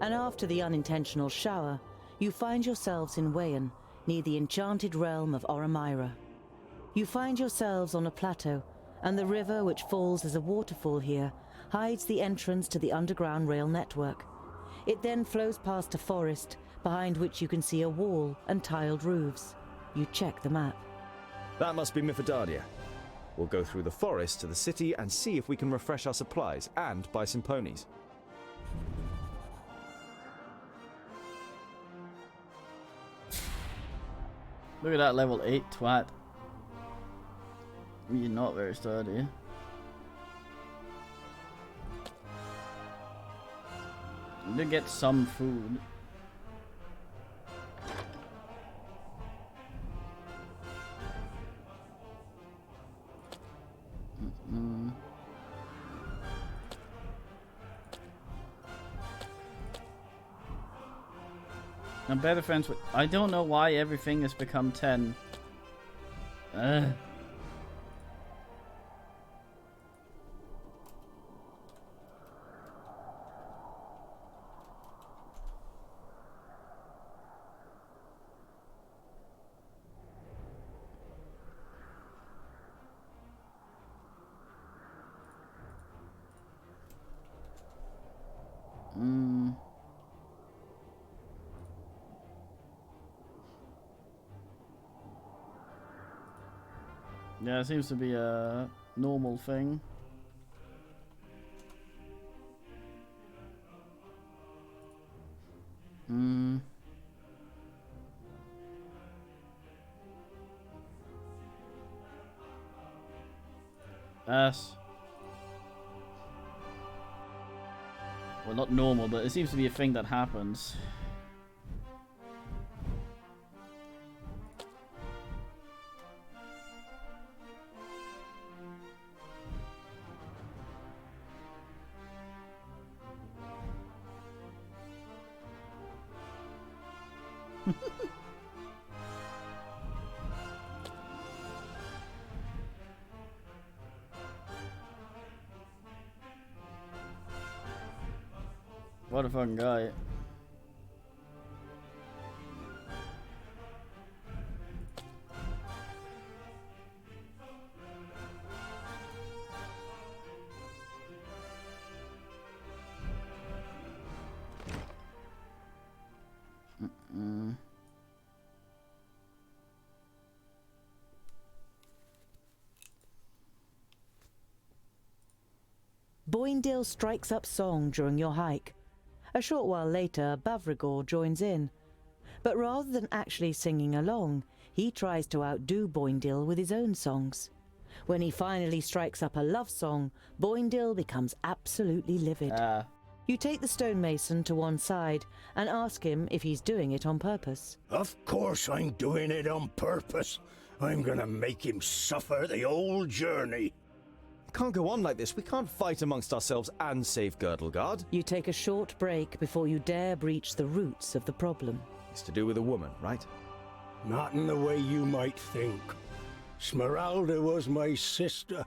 and after the unintentional shower, You find yourselves in Wayan, near the enchanted realm of Oramira. You find yourselves on a plateau, and the river which falls as a waterfall here hides the entrance to the underground rail network. It then flows past a forest, behind which you can see a wall and tiled roofs. You check the map. That must be Mithridatia. We'll go through the forest to the city and see if we can refresh our supplies and buy some ponies. Look at that level 8 twat. You're not very sturdy. You did get some food. I'm better friends with. I don't know why everything has become 10. Yeah, it seems to be a normal thing. Yes. Well, not normal, but it seems to be a thing that happens. What a fucking guy. Boindale strikes up song during your hike. A short while later, Bavrigor joins in. But rather than actually singing along, he tries to outdo Boindale with his own songs. When he finally strikes up a love song, Boindale becomes absolutely livid. You take the stonemason to one side and ask him if he's doing it on purpose. Of course I'm doing it on purpose. I'm gonna make him suffer the old journey. Can't go on like this. We can't fight amongst ourselves and save Girdlegard. You take a short break before you dare breach the roots of the problem. It's to do with a woman, right? Not in the way you might think. Smeralda was my sister,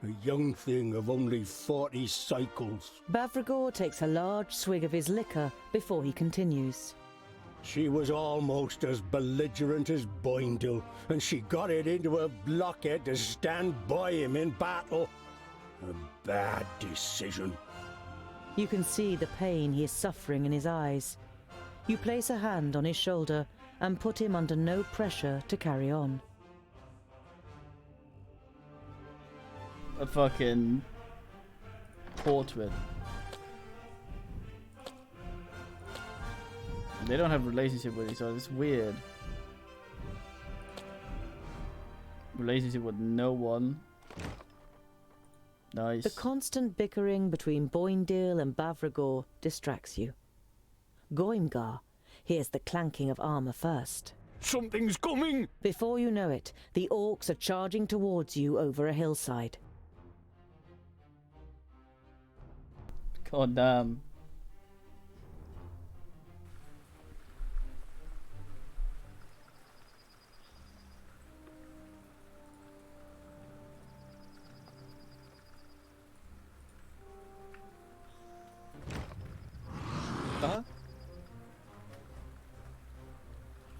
a young thing of only 40 cycles. Bavrigor takes a large swig of his liquor before he continues. She was almost as belligerent as Boindale, and she got it into her blockhead to stand by him in battle. A bad decision. You can see the pain he is suffering in his eyes. You place a hand on his shoulder and put him under no pressure to carry on. A fucking portrait. They don't have a relationship with each other. It's weird. Relationship with no one. Nice. The constant bickering between Boindale and Bavrigor distracts you. Goimgar hears the clanking of armor first. Something's coming! Before you know it, the orcs are charging towards you over a hillside. God damn.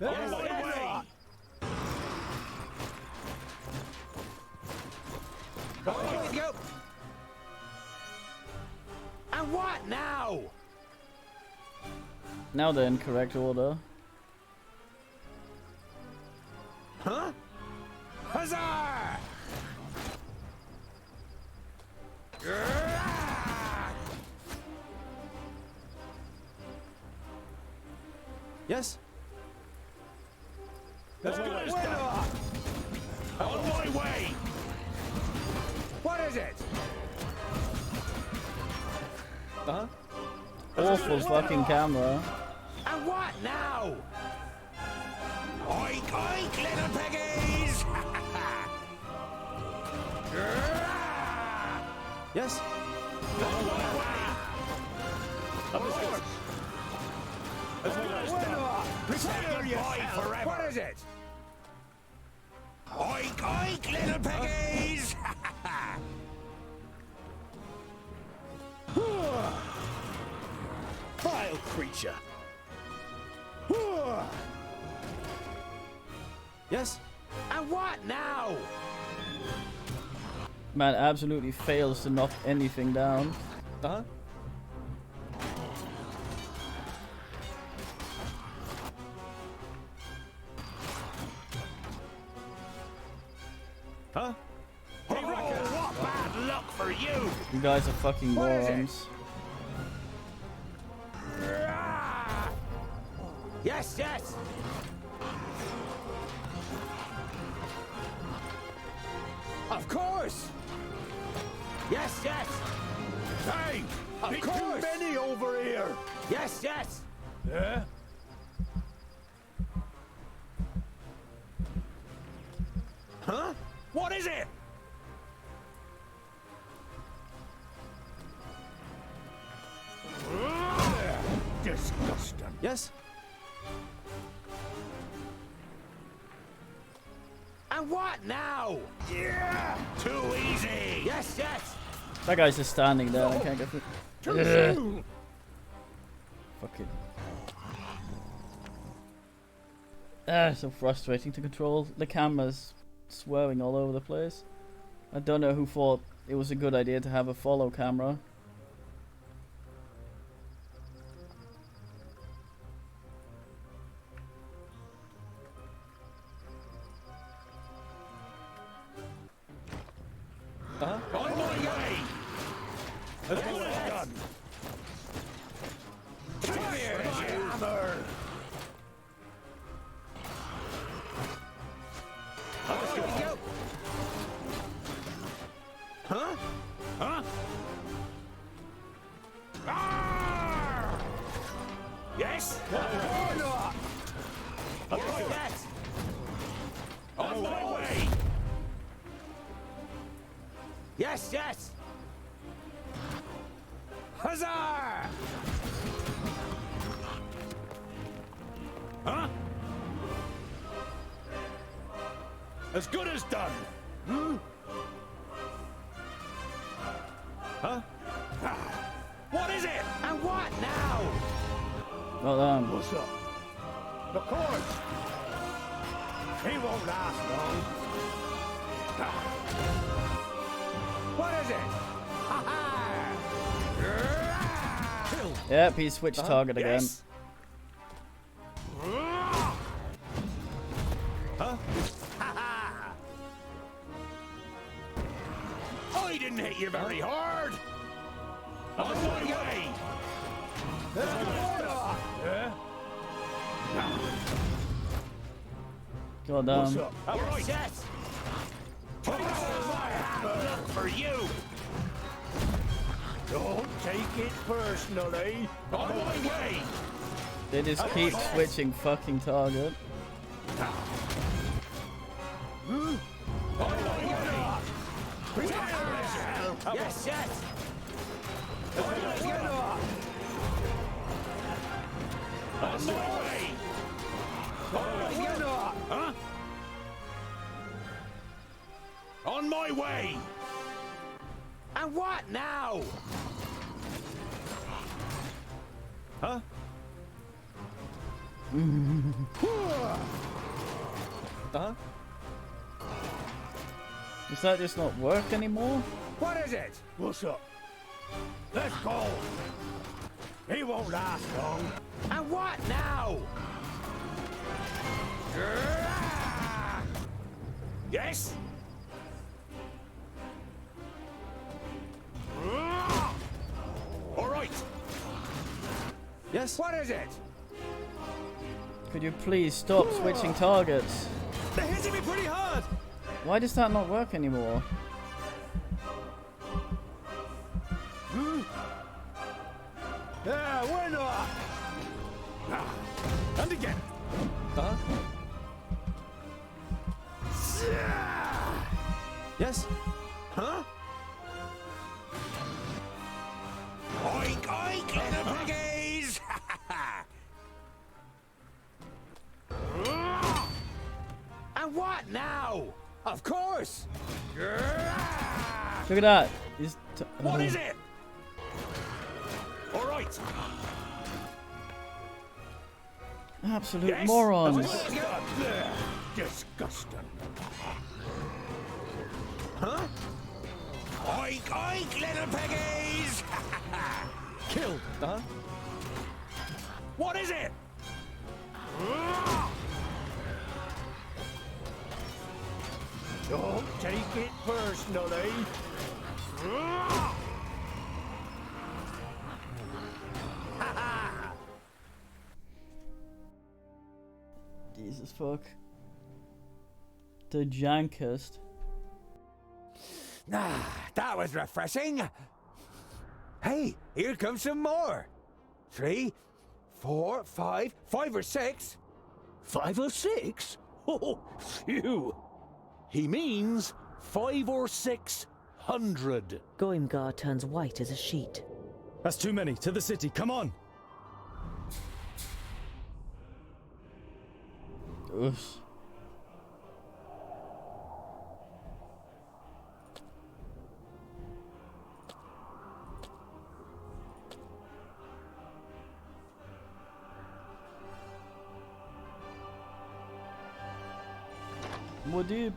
On my way! Here we go! And what now? Now they're in correct order. Huh? Huzzah! Yes? Let's do it. On my way! What is it? Uh-huh. Awful fucking camera. And what now? Oink, oink, little piggies! Yes? On my way! Of course! Prepare yourself! Forever. What is it? Oink, oink, little piggies! Vile creature! Yes? And what now? Man absolutely fails to knock anything down. Uh-huh. Huh? Oh, what bad luck for you! You guys are fucking What is it? morons. Yes, yes! Of course! Yes, yes! Hey! Of course! Too many over here! Yes, yes! Yeah? Huh? What is it? Disgusting. Yes? And what now? Yeah! Too easy! Yes, yes! That guy's just standing there. I can't get through. Too Ugh. soon! Fucking. Ah, so frustrating to control. The camera's swerving all over the place. I don't know who thought it was a good idea to have a follow camera. On my way! Let's get it done! Come here, you hammer! Let's go! Huh? Huh? Arr! Yes? Or not? Yes! On my way! Yes, yes! Huzzah! Huh? As good as done. Hmm? Huh? What is it? And what now? Well done. What's up? Of course. He won't last long. What is it? Ha ha! Kill. Yep, he switched target again. Yes. Huh? Ha ha! I didn't hit you very hard. On my way. Yeah? Well done. What's up? All right. Yes. Look for you. Don't take it personally. On my way. They just keep switching fucking target. On my way. Yes, yes. On my way. Huh? On my way. And what now? Huh? Does that just not work anymore? What is it? What's up? Let's go. He won't last long. And what now? Yes? All right. Yes? What is it? Could you please stop switching targets? They're hitting me pretty hard! Why does that not work anymore? Yeah, why not? And again. Yes? Huh? Oink, oink, little piggies! And what now? Of course! Look at that. What is it? All right. Absolute Yes? morons. Disgusting. Huh? Oink, oink, little piggies! Killed. What is it? Don't take it personally. Jesus fuck. The jankest. That was refreshing. Hey, here comes some more. 3, 4, 5, 5 or 6. 5 or 6? Oh, phew. He means 5 or 600. Goimgar turns white as a sheet. That's too many. To the city. Come on. Oof. Would you?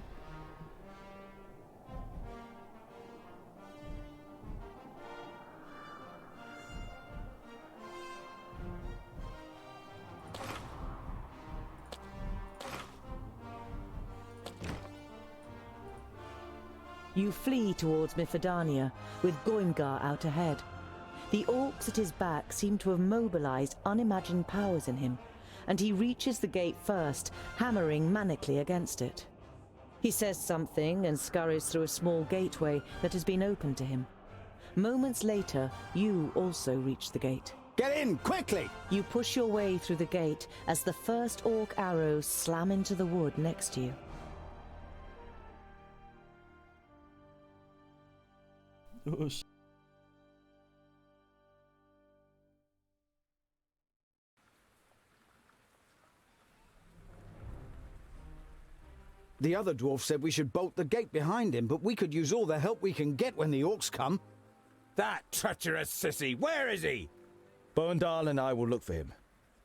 You flee towards Mithridania, with Goimgar out ahead. The orcs at his back seem to have mobilized unimagined powers in him, and he reaches the gate first, hammering manically against it. He says something and scurries through a small gateway that has been opened to him. Moments later, you also reach the gate. Get in, quickly! You push your way through the gate as the first orc arrows slam into the wood next to you. Oosh. The other dwarf said we should bolt the gate behind him, but we could use all the help we can get when the orcs come. That treacherous sissy, where is he? Boendal and I will look for him.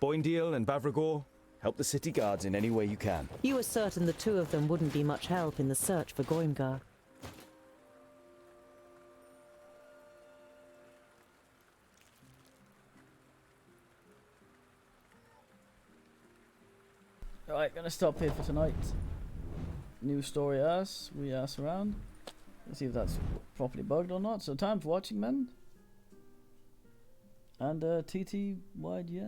Boindeal and Bavragor, help the city guards in any way you can. You were certain the two of them wouldn't be much help in the search for Goimgar. Alright, gonna stop here for tonight. New story ass, we ass around. Let's see if that's properly bugged or not. So time for watching, men. And TT wide, yeah.